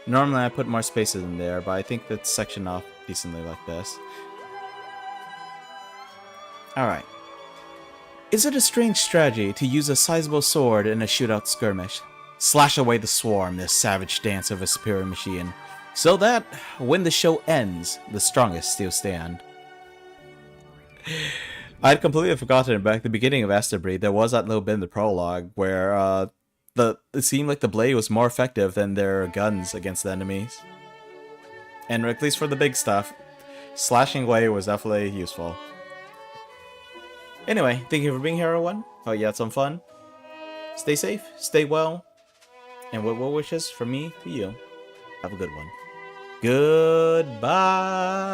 Normally I put more spaces in there, but I think that's sectioned off decently like this. Alright. Is it a strange strategy to use a sizable sword in a shootout skirmish? Slash away the swarm, this savage dance of a superior machine, so that, when the show ends, the strongest still stand. I'd completely forgotten back at the beginning of Astebreed, there was that little bit in the prologue where it seemed like the blade was more effective than their guns against the enemies. And at least for the big stuff, slashing away was definitely useful. Anyway, thank you for being here, everyone. Hope you had some fun. Stay safe, stay well, and with well wishes from me to you. Have a good one. Goodbye.